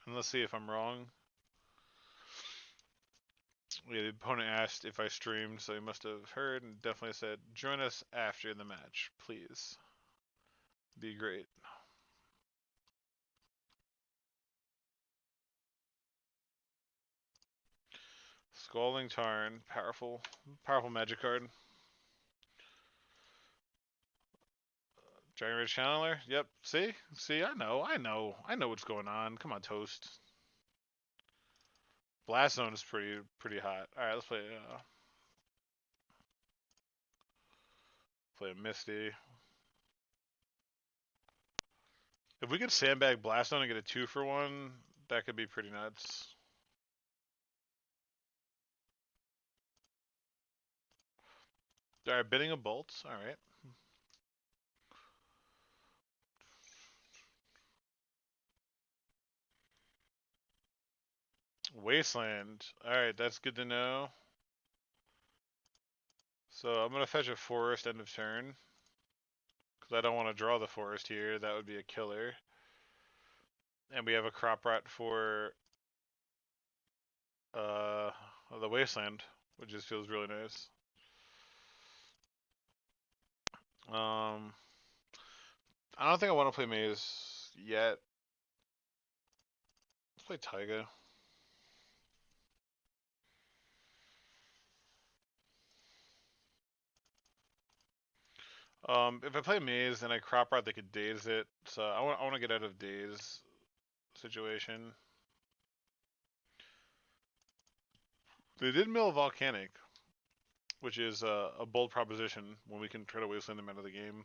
And let's see if I'm wrong. Yeah, the opponent asked if I streamed, so he must have heard and definitely said, join us after the match, please. Be great. Scalding Tarn, powerful magic card. Dragon Rage Channeler, yep. See, I know what's going on. Come on, Toast. Blast Zone is pretty hot. All right, let's play a Misty. If we could sandbag Blast Zone and get a 2-for-1, that could be pretty nuts. All right, bidding of bolts. All right. Wasteland. All right, that's good to know. So I'm gonna fetch a forest end of turn because I don't want to draw the forest here. That would be a killer. And we have a crop rot for uh the wasteland, which just feels really nice. I don't think I want to play maze yet. Let's play Taiga. If I play maze and I crop rot, they could daze it. So I want to get out of daze situation. They did mill volcanic, which is a bold proposition when we can try to wasteland them out of the game.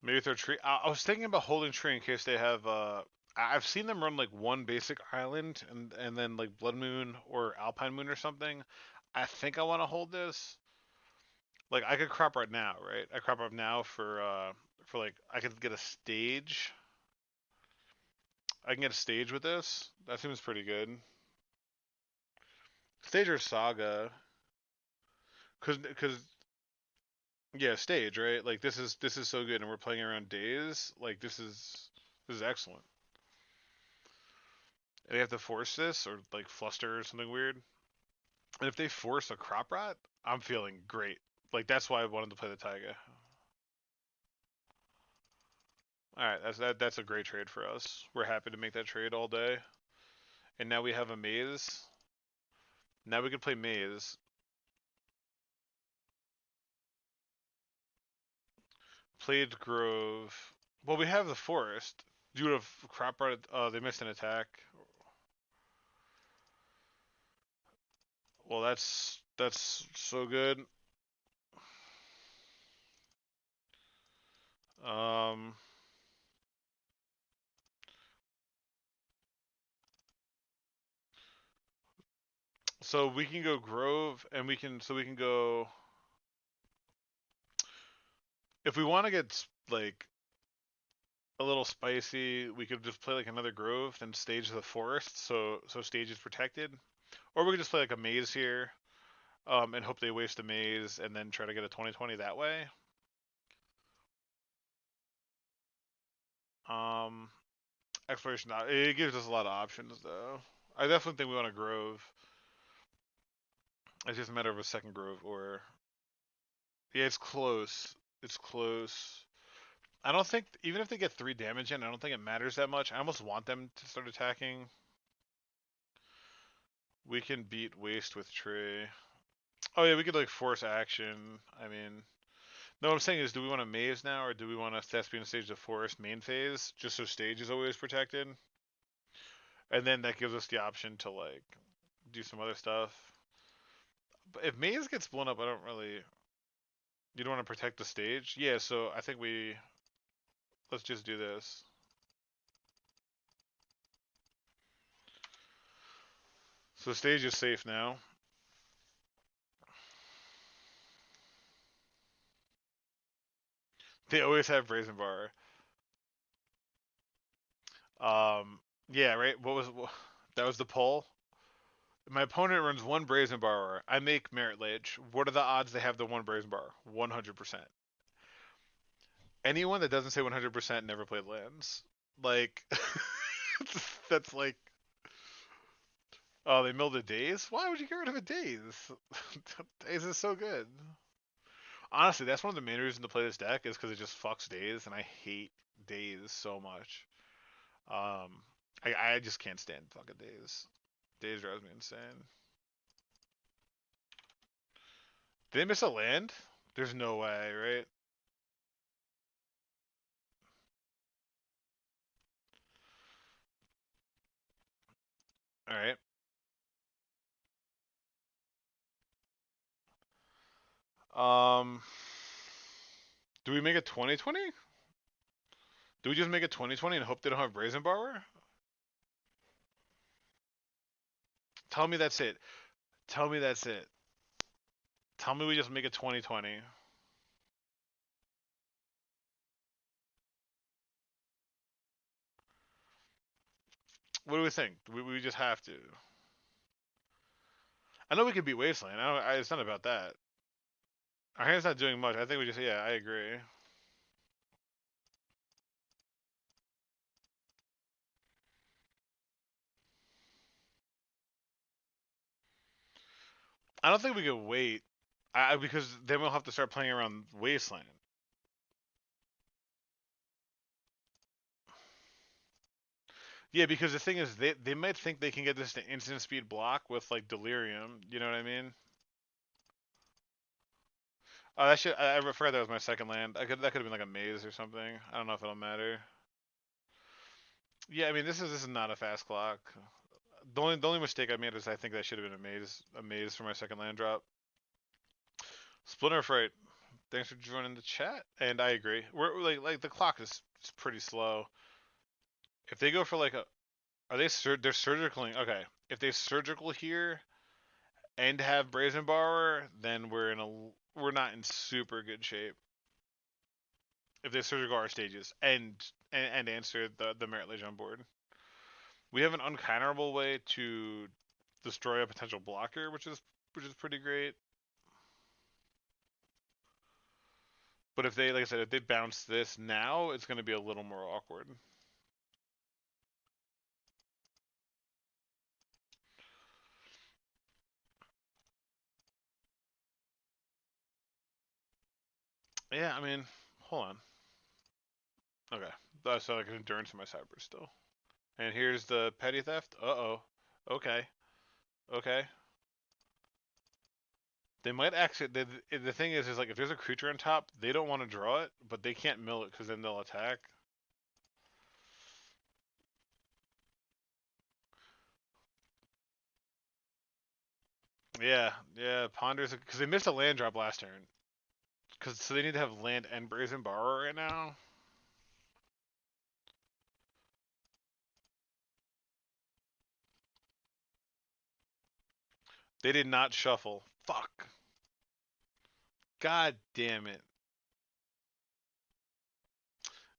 Maybe throw tree. I was thinking about holding tree in case they have. I've seen them run like one basic island and then like Blood Moon or Alpine Moon or something. I think I want to hold this. Like I could crop right now, right? I crop up now for like I could get a stage. I can get a stage with this. That seems pretty good. Stage or Saga, cause yeah, stage, right? Like this is so good, and we're playing around days. Like this is excellent. They have to force this or like fluster or something weird. And if they force a crop rot, I'm feeling great. Like that's why I wanted to play the Taiga. All right, that's a great trade for us. We're happy to make that trade all day. And now we have a maze. Now we can play maze. Played Grove. Well, we have the forest. You would have crop rotted. They missed an attack. Well, that's so good. Um, so we can go Grove, and we can go if we want to get like a little spicy. We could just play like another Grove, then stage the forest, so stage is protected, or we could just play like a maze here, and hope they waste a maze, and then try to get a 20/20 that way. Um, Exploration. It gives us a lot of options though. I definitely think we want a Grove. It's just a matter of a second Grove or yeah, it's close. It's close. I don't think even if they get 3 damage in, I don't think it matters that much. I almost want them to start attacking. We can beat Waste with Tree. Oh yeah, we could like force action. I mean, no, what I'm saying is, do we want a maze now, or do we want a Thespian stage the forest main phase, just so stage is always protected? And then that gives us the option to like do some other stuff. But if maze gets blown up, I don't really. You don't want to protect the stage, yeah. So I think let's just do this. So stage is safe now. They always have Brazen Bar. Yeah, right. That was the poll. My opponent runs one Brazen Borrower. I make Merit Lage. What are the odds they have the one Brazen Borrower? 100%. Anyone that doesn't say 100% never played lands. Like, that's like, oh, they milled a Daze? Why would you get rid of a Daze? Daze is so good. Honestly, that's one of the main reasons to play this deck is because it just fucks Daze, and I hate Daze so much. I just can't stand fucking Daze. Daze drives me insane. Did they miss a land? There's no way, right? All right. Um, do we make it 2020? Do we just make it 2020 and hope they don't have Brazen Borrower? Tell me that's it. Tell me that's it. Tell me we just make it 2020. What do we think? We just have to. I know we could beat Wasteland. It's not about that. Our hand's not doing much. I think we just, yeah, I agree. I don't think we could wait. Because then we'll have to start playing around Wasteland. Yeah, because the thing is, they might think they can get this to instant speed block with like Delirium. You know what I mean? Oh, I forgot that was my second land. That could have been like a maze or something. I don't know if it'll matter. Yeah, I mean this is not a fast clock. The only mistake I made is I think that should have been a maze for my second land drop. Splinter Fright, thanks for joining the chat. And I agree. We're like the clock is pretty slow. If they go for like a, are they're surgically okay? If they surgical here and have Brazen Borrower, then we're not in super good shape. If they surgical our stages and answer the Merit Lage on board, we have an uncounterable way to destroy a potential blocker, which is pretty great. But if they, like I said, if they bounce this now, it's going to be a little more awkward. Yeah, I mean, hold on. Okay, that's like an endurance in my cyber still. And here's the petty theft. Uh-oh. Okay. Okay. They might actually. The thing is like if there's a creature on top, they don't want to draw it, but they can't mill it because then they'll attack. Yeah, yeah. Ponders because they missed a land drop last turn. So they need to have land and Brazen Borrower right now. They did not shuffle. Fuck. God damn it.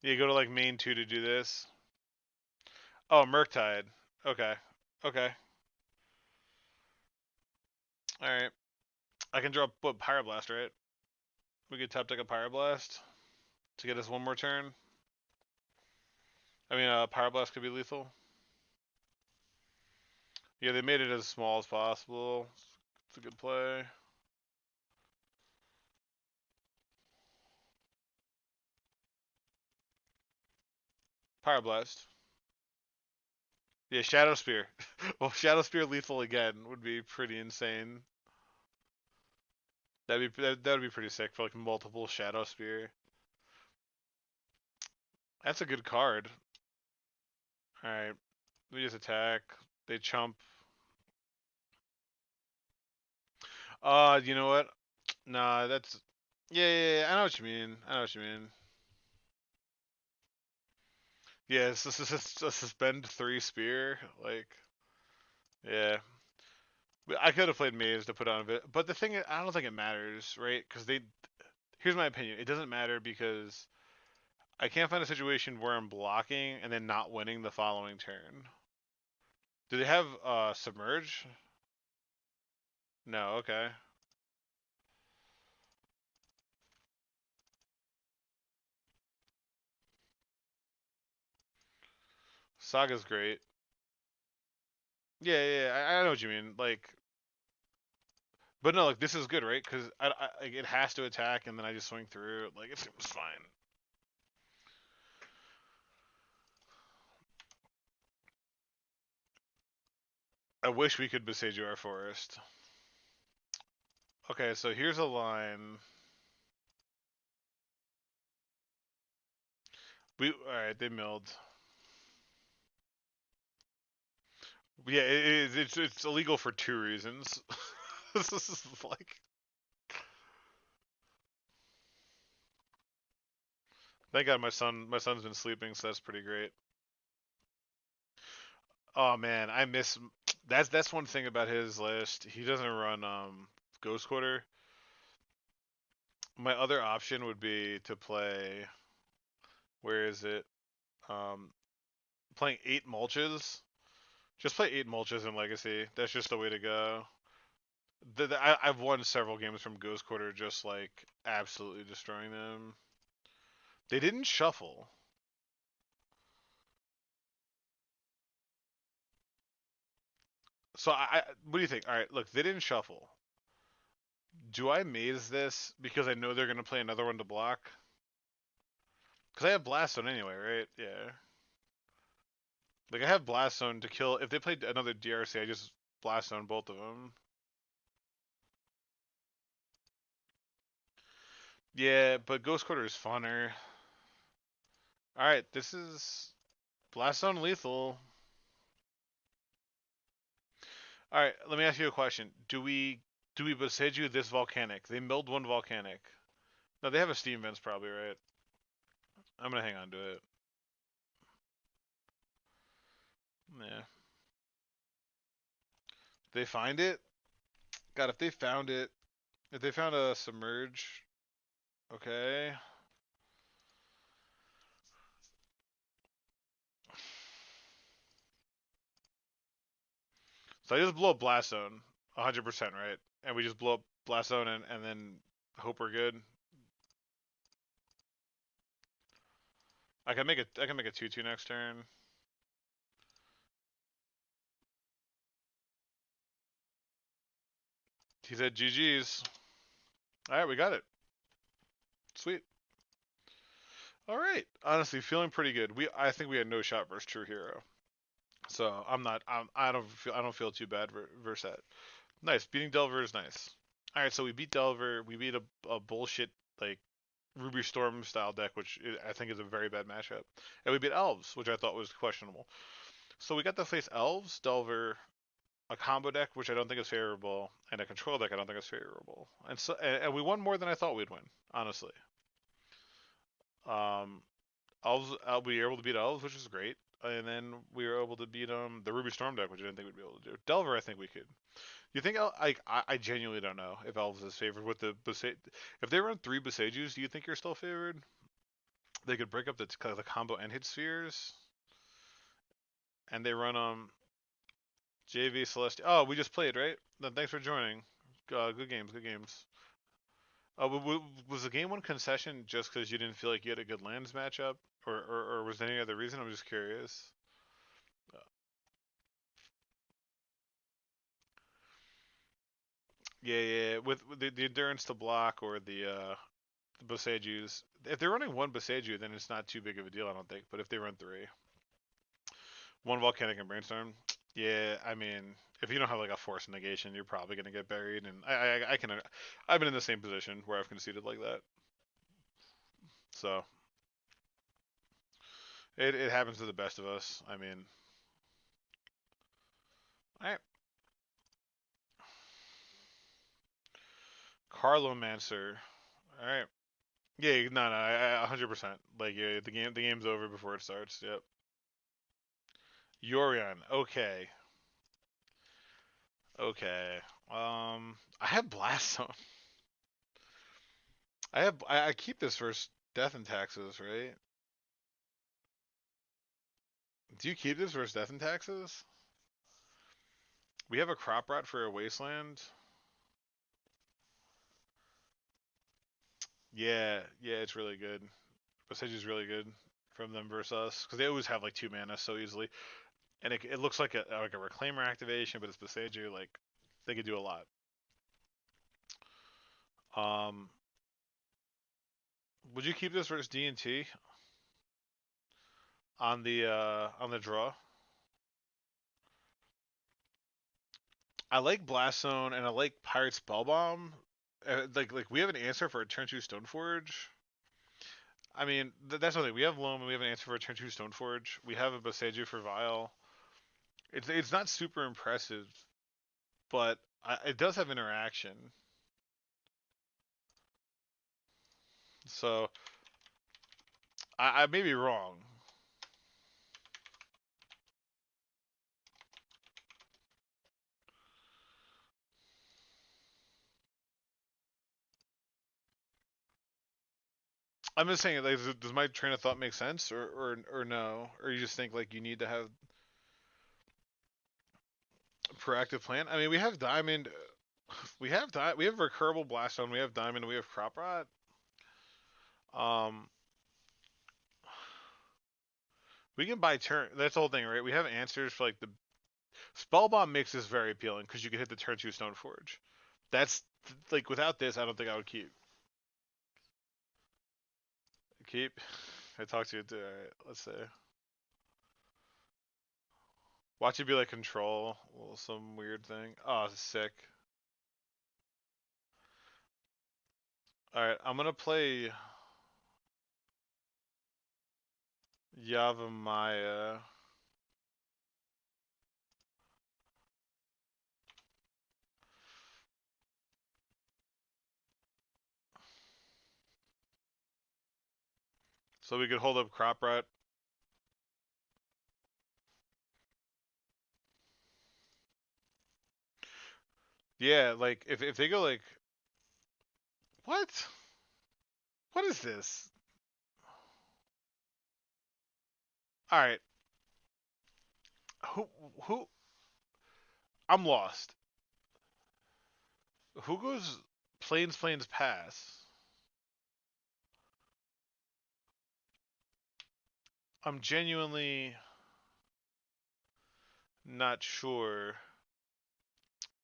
You go to like main two to do this. Oh, Murktide. Okay. Okay. All right. I can drop what Pyroblast, right? We could top deck a Pyroblast to get us one more turn. I mean, Pyroblast could be lethal. Yeah, they made it as small as possible. It's a good play. Pyroblast. Yeah, Shadow Spear. Well, Shadow Spear lethal again would be pretty insane. That would be pretty sick for like multiple Shadow Spear. That's a good card. All right, we just attack. They chump. You know what? Nah, that's yeah. I know what you mean. I know what you mean. Yeah, it's just a suspend 3 spear. Like, yeah. I could have played Maze to put on a bit, but the thing is, I don't think it matters, right? Because they, here's my opinion. It doesn't matter because I can't find a situation where I'm blocking and then not winning the following turn. Do they have submerge? No. Okay. Saga's great. Yeah, yeah, yeah, I know what you mean. Like, but no, like this is good, right? Because like, it has to attack, and then I just swing through. Like it seems fine. I wish we could besiege our forest. Okay, so here's a line. We all right? They milled. Yeah, it's illegal for two reasons. This is like, thank God my son's been sleeping, so that's pretty great. Oh man, I miss. That's one thing about his list. He doesn't run Ghost Quarter. My other option would be to play. Where is it? Um, Playing 8 mulches. Just play 8 mulches in Legacy. That's just the way to go. I've won several games from Ghost Quarter, just like absolutely destroying them. They didn't shuffle. So what do you think? All right, look, they didn't shuffle. Do I maze this because I know they're gonna play another one to block? Because I have Blast Zone anyway, right? Yeah. Like I have Blast Zone to kill. If they played another DRC, I just Blast Zone both of them. Yeah, but Ghost Quarter is funner. All right, this is Blast Zone lethal. All right, let me ask you a question. Do we besiege you this volcanic? They milled one volcanic. No, they have a steam vents probably, right? I'm gonna hang on to it. Yeah. They find it? God, if they found a submerge, okay. So I just blow up Blast Zone, 100%, right? And we just blow up Blast Zone and then hope we're good. I can make a 2/2 next turn. He said GG's. All right, we got it. Sweet. All right. Honestly, feeling pretty good. I think we had no shot versus True Hero. So I'm not. I don't feel too bad versus that. Nice. Beating Delver is nice. All right. So we beat Delver. We beat a bullshit like Ruby Storm style deck, which I think is a very bad matchup. And we beat Elves, which I thought was questionable. So we got to face Elves, Delver, a combo deck, which I don't think is favorable, and a control deck I don't think is favorable. And we won more than I thought we'd win, honestly. Um, Elves, we were able to beat Elves, which is great. And then we were able to beat the Ruby Storm deck, which I didn't think we'd be able to do. Delver, I think we could. You think I genuinely don't know if Elves is favored with the if they run 3 Besejus, do you think you're still favored? They could break up the combo and hit spheres, and they run JV Celestial. Oh, we just played, right? Then thanks for joining. Good games, good games. Was the game one concession just because you didn't feel like you had a good lands matchup, or was there any other reason? I'm just curious. Uh, yeah, yeah, with the endurance to block or the Boseju's. If they're running one Boseju, then it's not too big of a deal, I don't think. But if they run three, one Volcanic and Brainstorm, yeah, I mean, if you don't have like a force negation, you're probably gonna get buried. And I can, I've been in the same position where I've conceded like that. So it happens to the best of us. I mean, I Carlo Mancer. All right. Yeah, no, no, 100%. Like, yeah, the game's over before it starts. Yep. Yorion. Okay, okay. I have Blast Zone. I keep this for Death and Taxes, right? Do you keep this versus Death and Taxes? We have a crop rot for a wasteland. Yeah, yeah, it's really good. Passage is really good from them versus us because they always have like 2 mana so easily, and it looks like a reclaimer activation, but it's Passage. Like they could do a lot. Um, would you keep this versus D&T on the draw? I like Blast Zone and I like Pirate Spellbomb. Like we have an answer for a turn two Stoneforge. I mean, that's the thing. We have Loam and we have an answer for a turn two Stoneforge. We have a Boseiju for Vile. It's not super impressive, but it does have interaction. So I may be wrong. I'm just saying, like, does my train of thought make sense, or no, or you just think like you need to have a proactive plan? I mean, we have Diamond, we have Recurable Blast Zone, we have Diamond, we have Crop Rot. Um, we can buy turn. That's the whole thing, right? We have answers for like the Spellbomb makes this very appealing because you can hit the turn two Stoneforge. That's like without this, I don't think I would keep. Keep. I talked to you too. Alright, let's see. Watch it be like control, some weird thing. Oh, sick. Alright, I'm gonna play Yavimaya. So we could hold up Crop Rot. Yeah, like if they go like what? What is this? Alright. Who who I'm lost. Who goes planes pass? I'm genuinely not sure.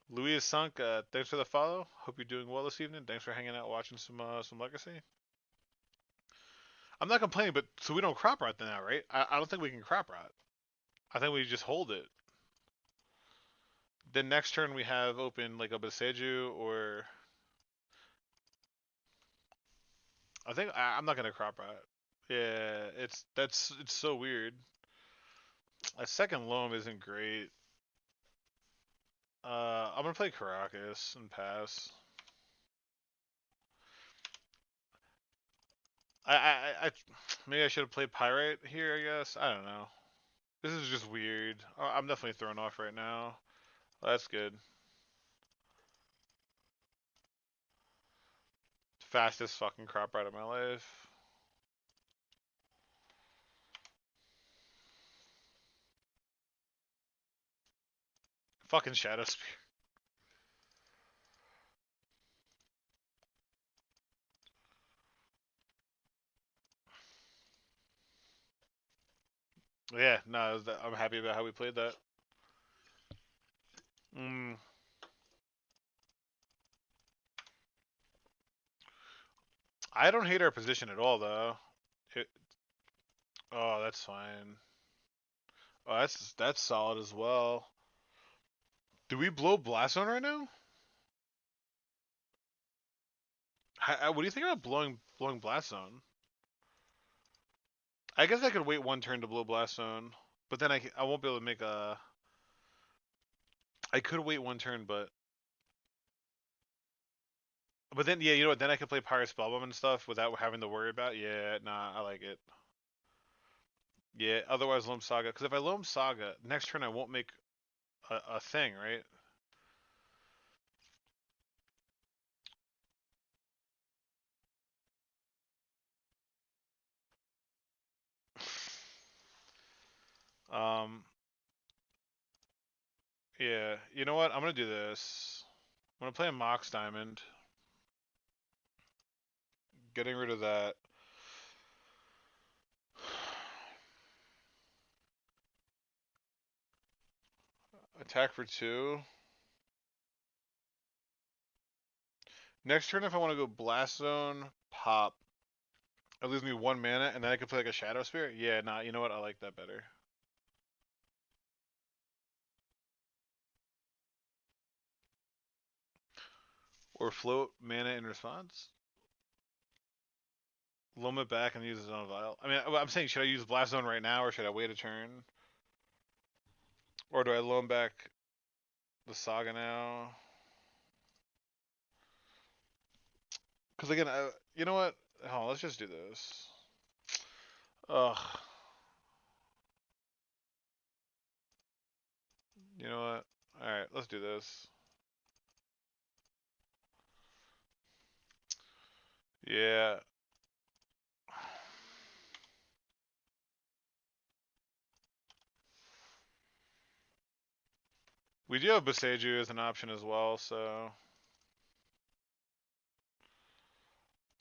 Luis Sunk, thanks for the follow. Hope you're doing well this evening. Thanks for hanging out, watching some Legacy. I'm not complaining, but so we don't crop rot now, right? I don't think we can crop rot. I think we just hold it. Then next turn we have open like a Boseiju or I think I'm not gonna crop rot. Yeah, it's so weird. A second loam isn't great. I'm gonna play Caracas and pass. I maybe I should have played Pyrite here. I guess I don't know. This is just weird. I'm definitely thrown off right now. That's good. Fastest fucking crop ride of my life. Fucking Shadow Spear. Yeah, no, I'm happy about how we played that. Mm, I don't hate our position at all, though. It, oh, that's fine. Oh, that's solid as well. Do we blow Blast Zone right now? What do you think about blowing Blast Zone? I guess I could wait one turn to blow Blast Zone, but then I won't be able to make a. I could wait one turn, but then yeah, you know what? Then I could play Pirate Spellbomb and stuff without having to worry about. Yeah, nah, I like it. Yeah, otherwise Loam Saga. Because if I Loam Saga, next turn I won't make a thing, right? Um, Yeah, you know what? I'm gonna do this. I'm gonna play a Mox Diamond. Getting rid of that. Attack for 2. Next turn, if I want to go Blast Zone, pop. It leaves me 1 mana, and then I can play like a Shadow Spirit. Yeah, nah, you know what? I like that better. Or float mana in response. Loam it back and use it on a vial. I mean, I'm saying, should I use Blast Zone right now, or should I wait a turn? Or do I loam back the Saga now? Because again, you know what? Oh, let's just do this. Ugh. You know what? Alright, let's do this. Yeah. We do have Boseiju as an option as well, so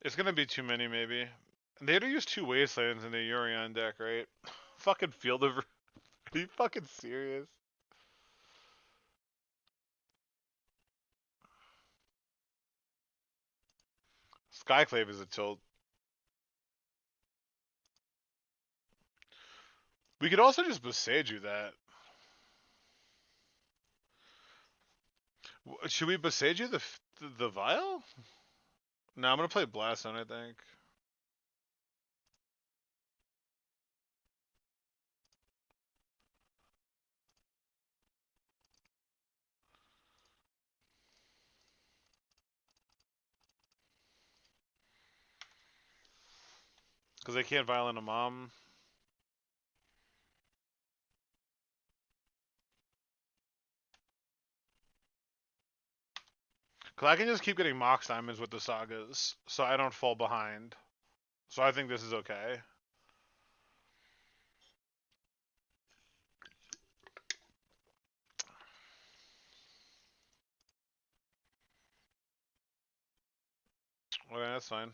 it's gonna be too many maybe. They had to use 2 Wastelands in the Yorion deck, right? Fucking Field of... Are you fucking serious? Skyclave is a tilt. We could also just Boseiju that. Should we Boseiju the Vial? No, I'm gonna play Blast Zone, I think. Because they can't Violent a Mom. Because I can just keep getting Mox Diamonds with the Sagas, so I don't fall behind. So I think this is okay. Okay, that's fine.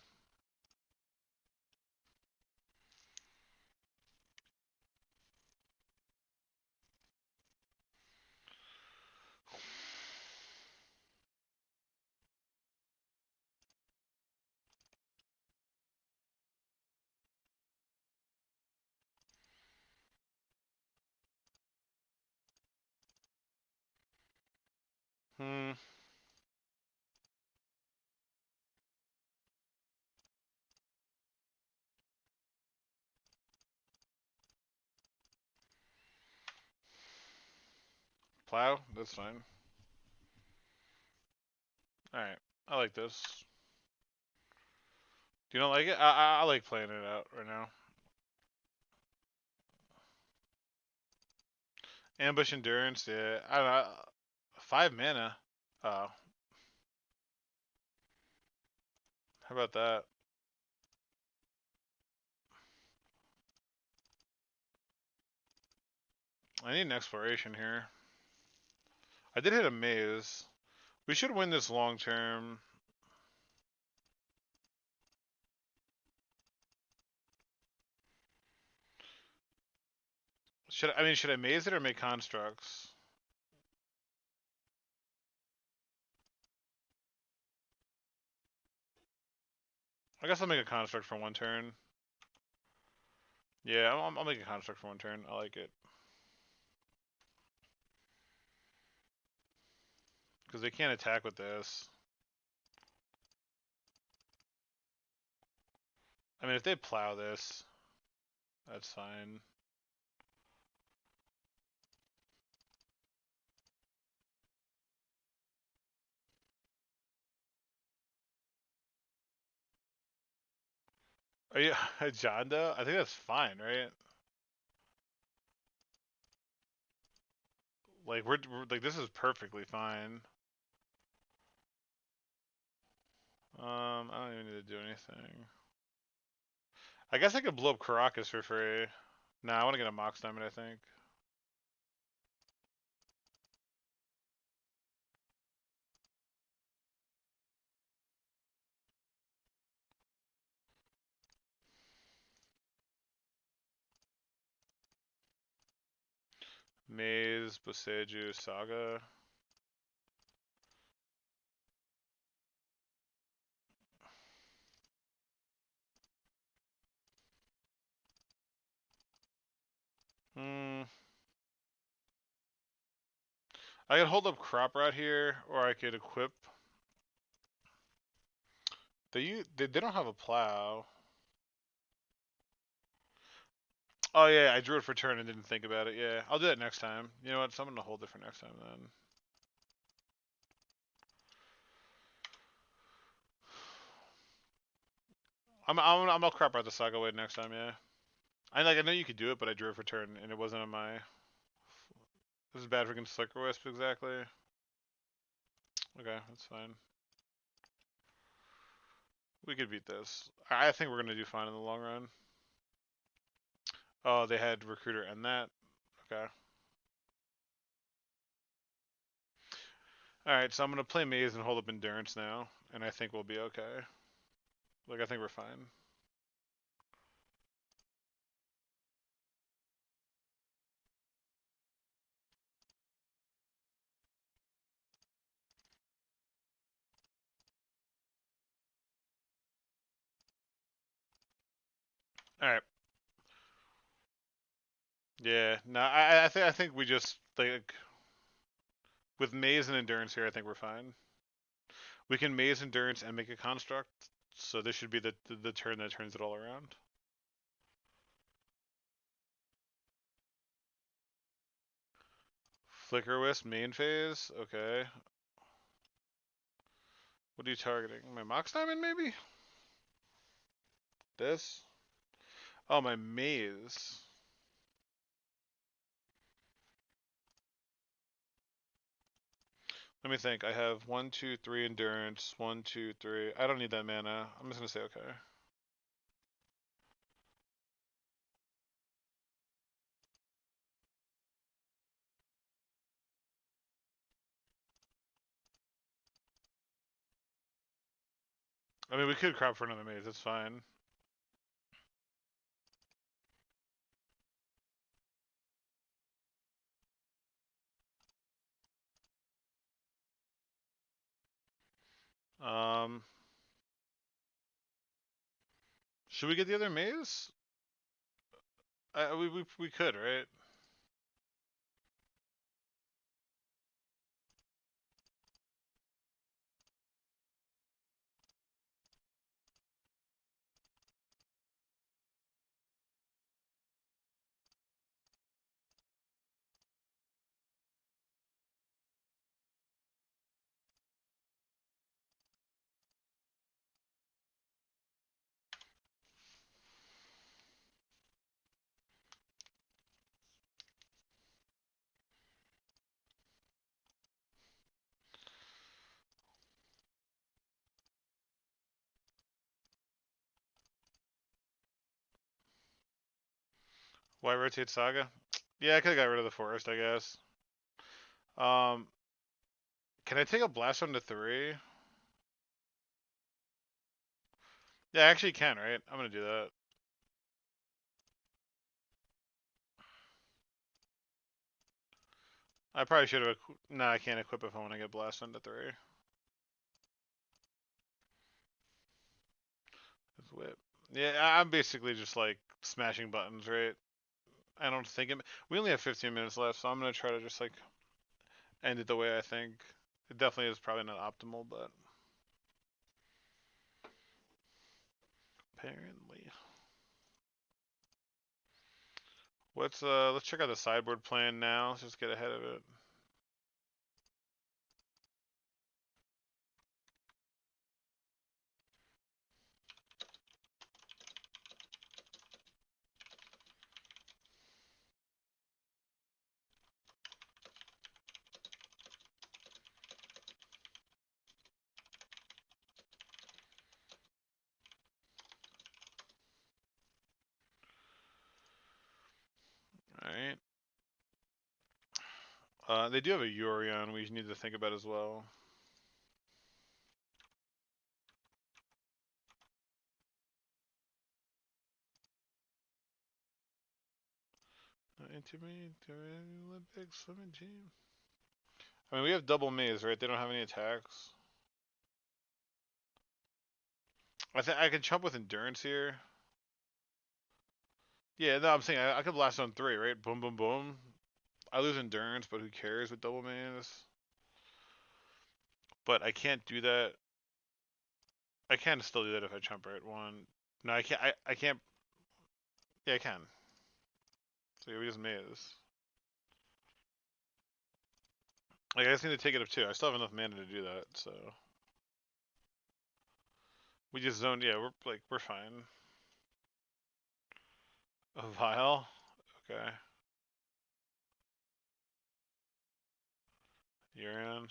Hmm. Plow? That's fine. Alright. I like this. Do you not like it? I like playing it out right now. Ambush Endurance, yeah. I don't know. 5 mana. Oh. How about that? I need an exploration here. I did hit a maze. We should win this long term. Should I maze it or make constructs? I guess I'll make a construct for 1 turn. Yeah, I'll make a construct for 1 turn. I like it. Because they can't attack with this. I mean, if they plow this, that's fine. Are you Jonda? I think that's fine, right? Like we're like this is perfectly fine. I don't even need to do anything. I guess I could blow up Caracas for free. Nah, I want to get a Mox Diamond, I think. Maze, Boseiju, Saga. Hmm. I could hold up Crop Rot here, or I could equip. They don't have a plow. Oh yeah, I drew it for turn and didn't think about it. Yeah, I'll do that next time. You know what? So I'm gonna hold it for next time then. I'm gonna crop out the Saga Wade next time. Yeah, I know you could do it, but I drew it for turn and it wasn't on my. This is bad for against Slicker Wisp exactly. Okay, that's fine. We could beat this. I think we're gonna do fine in the long run. Oh, they had Recruiter and that. Okay. Alright, so I'm gonna play Maze and hold up Endurance now, and I think we'll be okay. Like, I think we're fine. Alright. Yeah, no, I think we just, like, with Maze and Endurance here, I think we're fine. We can Maze Endurance and make a Construct, so this should be the turn that turns it all around. Flicker Wisp, main phase, okay. What are you targeting? My Mox Diamond, maybe? This? Oh, my Maze. Let me think. I have 1, 2, 3 Endurance, 1, 2, 3. I don't need that mana. I'm just gonna say okay. I mean, we could crop for another Maze. That's fine. Um, should we get the other Maze? We could, right? Why rotate Saga? Yeah, I could have got rid of the forest, I guess. Um, can I take a blast on to 3? Yeah, I actually can, right? I'm gonna do that. I probably should have. Nah, I can't equip if I want to get blast on to 3. It's whip. Yeah, I'm basically just like smashing buttons, right? I don't think it. We only have 15 minutes left, so I'm gonna try to just like end it the way I think. It definitely is probably not optimal, but apparently. Let's check out the sideboard plan now. Let's just get ahead of it. Alright. They do have a Yorion we need to think about as well. Into me, to the Olympic swimming team. I mean, we have double maze, right? They don't have any attacks. I think I can chump with endurance here. Yeah, no, I'm saying I could blast on 3, right? Boom, boom, boom. I lose endurance, but who cares with double maze? But I can't do that. I can still do that if I chump right 1. No, I can't. I can't. Yeah, I can. So yeah, we just maze. Like, I just need to take it up 2. I still have enough mana to do that, so. We just zoned. Yeah, we're fine. A vial? Okay. You're in.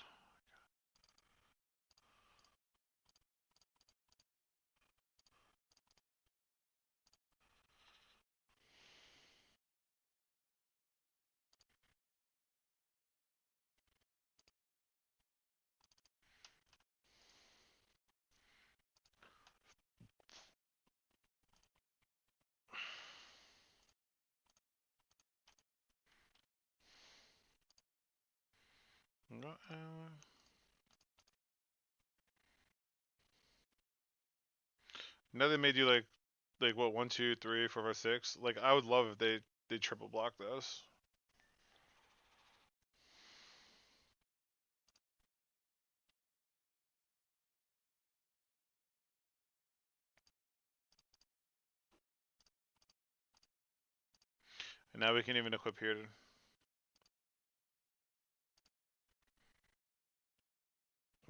Now they made you like what 1, 2, 3, 4, 5, 6. Like I would love if they triple block this. And now we can even equip here.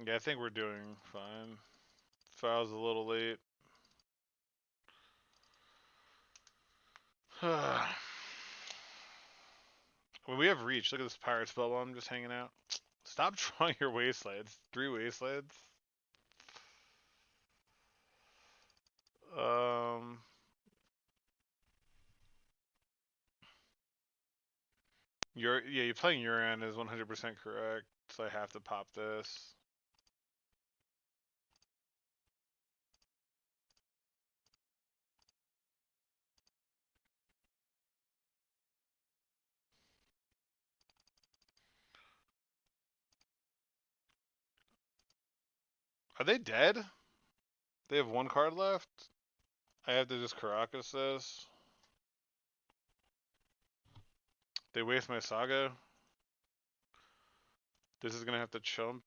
Yeah, I think we're doing fine. File's a little late. I mean, we have reach. Look at this pirate spell while I'm just hanging out. Stop drawing your wastelands. 3 wastelands. You playing Uran is 100% correct. So I have to pop this. Are they dead? They have 1 card left. I have to just Caracas this. They waste my Saga. This is gonna have to chump.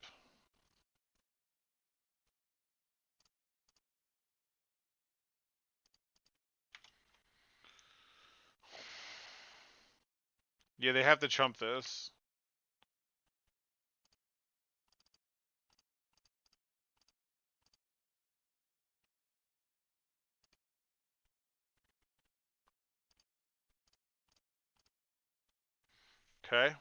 Yeah, they have to chump this. Okay.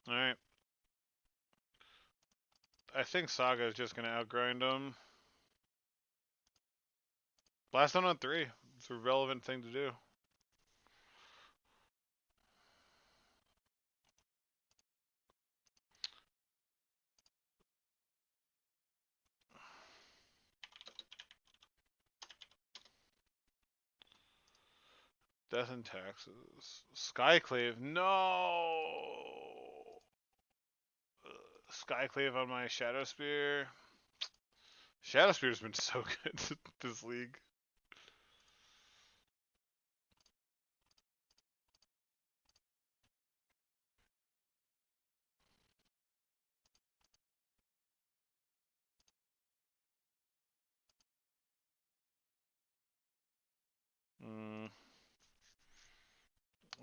Alright. I think Saga is just gonna outgrind them. Blast one on 3. It's a relevant thing to do. Death and taxes. Skyclave. No! Skyclave on my Shadow Spear. Shadow Spear's been so good this league.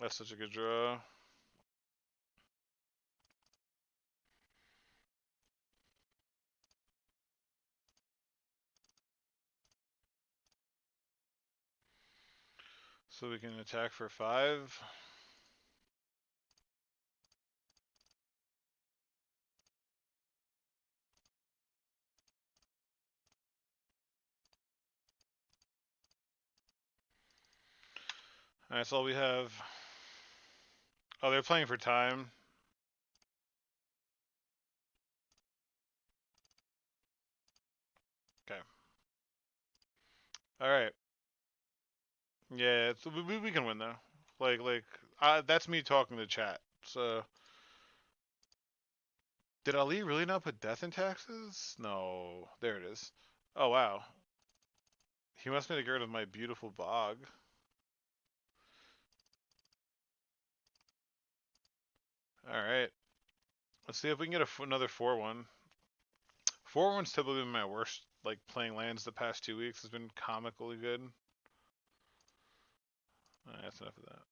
That's such a good draw. So we can attack for 5. Alright, that's all we have. Oh, they're playing for time. Okay. Alright. Yeah, we can win though. That's me talking to chat. So, did Ali really not put death in taxes? No. There it is. Oh, wow. He wants me to get rid of my beautiful bog. Alright. Let's see if we can get another 4-1. 4-1's typically been my worst, like, playing lands the past 2 weeks. Has been comically good. Alright, that's enough of that.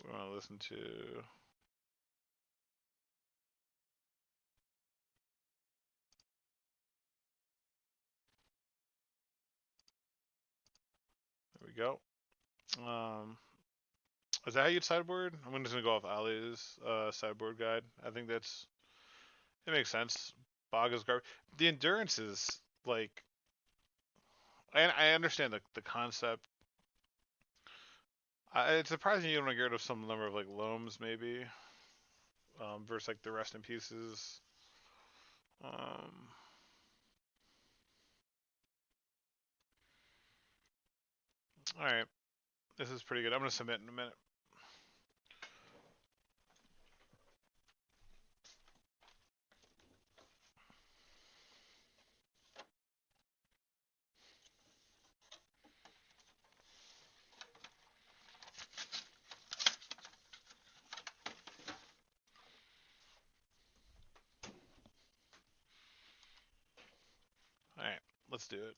We want to listen to... There we go. Is that how you'd sideboard? I'm just gonna go off Alli's sideboard guide. I think it makes sense. Bog is garbage. The endurance is like, I understand the concept. It's surprising you don't get rid of some number of like loams maybe, versus like the rest in pieces. All right, this is pretty good. I'm gonna submit in a minute. All right, let's do it.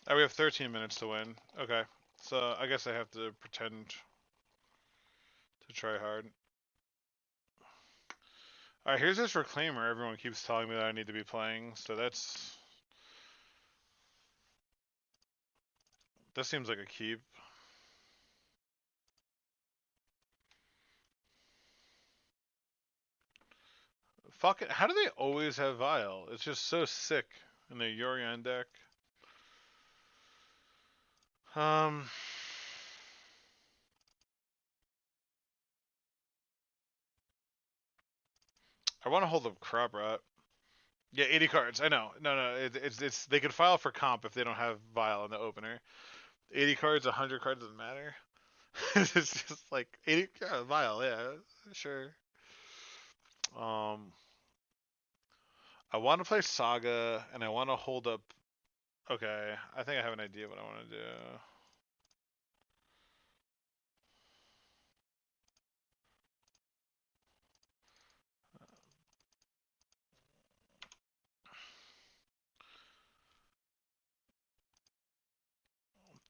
All right, we have 13 minutes to win. Okay, so I guess I have to pretend to try hard. All right, here's this Reclaimer. Everyone keeps telling me that I need to be playing, so that seems like a keep. Fuck it. How do they always have Vile? It's just so sick in the Yorion deck. I want to hold the crop rot. Yeah, 80 cards. I know. No. It's they could file for comp if they don't have Vile in the opener. 80 cards, 100 cards doesn't matter. It's just like 80. Yeah, Vile. Yeah, sure. I want to play Saga and I want to hold up. Okay, I think I have an idea what I want to do.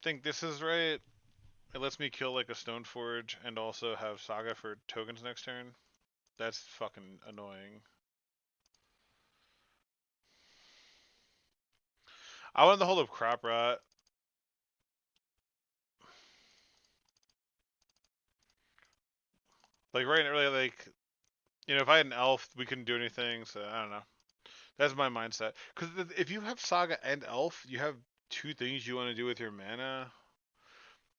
Think this is right. It lets me kill like a Stoneforge and also have Saga for tokens next turn. That's fucking annoying. I wanted to hold up Crop Rot. Like right now, really, like, if I had an elf, we couldn't do anything. So I don't know. That's my mindset. Because if you have Saga and Elf, you have two things you want to do with your mana.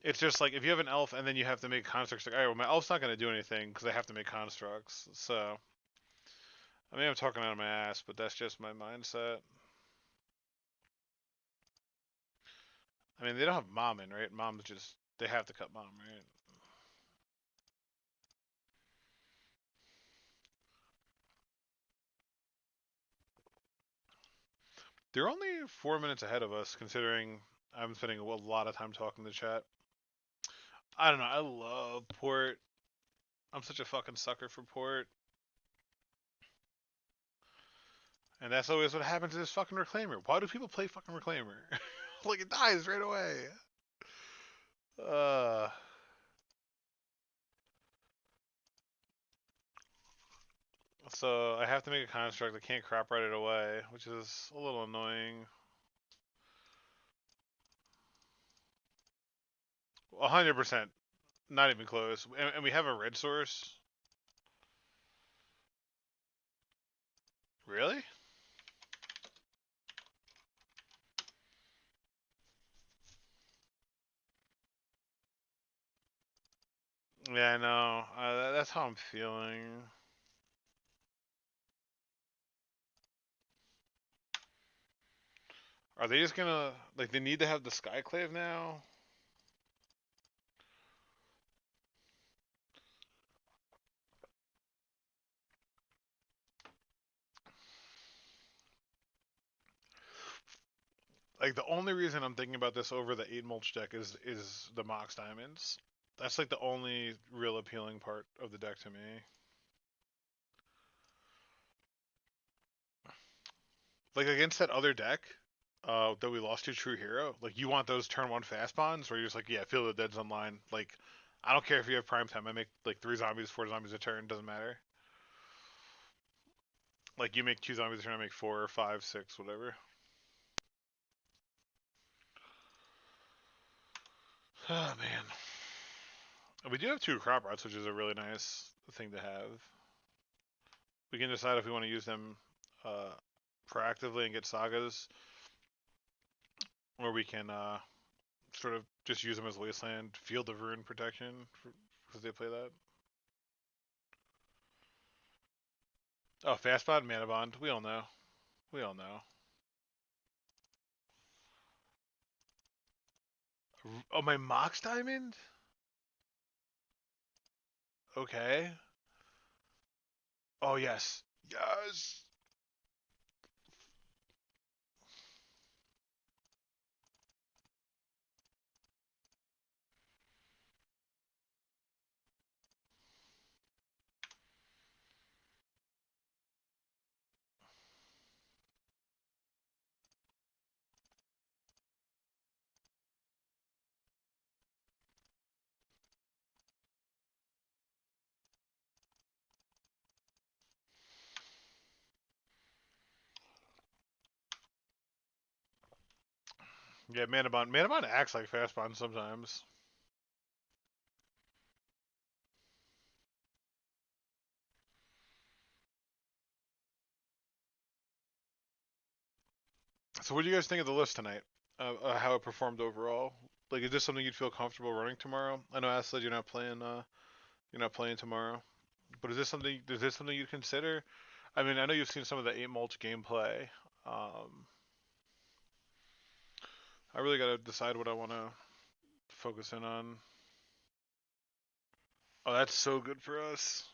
It's just like if you have an elf and then you have to make constructs. Like, all right, well, my elf's not going to do anything because I have to make constructs. So I mean, I'm talking out of my ass, but that's just my mindset. I mean, they don't have Mom in, right? Mom's just they have to cut Mom, right? They're only 4 minutes ahead of us, considering I'm spending a lot of time talking to chat. I don't know. I love Port. I'm such a fucking sucker for Port. And that's always what happens to this fucking Reclaimer. Why do people play fucking Reclaimer? Like, it dies right away. So I have to make a construct. I can't crop right it away, which is a little annoying. 100%. Not even close. And we have a red source. Really? Yeah, I know. That's how I'm feeling. Are they just gonna like? They need to have the Skyclave now. Like the only reason I'm thinking about this over the 8 mulch deck is the Mox Diamonds. That's like the only real appealing part of the deck to me. Like against that other deck, that we lost to True Hero, like you want those turn one fast bonds where you're just like, yeah, feel the dead's online. Like, I don't care if you have prime time. I make like 3 zombies, 4 zombies a turn, doesn't matter. Like you make 2 zombies a turn, I make 4 or 5, 6, whatever. Oh man, we do have 2 crop routes, which is a really nice thing to have. We can decide if we want to use them uh, proactively and get sagas, or we can sort of just use them as wasteland, field of ruin protection, because they play that. Oh, fast bond, mana bond. We all know. We all know. Oh, my Mox Diamond? Okay. Oh, yes. Yes. Yeah, mana bond. Mana bond acts like fast bond sometimes. So, what do you guys think of the list tonight? How it performed overall? Like, is this something you'd feel comfortable running tomorrow? I know Ash said you're not playing. You're not playing tomorrow. But is this something? Is this something you'd consider? I mean, I know you've seen some of the 8 mulch gameplay. Um, I really gotta decide what I want to focus in on. Oh, that's so good for us.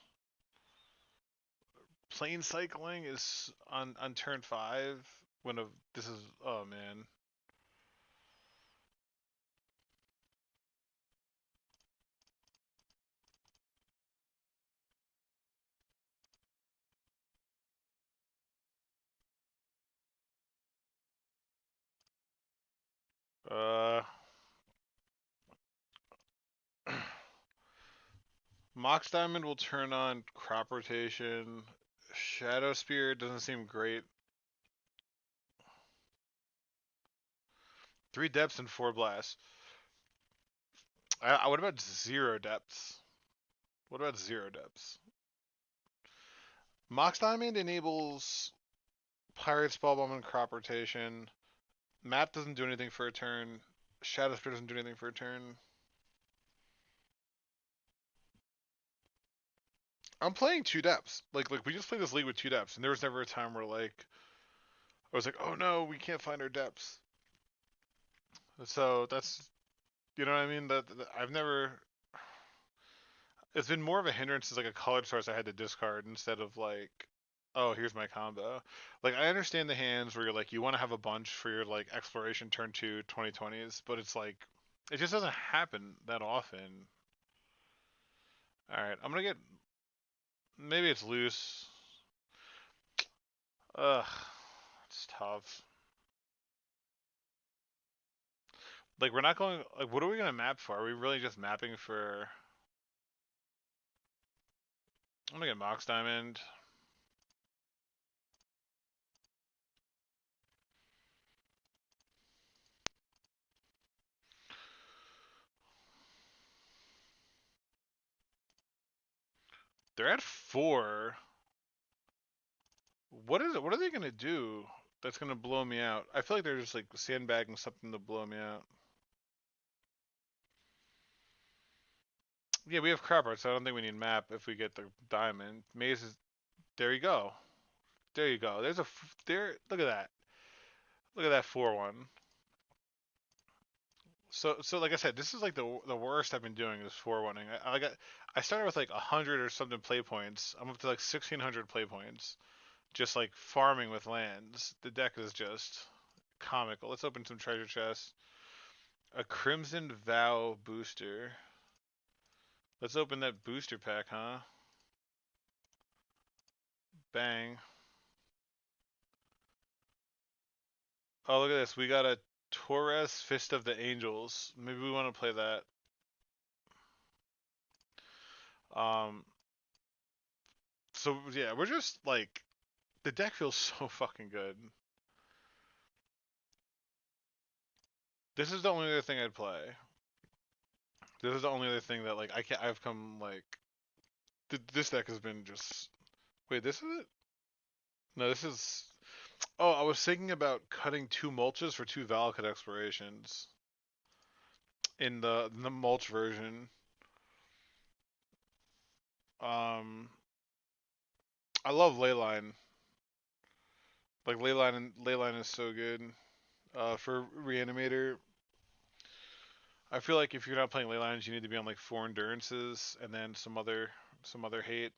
Plane cycling is on turn 5. When a this is oh man. Uh, Mox Diamond will turn on crop rotation. Shadow Spear doesn't seem great. 3 depths and 4 blasts. What about 0 depths? What about 0 depths? Mox Diamond enables Pirate Spellbomb and crop rotation. Map doesn't do anything for a turn. Shadow Spear doesn't do anything for a turn. I'm playing 2 depths. Like we just played this league with 2 depths, and there was never a time where like I was like, oh no, we can't find our depths. So that's you know what I mean. That I've never. It's been more of a hindrance as like a colored source I had to discard instead of like, oh here's my combo. Like I understand the hands where you're like you want to have a bunch for your like exploration turn 2 2020s, but it's like it just doesn't happen that often. All right, I'm gonna get maybe it's loose. Ugh, it's tough. Like we're not going. Like what are we gonna map for? Are we really just mapping for? I'm gonna get Mox Diamond. They're at 4. What is it? What are they gonna do that's gonna blow me out? I feel like they're just like sandbagging something to blow me out. Yeah, we have crop art, so I don't think we need map if we get the diamond. Maze is there. You go. There you go. There's a there. Look at that. Look at that 4-1. So like I said, this is like the worst I've been doing is 4-1ing. I started with like 100 or something play points. I'm up to like 1600 play points, just like farming with lands. The deck is just comical. Let's open some treasure chests. A Crimson Vow booster. Let's open that booster pack, huh? Bang. Oh, look at this. We got a Torres Fist of the Angels. Maybe we want to play that. Um, so yeah, we're just like the deck feels so fucking good. This is the only other thing I'd play. This is the only other thing that like I can't. I've come like this deck has been just. Wait, this is it? No, this is. Oh, I was thinking about cutting 2 mulches for 2 Valakut explorations in the mulch version. Um, I love Leyline. Like Leyline is so good. For Reanimator, I feel like if you're not playing Leylines, you need to be on like 4 endurances and then some other hate.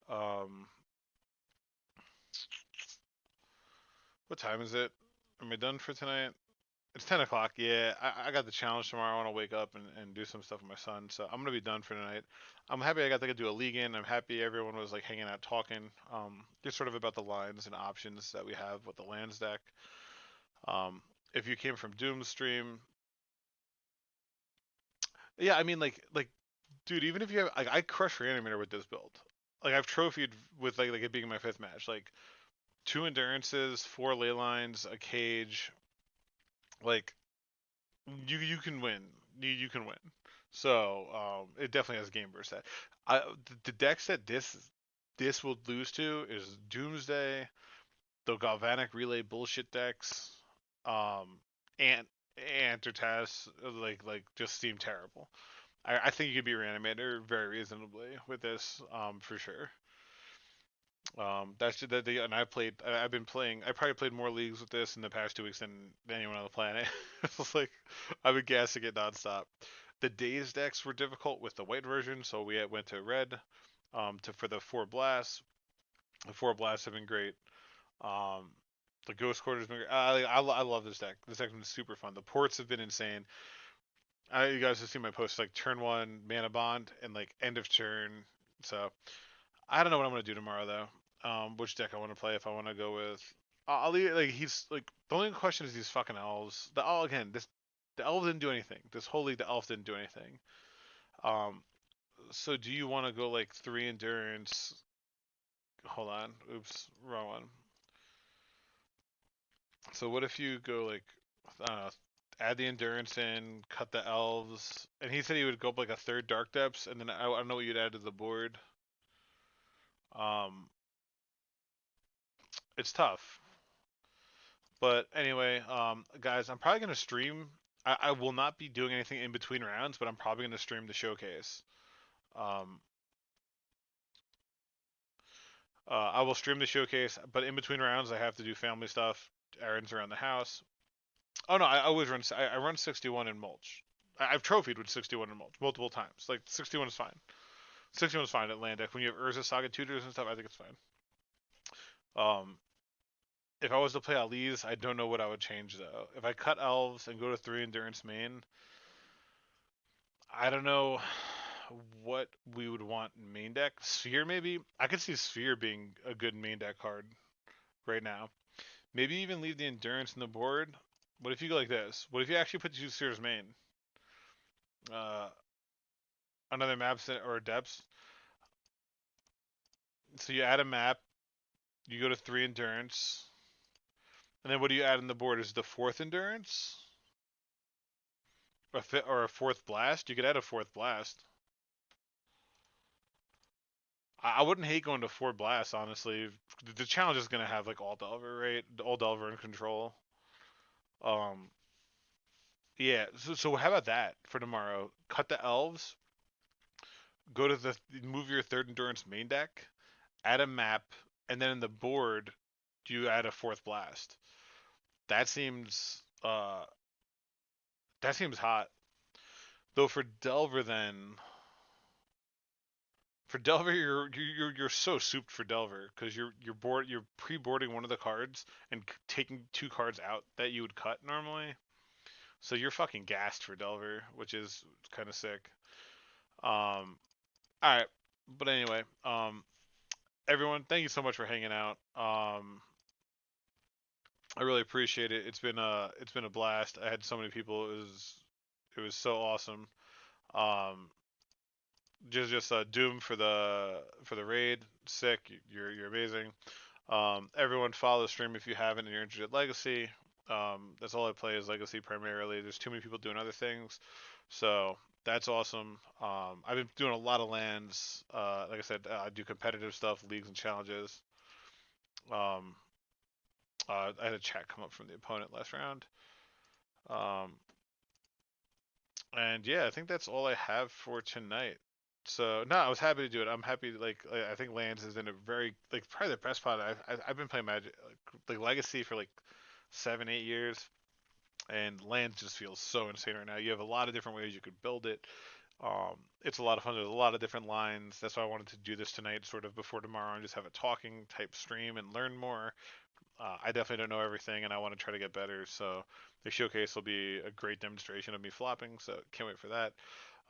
Um, what time is it? Am I done for tonight? It's 10 o'clock. Yeah, I got the challenge tomorrow. I want to wake up and do some stuff with my son. So I'm gonna be done for tonight. I'm happy I got to do a league in. I'm happy everyone was like hanging out talking. Just sort of about the lines and options that we have with the lands deck. Um, if you came from Doom stream, yeah, I mean like dude, even if you have like I crush Reanimator with this build. Like I've trophied with like it being my 5th match. Like 2 endurances, 4 ley lines, a cage. Like you can win. You can win. So it definitely has game burst. That the decks that this will lose to is Doomsday, the Galvanic Relay bullshit decks, and Antertas like just seem terrible. I think you could be Reanimator very reasonably with this, for sure. That's that. And I've been playing. I probably played more leagues with this in the past 2 weeks than anyone on the planet. It's like I've been gassing it nonstop. The days decks were difficult with the white version, so we went to red. For the 4 blasts. The 4 blasts have been great. Um, the Ghost Quarter's been great. I love this deck. This deck's been super fun. The ports have been insane. You guys have seen my posts like turn 1 mana bond and like end of turn. So I don't know what I'm gonna do tomorrow though. Which deck I want to play if I want to go with. I'll leave like he's like the only question is these fucking elves. The elves didn't do anything. This whole league the elves didn't do anything. Um, so do you want to go like 3 endurance? Hold on, oops, wrong one. So what if you go like I don't know, add the endurance in, cut the elves, and he said he would go up like a 3rd dark depths, and then I don't know what you'd add to the board. Um, it's tough. But anyway, guys, I'm probably gonna stream. I will not be doing anything in between rounds, but I'm probably gonna stream the showcase. Um, I will stream the showcase, but in between rounds, I have to do family stuff, errands around the house. Oh no, I always run. I run 61 in mulch. I've trophied with 61 in mulch multiple times. Like 61 is fine. 61 is fine at land deck. When you have Urza Saga tutors and stuff, I think it's fine. Um, if I was to play Alli's, I don't know what I would change though. If I cut elves and go to 3 endurance main, I don't know what we would want in main deck. Sphere maybe. I could see Sphere being a good main deck card right now. Maybe even leave the endurance in the board. What if you go like this? What if you actually put 2 Spheres main? Uh, another map or depths. So you add a map. You go to 3 endurance. And then what do you add in the board? Is the 4th endurance? Or a 4th blast? You could add a 4th blast. I wouldn't hate going to 4 blasts, honestly. The challenge is gonna have like all Delver, right? All Delver in control. Um, yeah. So how about that for tomorrow? Cut the elves. Go to the move your third endurance main deck. Add a map, and then in the board, you add a fourth blast. That seems that seems hot. Though for Delver you're so souped for Delver because you're pre-boarding one of the cards and taking 2 cards out that you would cut normally. So you're fucking gassed for Delver, which is kind of sick. All right, but anyway, everyone, thank you so much for hanging out. I really appreciate it. It's been a blast. I had so many people. It was so awesome. Um, just Doom for the raid. Sick. You're amazing. Everyone follow the stream if you haven't and you're interested in Legacy. That's all I play is Legacy primarily. There's too many people doing other things, so that's awesome. I've been doing a lot of lands. Like I said, I do competitive stuff, leagues and challenges. Um, I had a chat come up from the opponent last round. Um, and yeah, I think that's all I have for tonight. So no, I was happy to do it. I'm happy. I think Lands is in a very like probably the best spot. I've been playing Magic like Legacy for like 7 8 years, and Lands just feels so insane right now. You have a lot of different ways you could build it. It's a lot of fun. There's a lot of different lines. That's why I wanted to do this tonight, sort of before tomorrow, and just have a talking type stream and learn more. I definitely don't know everything, and I want to try to get better. So the showcase will be a great demonstration of me flopping. So can't wait for that.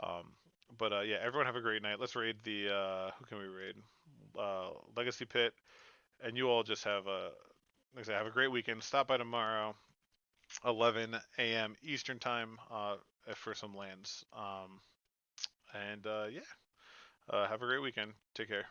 Um, but yeah, everyone have a great night. Let's raid the who can we raid? Legacy Pit, and you all just have a like I said, have a great weekend. Stop by tomorrow, 11 a.m. Eastern time, for some lands. And yeah, have a great weekend. Take care.